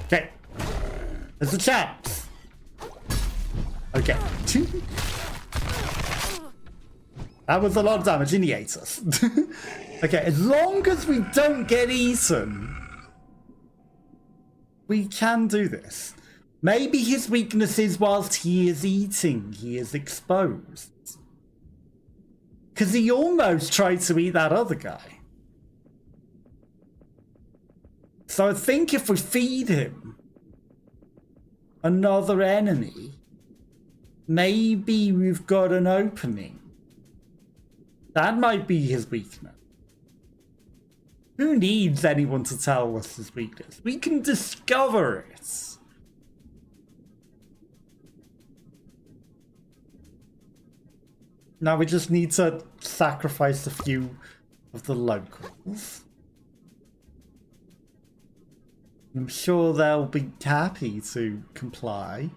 Speaker 1: Okay. There's a chance. Okay. That was a lot of damage. He hates us. Okay, as long as we don't get eaten, we can do this. Maybe his weakness is whilst he is eating, he is exposed. Because he almost tried to eat that other guy. So I think if we feed him another enemy, maybe we've got an opening. That might be his weakness. Who needs anyone to tell us his weakness? We can discover it. Now we just need to sacrifice a few of the locals. I'm sure they'll be happy to comply.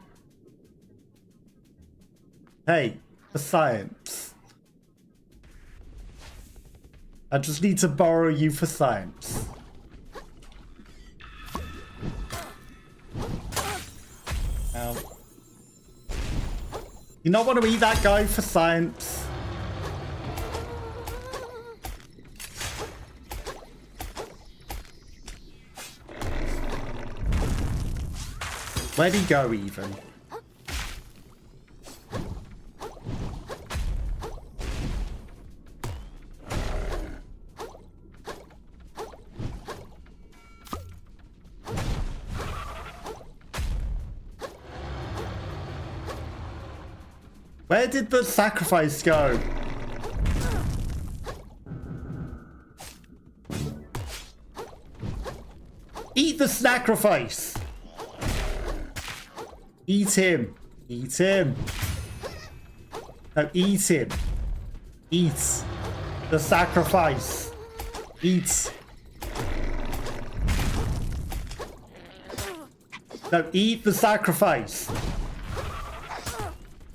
Speaker 1: Hey, for science. I just need to borrow you for science. Ow. You not want to eat that guy for science? Where'd he go even? Where did the sacrifice go? Eat the sacrifice! Eat him. Eat him. No, eat him. Eat the sacrifice. Eat. No, eat the sacrifice.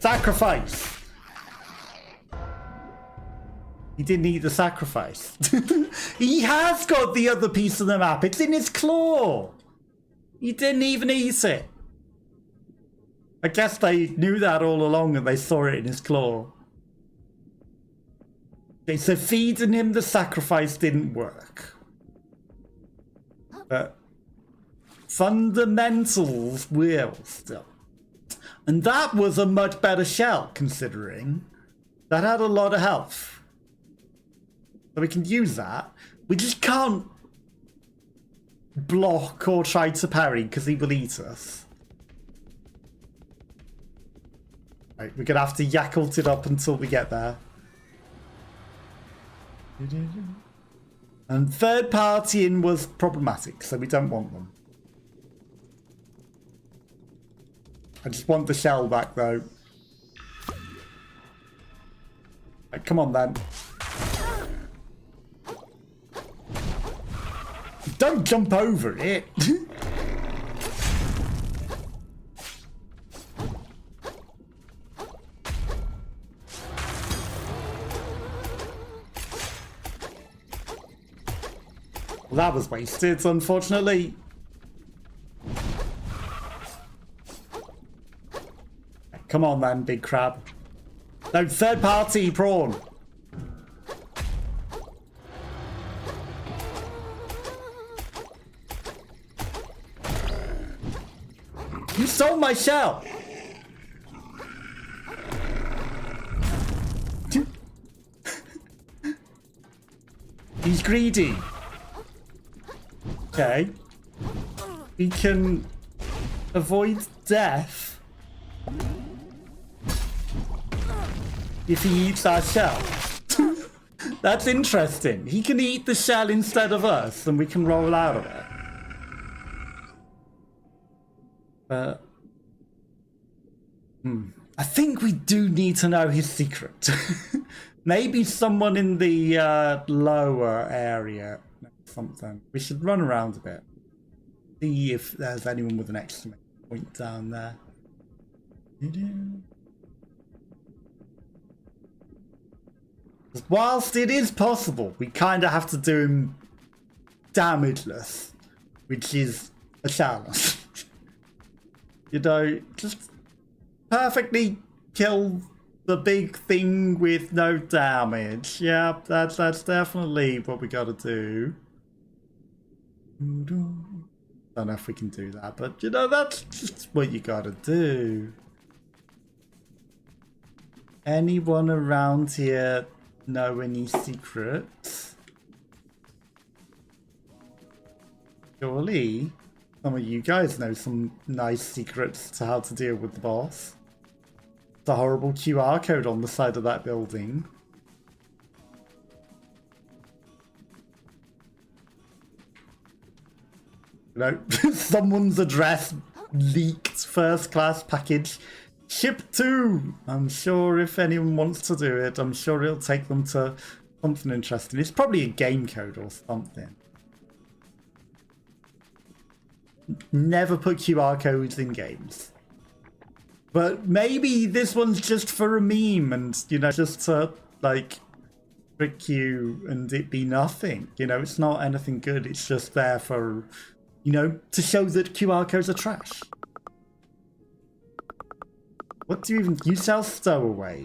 Speaker 1: Sacrifice. He didn't eat the sacrifice. He has got the other piece of the map. It's in his claw. He didn't even eat it. I guess they knew that all along and they saw it in his claw. Okay, so feeding him the sacrifice didn't work. But fundamentals will still. And that was a much better shell, considering that had a lot of health. So we can use that. We just can't block or try to parry because he will eat us. Right, we're gonna have to yakult it up until we get there. And third partying was problematic, so we don't want them. I just want the shell back though. Right, come on then. Don't jump over it. Well, that was wasted, unfortunately. Come on then, big crab. No, third party prawn. You stole my shell. He's greedy. Okay. We can avoid death if he eats our shell. That's interesting. He can eat the shell instead of us and we can roll out of it. But I think we do need to know his secret. Maybe someone in the lower area knows something. We should run around a bit. See if there's anyone with an exclamation point down there. Whilst it is possible, we kind of have to do him damageless, which is a challenge. You know, just perfectly kill the big thing with no damage. Yeah, that's definitely what we gotta do. Don't know if we can do that, but you know, that's just what you gotta do. Anyone around here know any secrets? Surely some of you guys know some nice secrets to how to deal with the boss. The horrible QR code on the side of that building. No, someone's address leaked. First class package. Ship 2! I'm sure if anyone wants to do it, I'm sure it'll take them to something interesting. It's probably a game code or something. Never put QR codes in games. But maybe this one's just for a meme and, you know, just to, like, trick you and it be nothing. You know, it's not anything good. It's just there for, you know, to show that QR codes are trash. What do you even... You sell stowaway.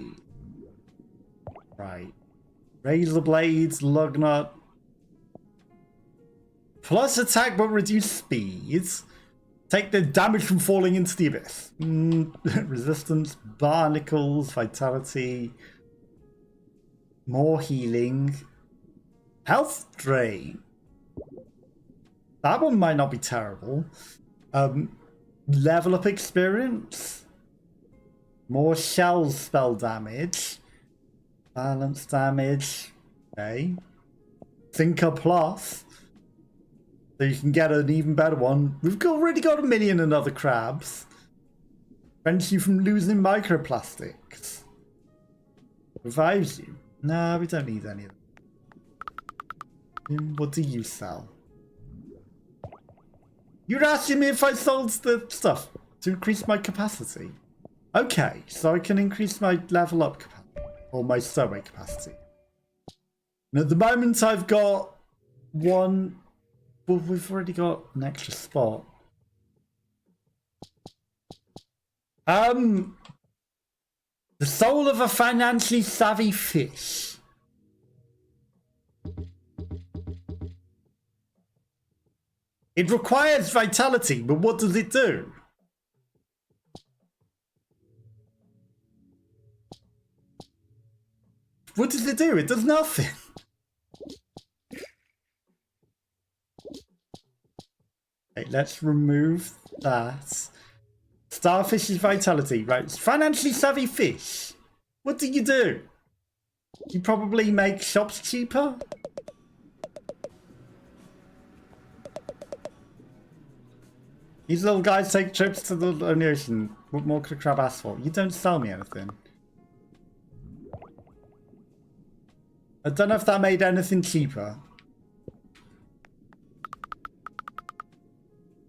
Speaker 1: Right. Razor blades, lug nut. Plus attack but reduce speed. Take the damage from falling into the abyss. Resistance, barnacles, vitality. More healing. Health drain. That one might not be terrible. Level up experience. More shell spell damage. Balance damage. Okay. Thinker plus. So you can get an even better one. We've already got 1 million and other crabs. Prevents you from losing microplastics. Revives you. Nah, we don't need any of them. What do you sell? You're asking me if I sold the stuff to increase my capacity. Okay, so I can increase my level up capacity. Or my stowaway capacity. And at the moment I've got one... Well, we've already got an extra spot. The soul of a financially savvy fish. It requires vitality, but what does it do? What does it do? It does nothing. Okay, let's remove that. Starfish's vitality, right? Financially savvy fish. What do you do? You probably make shops cheaper? These little guys take trips to the ocean. What more could a crab ask for? You don't sell me anything. I don't know if that made anything cheaper.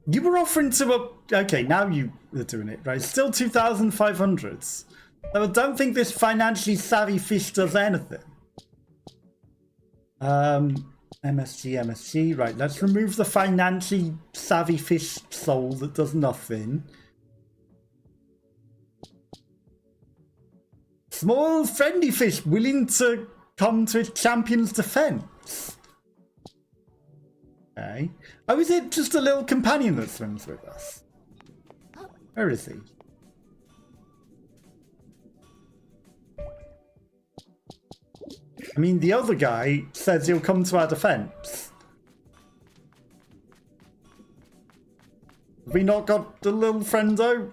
Speaker 1: You were offering to a... Okay, now you are doing it, right? Still 2,500s. So I don't think this financially savvy fish does anything. MSG. Right, let's remove the financially savvy fish soul that does nothing. Small friendly fish willing to come to its champion's defense. Okay. Oh, is it just a little companion that swims with us? Where is he? I mean, the other guy says he'll come to our defense. Have we not got the little friendo?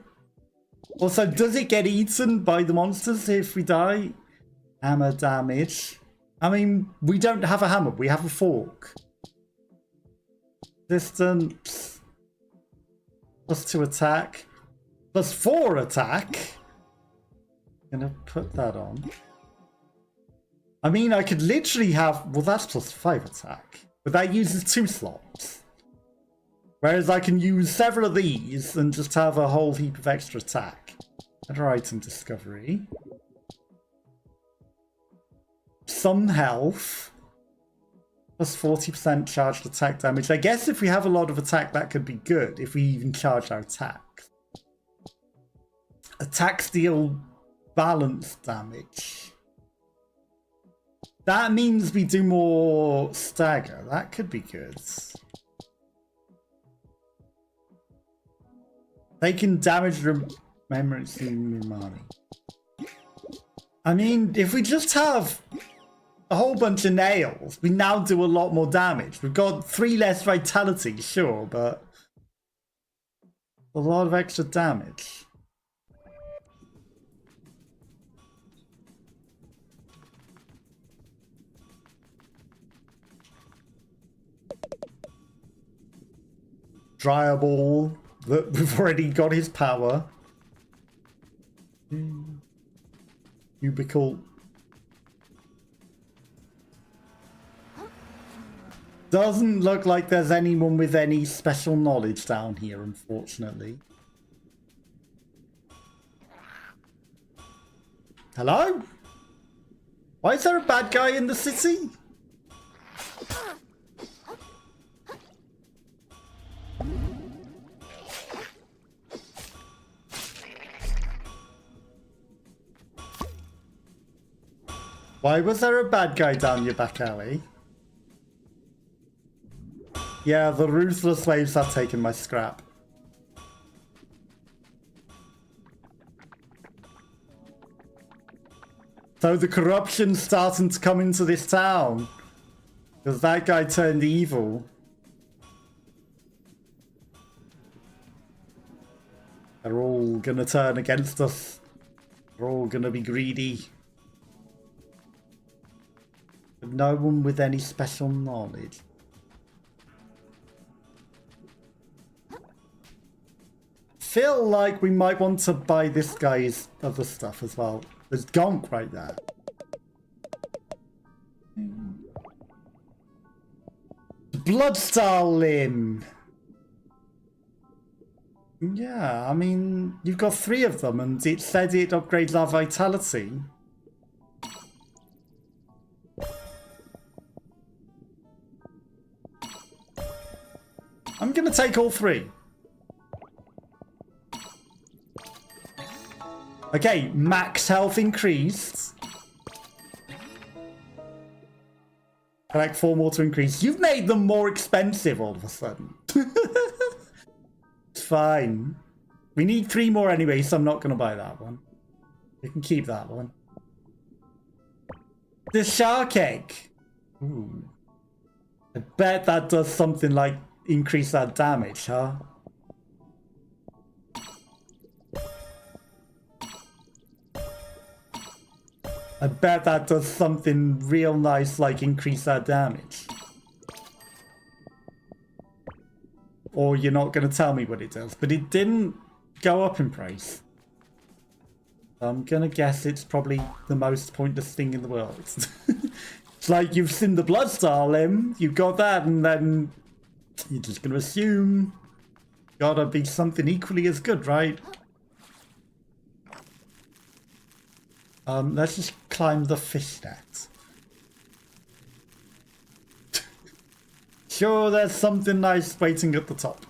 Speaker 1: Also, does it get eaten by the monsters if we die? Hammer damage. I mean, we don't have a hammer, we have a fork. Distance. +2 attack. +4 attack. Gonna put that on. I mean, I could literally have... Well, that's +5 attack. But that uses 2 slots. Whereas I can use several of these and just have a whole heap of extra attack. Better item discovery. Some health. +40% charged attack damage. I guess if we have a lot of attack, that could be good. If we even charge our attack. Attacks deal balance damage. That means we do more stagger. That could be good. They can damage remembrance and money. I mean, if we just have a whole bunch of nails, we now do a lot more damage. We've got 3 less vitality, sure, but a lot of extra damage. Dryable. We've already got his power. Cubicle. Doesn't look like there's anyone with any special knowledge down here, unfortunately. Hello? Why is there a bad guy in the city? Why was there a bad guy down your back alley? Yeah, the ruthless waves have taken my scrap. So the corruption's starting to come into this town. Because that guy turned evil. They're all gonna turn against us. They're all gonna be greedy. But no one with any special knowledge. Feel like we might want to buy this guy's other stuff as well. There's gonk right there. Bloodstar limb. Yeah, I mean, you've got 3 of them and it said it upgrades our vitality. I'm gonna take all 3. Okay, max health increased. Collect 4 more to increase. You've made them more expensive all of a sudden. It's fine. We need 3 more anyway, so I'm not gonna buy that one. We can keep that one. The shark egg. Ooh. I bet that does something like increase our damage, huh? I bet that does something real nice like increase our damage. Or you're not going to tell me what it does, but it didn't go up in price. I'm going to guess it's probably the most pointless thing in the world. It's like you've seen the Bloodstar limb, you've got that, and then you're just going to assume gotta be something equally as good, right? Let's just climb the fish net. sure there's something nice waiting at the top.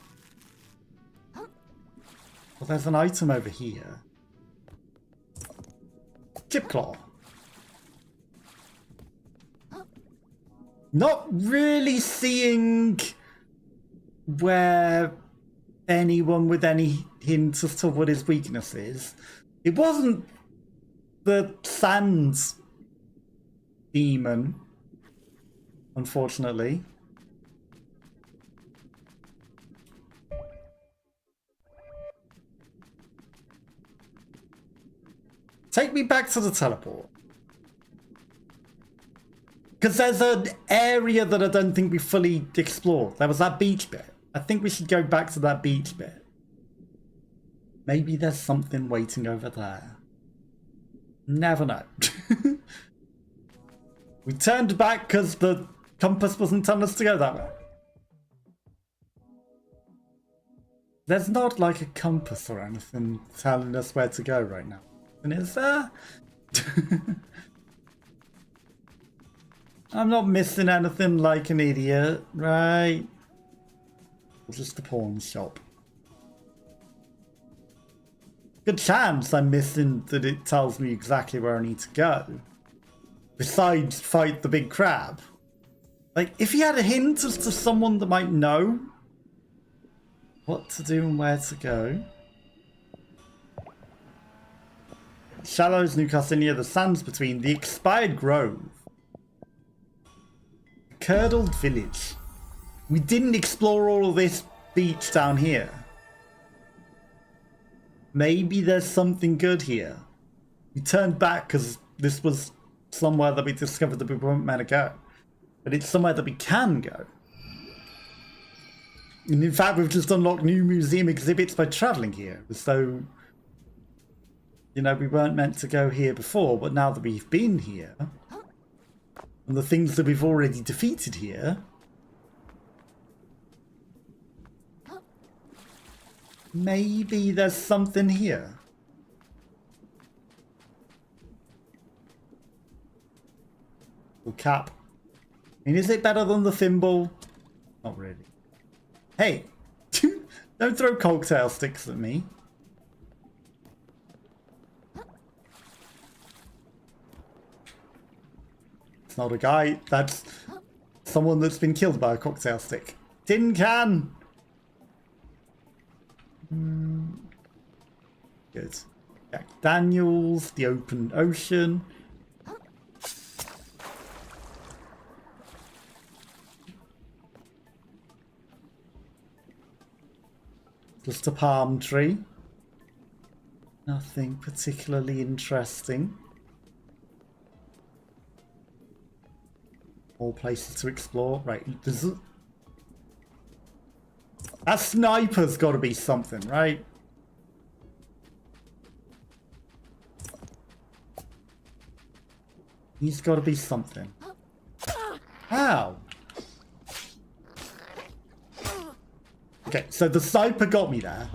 Speaker 1: Well, there's an item over here. Chip claw. Not really seeing where anyone with any hint as to what his weakness is. It wasn't the sands demon, unfortunately. Take me back to the teleport. Because there's an area that I don't think we fully explored. There was that beach bit. I think we should go back to that beach bit. Maybe there's something waiting over there. Never know. We turned back because the compass wasn't telling us to go that way. There's not like a compass or anything telling us where to go right now. And is there? I'm not missing anything like an idiot, right? Just a pawn shop. Good chance I'm missing that it tells me exactly where I need to go. Besides fight the big crab. Like, if he had a hint as to someone that might know what to do and where to go. Shallows, Newcastle near the sands between the expired grove. Curdled village. We didn't explore all of this beach down here. Maybe there's something good here. We turned back because this was somewhere that we discovered that we weren't meant to go. But it's somewhere that we can go. And in fact, we've just unlocked new museum exhibits by travelling here. So, you know, we weren't meant to go here before, but now that we've been here, and the things that we've already defeated here, maybe there's something here. Well, cap. I mean, is it better than the thimble? Not really. Hey, don't throw cocktail sticks at me. It's not a guy, that's someone that's been killed by a cocktail stick. Tin can! Good. Jack Daniels, the open ocean. Just a palm tree. Nothing particularly interesting. More places to explore. Right, that sniper's got to be something, right? He's got to be something. Ow! Okay, so the sniper got me there.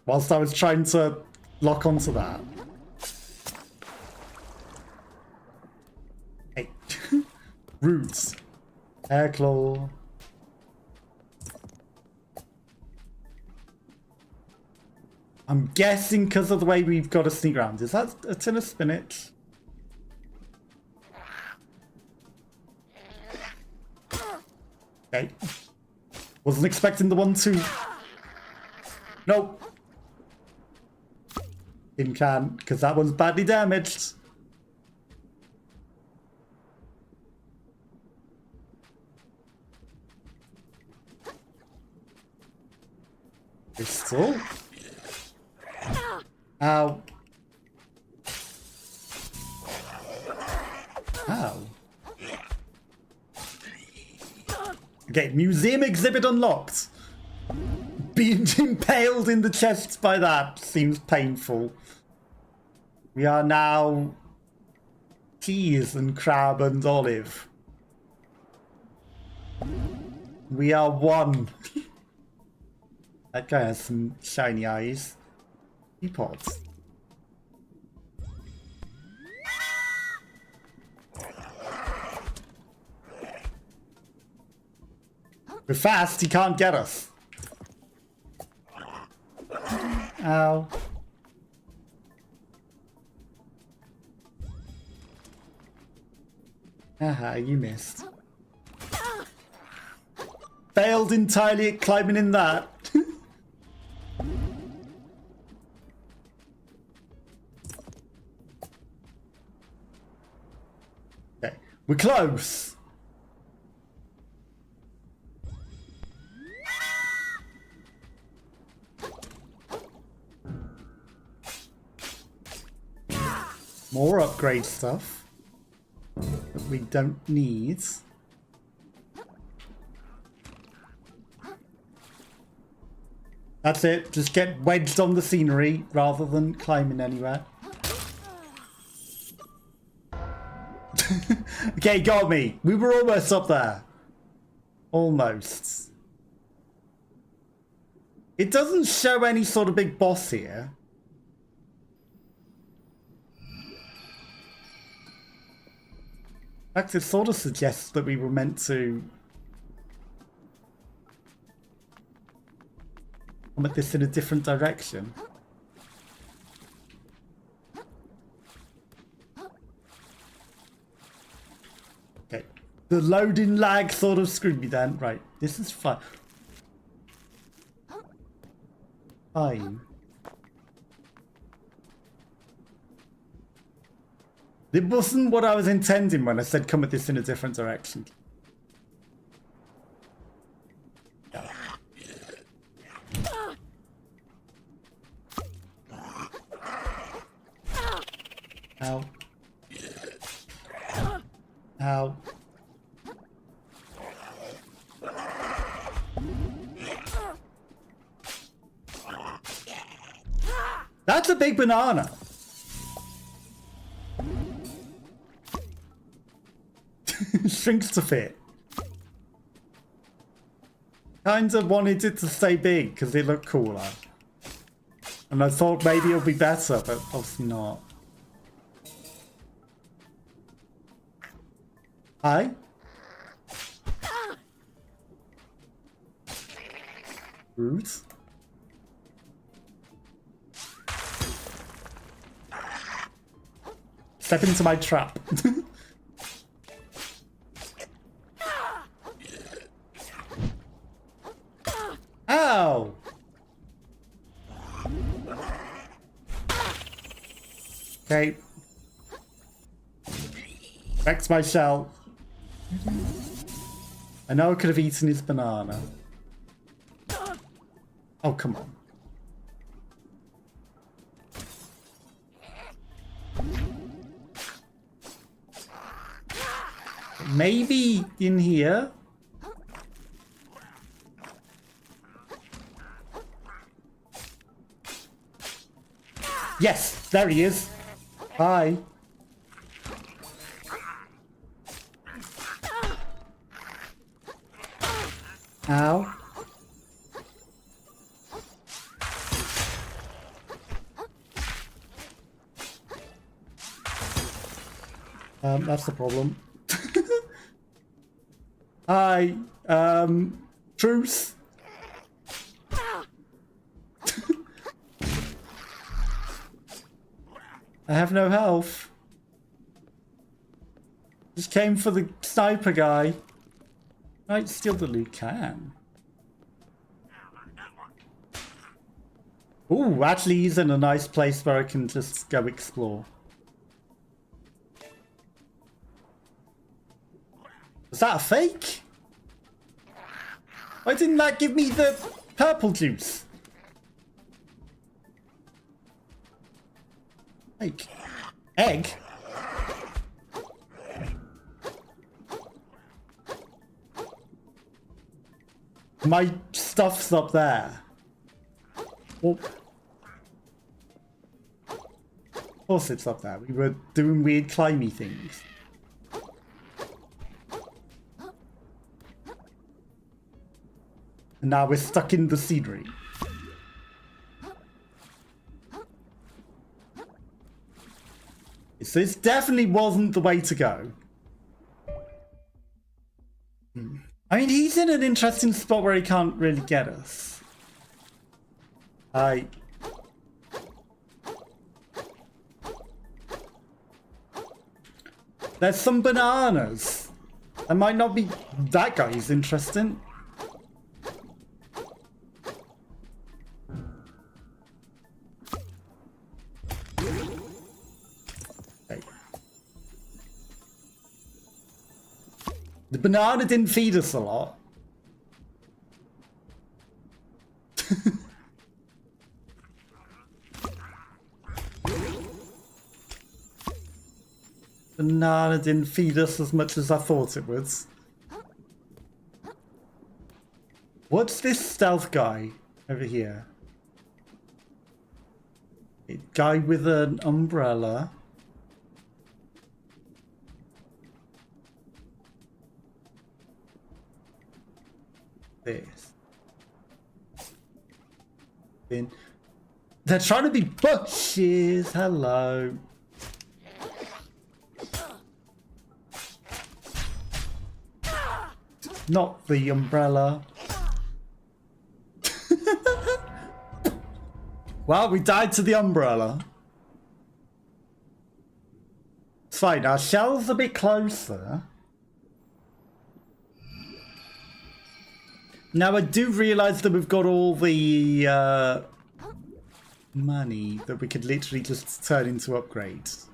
Speaker 1: Whilst I was trying to lock onto that. Hey. Roots. Hair claw. I'm guessing because of the way we've got to sneak around. Is that a tin of spinach? Okay. Wasn't expecting the 1-2. Nope. In can, because that one's badly damaged. Pistol. Ow. Ow. Okay, museum exhibit unlocked. Being impaled in the chest by that seems painful. We are now cheese and crab and olive. We are one. That guy has some shiny eyes. Teapots. We're fast, he can't get us. Ow. Haha, you missed. Failed entirely at climbing in that. Okay, we're close. More upgrade stuff that we don't need. That's it. Just get wedged on the scenery rather than climbing anywhere. Okay, got me. We were almost up there. Almost. It doesn't show any sort of big boss here. In fact, it sort of suggests that we were meant to come at this in a different direction. Okay. The loading lag sort of screwed me then. Right, this is fine. Fine. It wasn't what I was intending when I said come at this in a different direction. Ow. Ow. That's a big banana. Shrinks to fit. Kinda wanted it to stay big because it looked cooler. And I thought maybe it'll be better, but obviously not. Hi? Rude. Step into my trap. Ow! Okay. Back to my shell. I know I could have eaten his banana. Oh, come on. Maybe in here? Yes, there he is. Hi. Ow. That's the problem. Hi. Truce. I have no health. Just came for the sniper guy. Might steal the loot can. Ooh, actually he's in a nice place where I can just go explore. Was that a fake? Why didn't that give me the purple juice? Fake. Egg? My stuff's up there. Well, of course it's up there. We were doing weird climby things. And now we're stuck in the scenery. So this definitely wasn't the way to go. I mean, he's in an interesting spot where he can't really get us. There's some bananas. That might not be... That guy's interesting. Okay. The banana didn't feed us a lot. Banana didn't feed us as much as I thought it would. What's this stealth guy over here? A guy with an umbrella. This. Then they're trying to be bushes. Hello. Not the umbrella. Well, we died to the umbrella. It's fine. Our shell's a bit closer. Now, I do realise that we've got all the money that we could literally just turn into upgrades.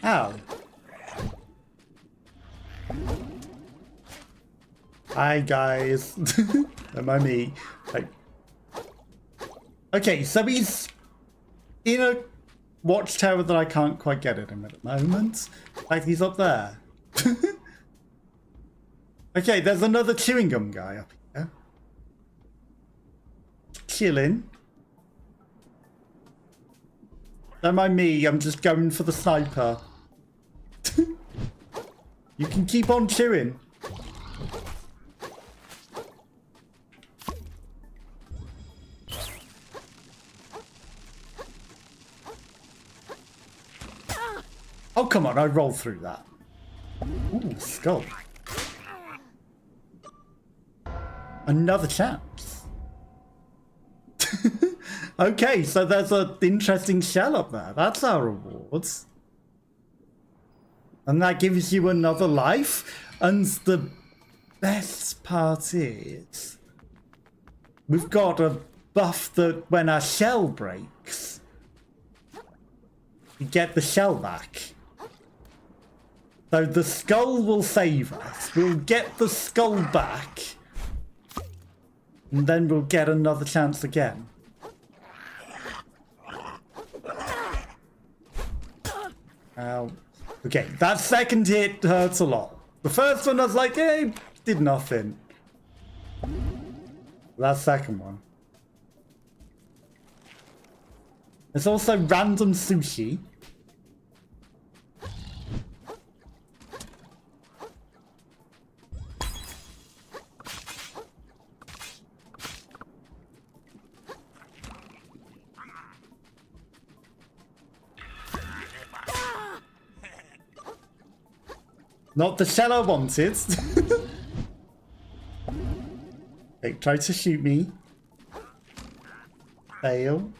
Speaker 1: Ow. Hi guys. Don't mind me. Okay, so he's in a watchtower that I can't quite get at him at the moment. In fact, he's up there. Okay, there's another chewing gum guy up here. Chilling. Don't mind me, I'm just going for the sniper. You can keep on chewing. Oh, come on, I rolled through that. Ooh, skull. Another chance. Okay, so there's an interesting shell up there. That's our rewards. And that gives you another life. And the best part is we've got a buff that when our shell breaks, we get the shell back. So the skull will save us. We'll get the skull back. And then we'll get another chance again. Ow. Okay, that second hit hurts a lot. The first one I was like, hey, did nothing. That second one. There's also random sushi. Not the shell I wanted. They tried to shoot me. Fail.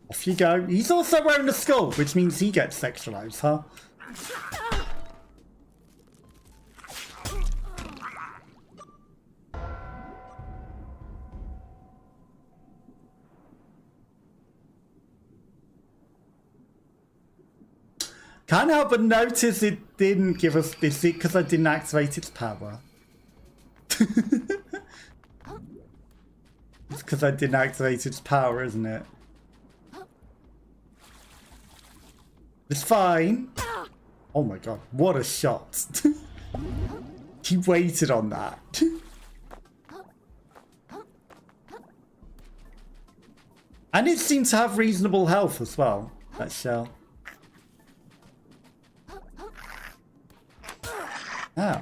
Speaker 1: Off you go. He's also wearing a skull, which means he gets sexualized, huh? Can't help but notice it didn't give us this because I didn't activate its power. It's because I didn't activate its power, isn't it? It's fine. Oh my god, what a shot. He waited on that. And it seemed to have reasonable health as well, that shell. Ow.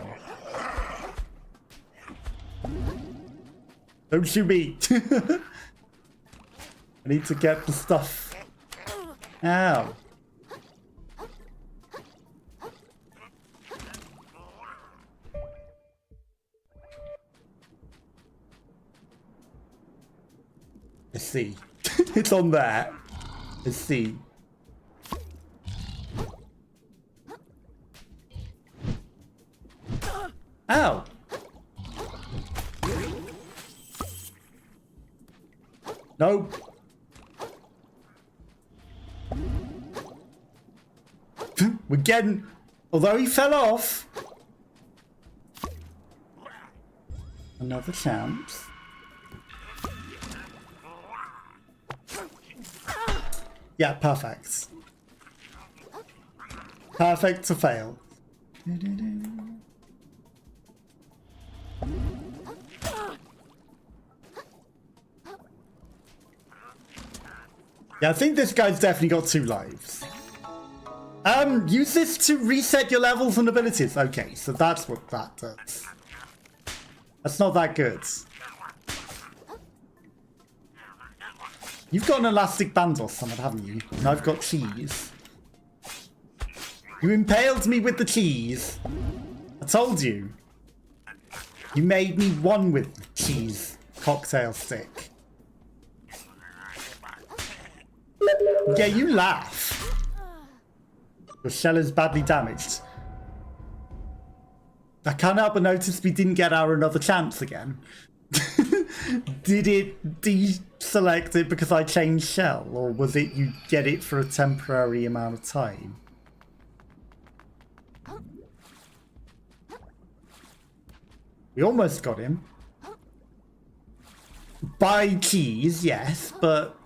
Speaker 1: Don't shoot me. I need to get the stuff. Ow. I see. It's on there. I see. Ow. Nope. We're getting... Although he fell off. Another chance. Yeah, perfect. Perfect to fail. Yeah, I think this guy's definitely got 2 lives. Use this to reset your levels and abilities. Okay, so that's what that does. That's not that good. You've got an elastic band or something, haven't you? And I've got cheese. You impaled me with the cheese. I told you. You made me one with the cheese cocktail stick. Yeah, you laugh. Your shell is badly damaged. I can't help but notice we didn't get our another chance again. Did it deselect it because I changed shell? Or was it you get it for a temporary amount of time? We almost got him. By cheese, yes, but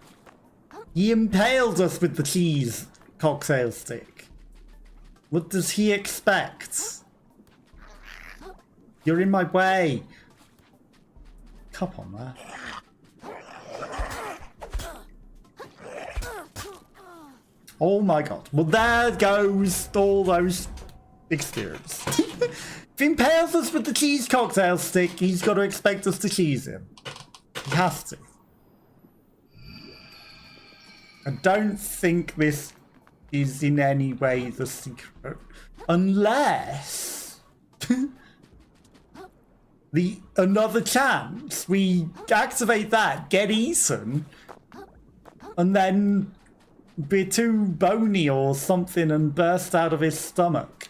Speaker 1: he impaled us with the cheese cocktail stick. What does he expect? You're in my way. Cup on there. Oh my god. Well, there goes all those experience. If he impales us with the cheese cocktail stick, he's got to expect us to cheese him. He has to. I don't think this is in any way the secret. Unless... another chance. We activate that, get eaten, and then be too bony or something and burst out of his stomach.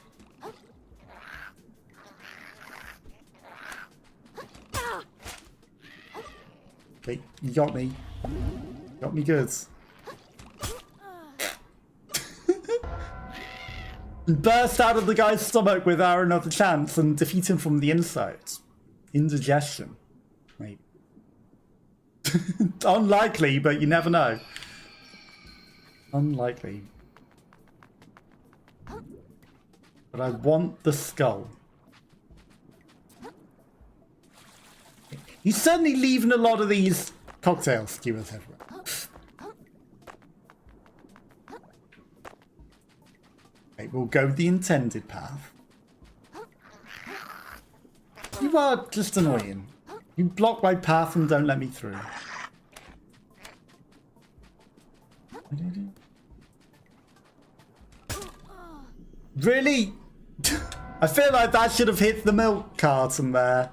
Speaker 1: Okay, you got me. Got me good. Burst out of the guy's stomach with our another chance and defeat him from the inside. Indigestion. Maybe. Unlikely, but you never know. Unlikely. But I want the skull. He's certainly leaving a lot of these cocktail skewers everywhere. Okay, we'll go the intended path. You are just annoying. You block my path and don't let me through. Really? I feel like that should have hit the milk carton there.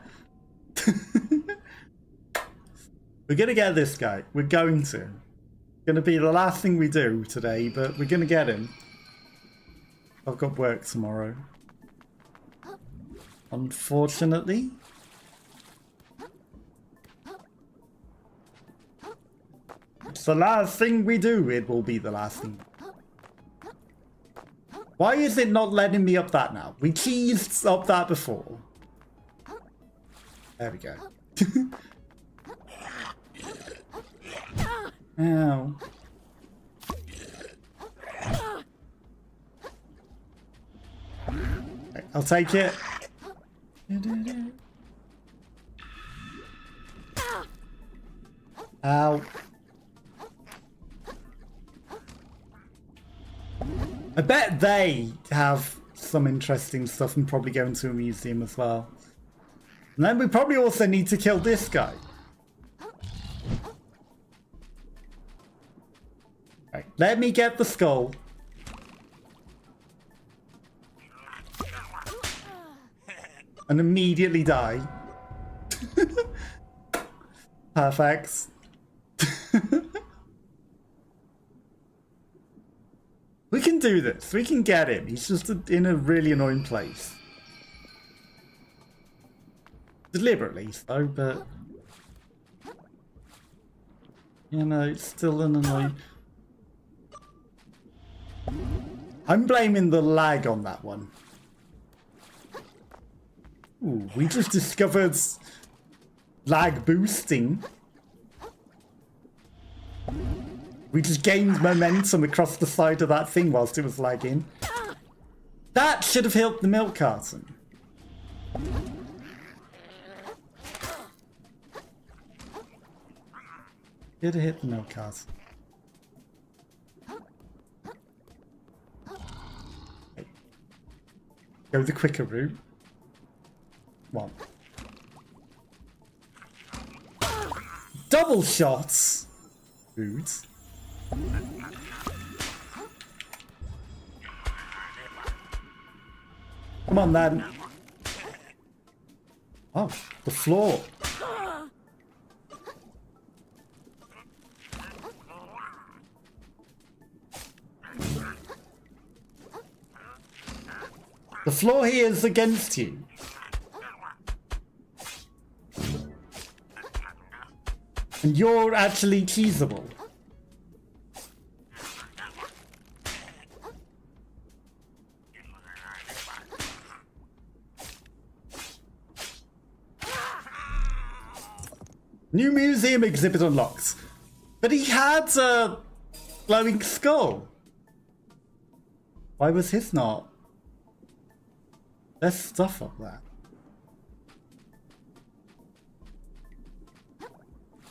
Speaker 1: We're gonna get this guy. We're going to. It's gonna be the last thing we do today, but we're gonna get him. I've got work tomorrow. Unfortunately. It's the last thing we do. It will be the last thing. Why is it not letting me up that now? We cheesed up that before. There we go. Ow. Okay, I'll take it. Ow. I bet they have some interesting stuff and probably go into a museum as well. And then we probably also need to kill this guy. Right, let me get the skull. And immediately die. Perfect. We can do this. We can get him. He's just in a really annoying place. Deliberately so, but... You know, it's still an annoying... I'm blaming the lag on that one. Ooh, we just discovered lag boosting. We just gained momentum across the side of that thing whilst it was lagging. That should have helped the milk carton. Should have hit the milk carton. Go the quicker route. One. Double shots. Rude. Come on then. Oh, the floor. The floor here is against you. And you're actually cheesable. New museum exhibit unlocked. But he had a glowing skull. Why was his not? There's stuff up there.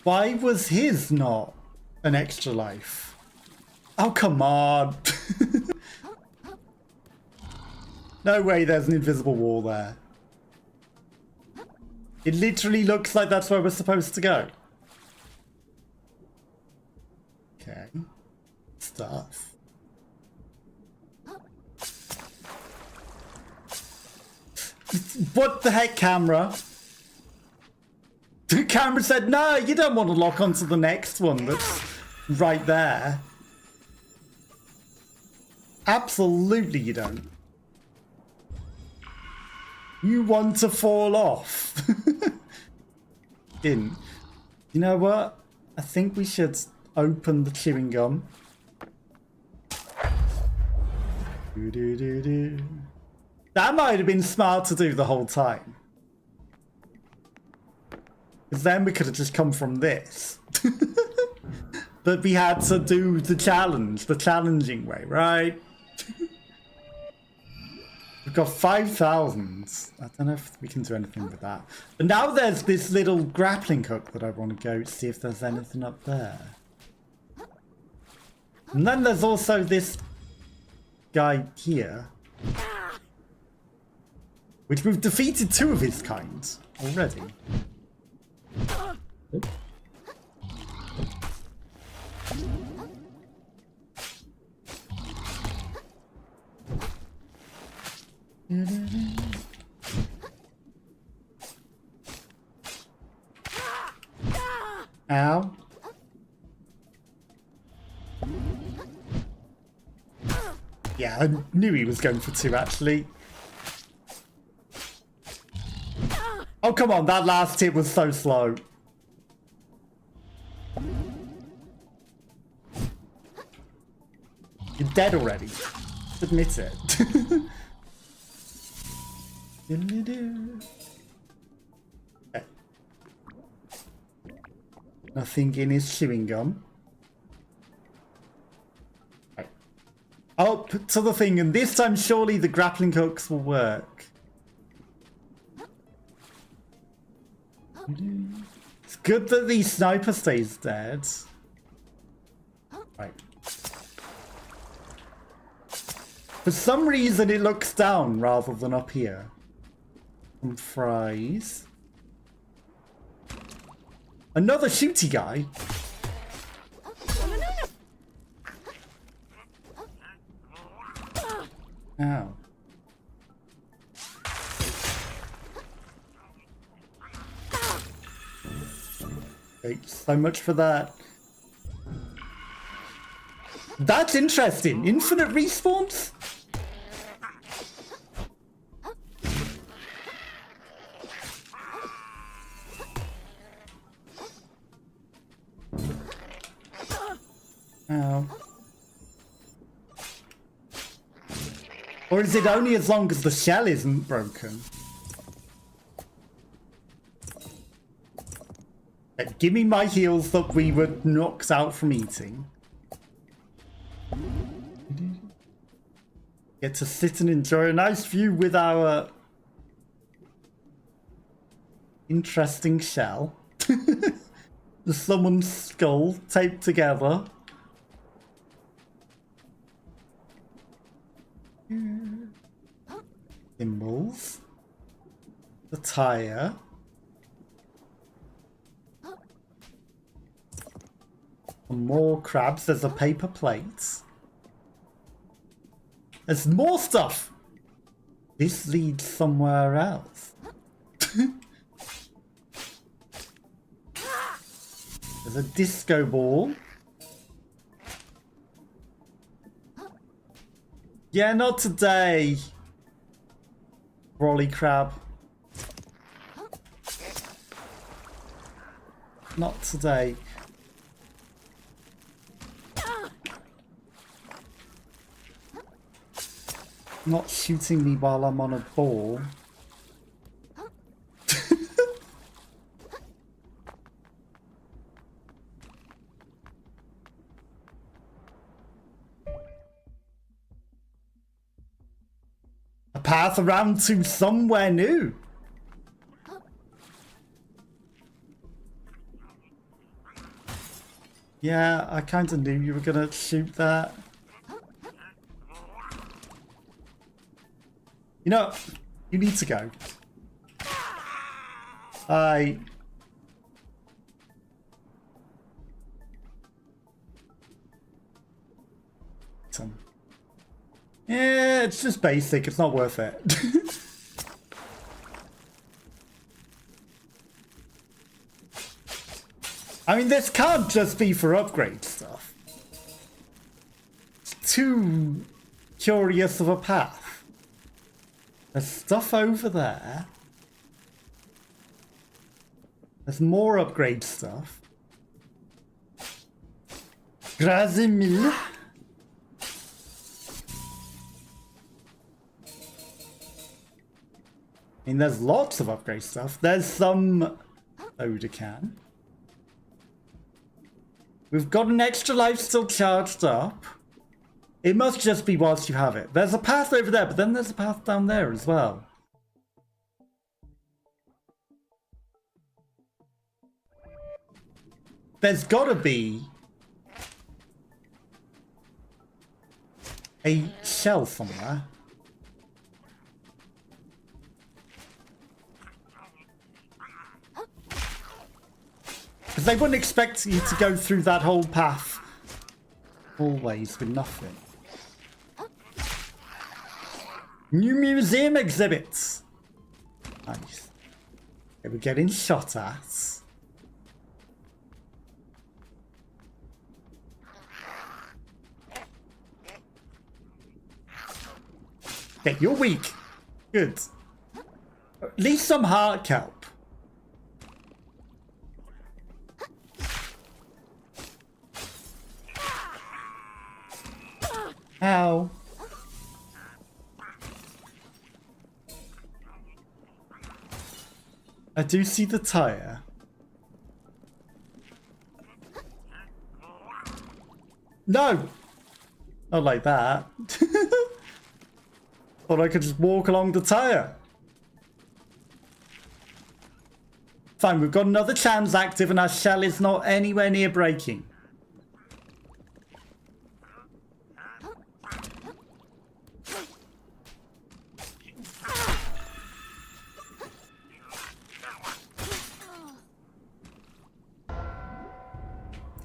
Speaker 1: Why was his not an extra life? Oh, come on. No way there's an invisible wall there. It literally looks like that's where we're supposed to go. Okay. Stuff. What the heck, camera? The camera said, no, you don't want to lock onto the next one that's right there. Absolutely you don't. You want to fall off. You know what? I think we should open the chewing gum. That might have been smart to do the whole time. Because then we could have just come from this. But we had to do the challenge, the challenging way, right? We've got 5,000. I don't know if we can do anything with that. But now there's this little grappling hook that I want to go see if there's anything up there. And then there's also this guy here. Which we've defeated 2 of his kind already. Ow. Yeah, I knew he was going for 2 actually. Oh, come on, that last hit was so slow. You're dead already. Just admit it. Okay. Nothing in his chewing gum. Right. Up to the thing, and this time surely the grappling hooks will work. It's good that the sniper stays dead. Right. For some reason it looks down rather than up here. Some fries. Another shooty guy. Ow. Okay, so much for that. That's interesting. Infinite respawns? Ow. Or is it only as long as the shell isn't broken? Give me my heals that we were knocked out from eating. Get to sit and enjoy a nice view with our interesting shell. The someone's skull taped together. Symbols. The tire. More crabs. There's a paper plate. There's more stuff. This leads somewhere else. There's a disco ball. Yeah, not today. Rolly crab. Not today. Not shooting me while I'm on a ball. A path around to somewhere new. Yeah, I kind of knew you were gonna shoot that. You know, you need to go. Yeah, it's just basic. It's not worth it. I mean, this can't just be for upgrade stuff. It's too curious of a path. There's stuff over there. There's more upgrade stuff. Grazie mille. I mean, there's lots of upgrade stuff. There's some soda can. We've got an extra life still charged up. It must just be whilst you have it. There's a path over there, but then there's a path down there as well. There's gotta be a shell somewhere. Because they wouldn't expect you to go through that whole path always with nothing. New museum exhibits. Nice. Okay, we're getting shot at. Okay, you're weak. Good. At least some heart kelp. Ow. I do see the tire. No! Not like that. Thought I could just walk along the tire. Fine, we've got another chance active and our shell is not anywhere near breaking.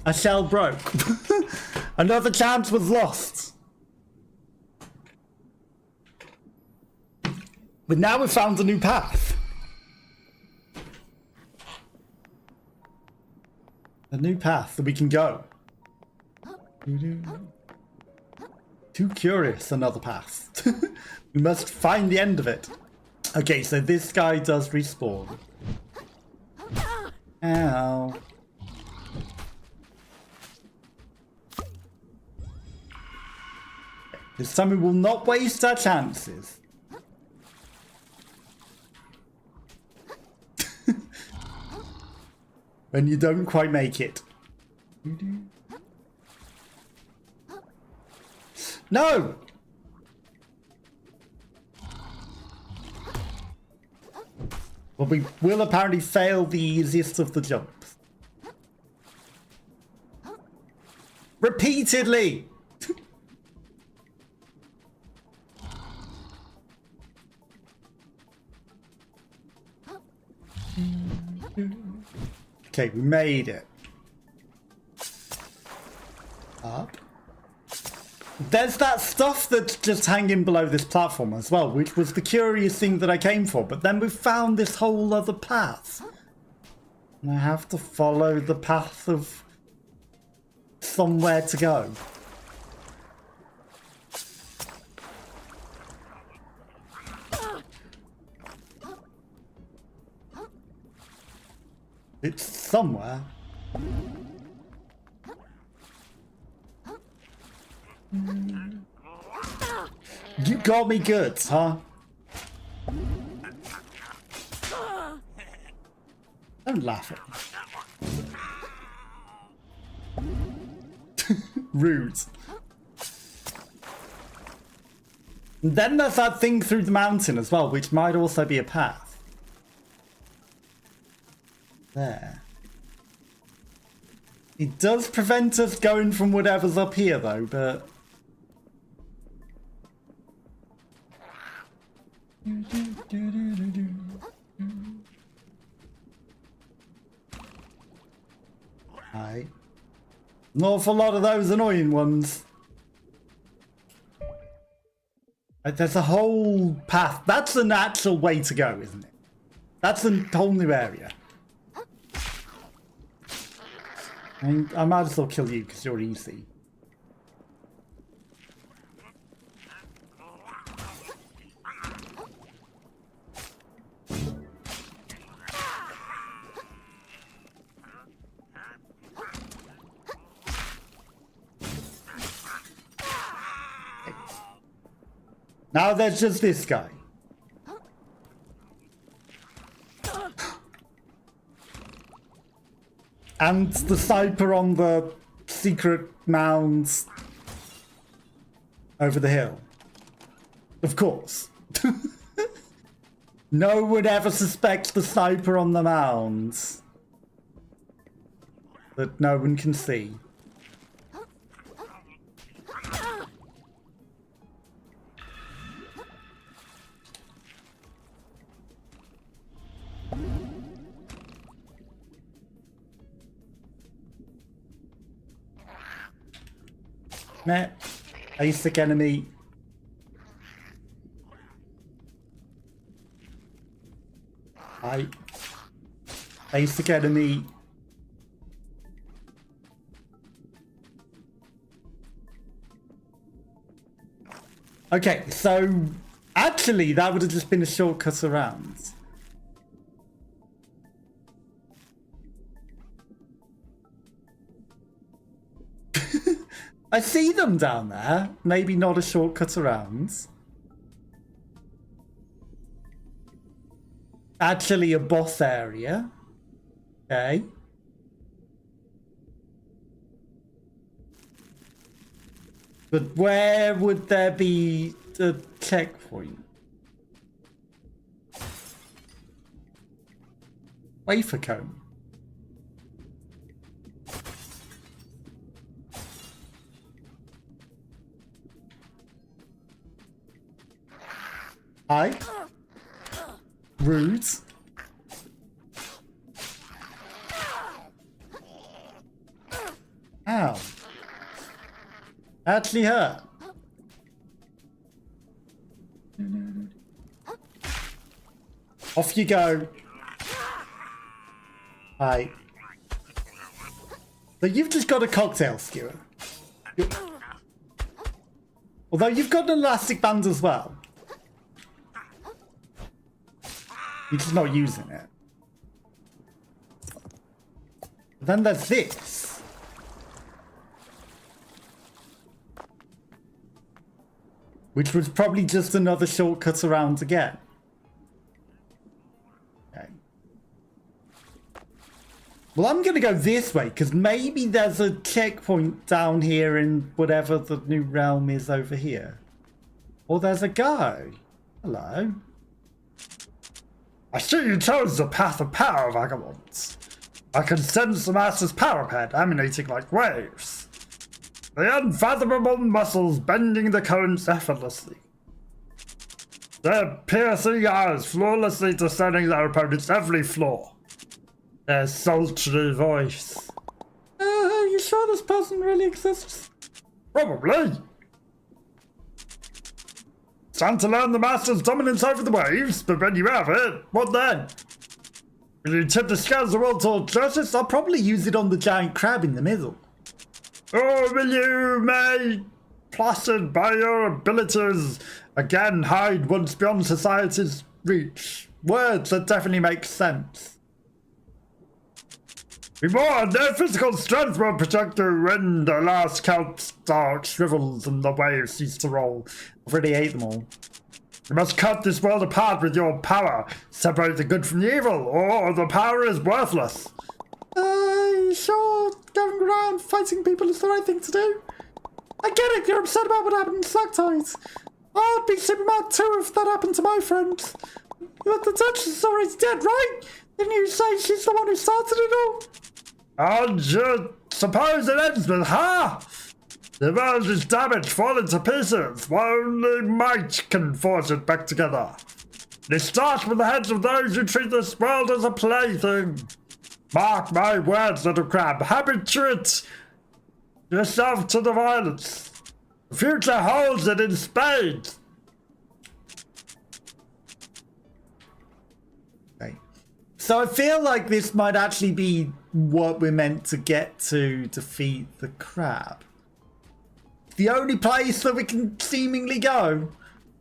Speaker 1: A shell broke. Another chance was lost. But now we've found a new path. A new path that we can go. Too curious, another path. We must find the end of it. Okay, so this guy does respawn. Ow. This time we will not waste our chances. When you don't quite make it. No! Well, we will apparently fail the easiest of the jumps. Repeatedly! Okay, we made it. Up. There's that stuff that's just hanging below this platform as well, which was the curious thing that I came for, but then we found this whole other path. And I have to follow the path of somewhere to go. It's somewhere. You got me good, huh? Don't laugh at me. Rude. And then there's that thing through the mountain as well, which might also be a path. There. It does prevent us going from whatever's up here though, but... Right. An awful lot of those annoying ones. There's a whole path. That's the natural way to go, isn't it? That's a whole new area. I might as well kill you because you're easy. Now there's just this guy. And the sniper on the secret mounds over the hill. Of course. No one would ever suspect the sniper on the mounds that no one can see. Meh. Basic enemy. Hi. Basic enemy. Okay, so actually that would have just been a shortcut around. I see them down there. Maybe not a shortcut around. Actually a boss area. Okay. But where would there be a checkpoint? Wafer cone. Hi. Rude. Actually hurt. Off you go. Right. So you've just got a cocktail skewer. Although you've got an elastic band as well. You're just not using it. Then there's this. Which was probably just another shortcut around again. Okay. Well, I'm going to go this way, because maybe there's a checkpoint down here in whatever the new realm is over here. Or there's a guy. Hello.
Speaker 2: I see you chose the path of power, vagabonds. I can sense the master's power pad emanating like waves. The unfathomable muscles bending the currents effortlessly. Their piercing eyes flawlessly discerning their opponent's every flaw. Their sultry voice.
Speaker 1: Are you sure this person really exists?
Speaker 2: Probably. It's time to learn the master's dominance over the waves, but when you have it, what then? Will you tip the scales of the world toward justice?
Speaker 1: I'll probably use it on the giant crab in the middle.
Speaker 2: Or will you, may, placid by your abilities, again hide once beyond society's reach?
Speaker 1: Words that definitely make sense.
Speaker 2: Be more, no physical strength will protect you when the last kelp stalk shrivels and the waves cease to roll.
Speaker 1: I've already ate them all.
Speaker 2: You must cut this world apart with your power. Separate the good from the evil, or the power is worthless.
Speaker 1: Sure, going around fighting people is the right thing to do. I get it, you're upset about what happened in Slacktide. I'd be Superman too if that happened to my friend. But the Duchess is already dead, right? Didn't you say she's the one who started it all?
Speaker 2: And suppose it ends with her? The world is damaged, fallen to pieces, while only might can force it back together. It starts with the heads of those who treat this world as a plaything. Mark my words, little crab, habituate yourself to the violence. The future holds it in spades.
Speaker 1: Okay. So I feel like this might actually be what we're meant to get to defeat the crab. The only place that we can seemingly go.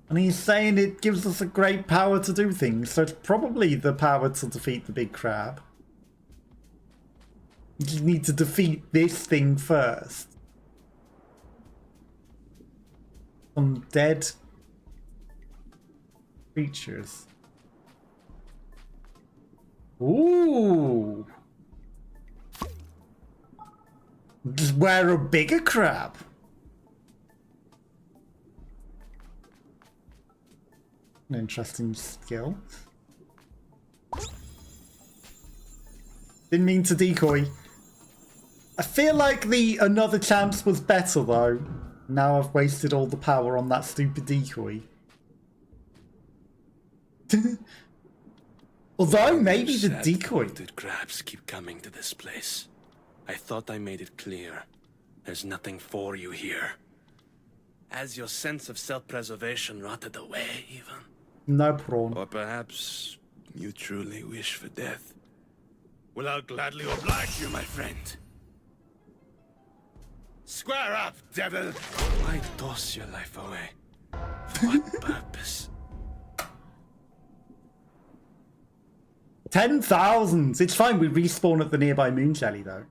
Speaker 1: And he's saying it gives us a great power to do things. So it's probably the power to defeat the big crab. You just need to defeat this thing first. Some dead creatures. Ooh. Just wear a bigger crab. An interesting skill. Didn't mean to decoy. I feel like the another chance was better though. Now I've wasted all the power on that stupid decoy. Although maybe the decoy.
Speaker 5: Polluted crabs keep coming to this place. I thought I made it clear. There's nothing for you here. As your sense of self-preservation rotted away, even.
Speaker 1: No prawn.
Speaker 5: Or perhaps you truly wish for death. Well, I'll gladly oblige you, my friend. Square up, devil! Why toss your life away? For what purpose?
Speaker 1: 10,000! It's fine, we respawn at the nearby moon jelly though.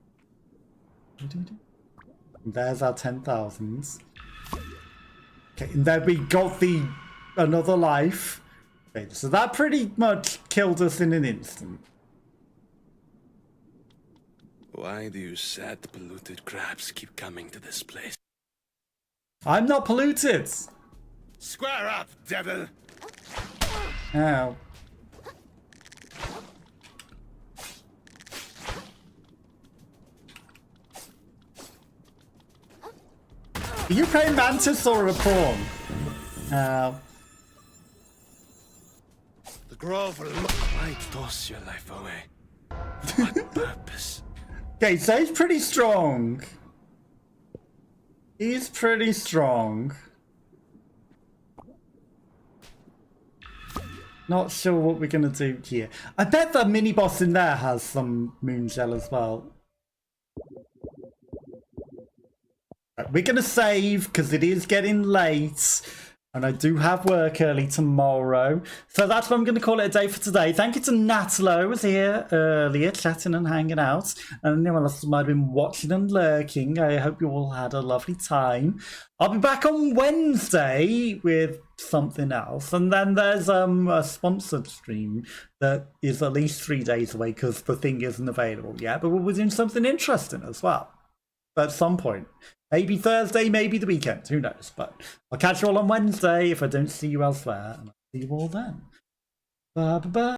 Speaker 1: There's our 10,000s. Okay, and then we got the another life. Okay, so that pretty much killed us in an instant.
Speaker 5: Why do you sad, polluted crabs keep coming to this place?
Speaker 1: I'm not polluted!
Speaker 5: Square up, devil!
Speaker 1: Ow. Are you playing Mantis or a prawn? Ow.
Speaker 5: The grove will look. Why toss your life away? For what purpose?
Speaker 1: Okay, so he's pretty strong. He's pretty strong. Not sure what we're gonna do here. I bet the mini boss in there has some moon gel as well. Right, we're gonna save because it is getting late. And I do have work early tomorrow. So that's what I'm going to call it a day for today. Thank you to Natalo, who was here earlier, chatting and hanging out. And anyone else who might have been watching and lurking. I hope you all had a lovely time. I'll be back on Wednesday with something else. And then there's a sponsored stream that is at least 3 days away because the thing isn't available yet. But we're doing something interesting as well at some point. Maybe Thursday, maybe the weekend. Who knows? But I'll catch you all on Wednesday if I don't see you elsewhere. And I'll see you all then. Bye bye bye.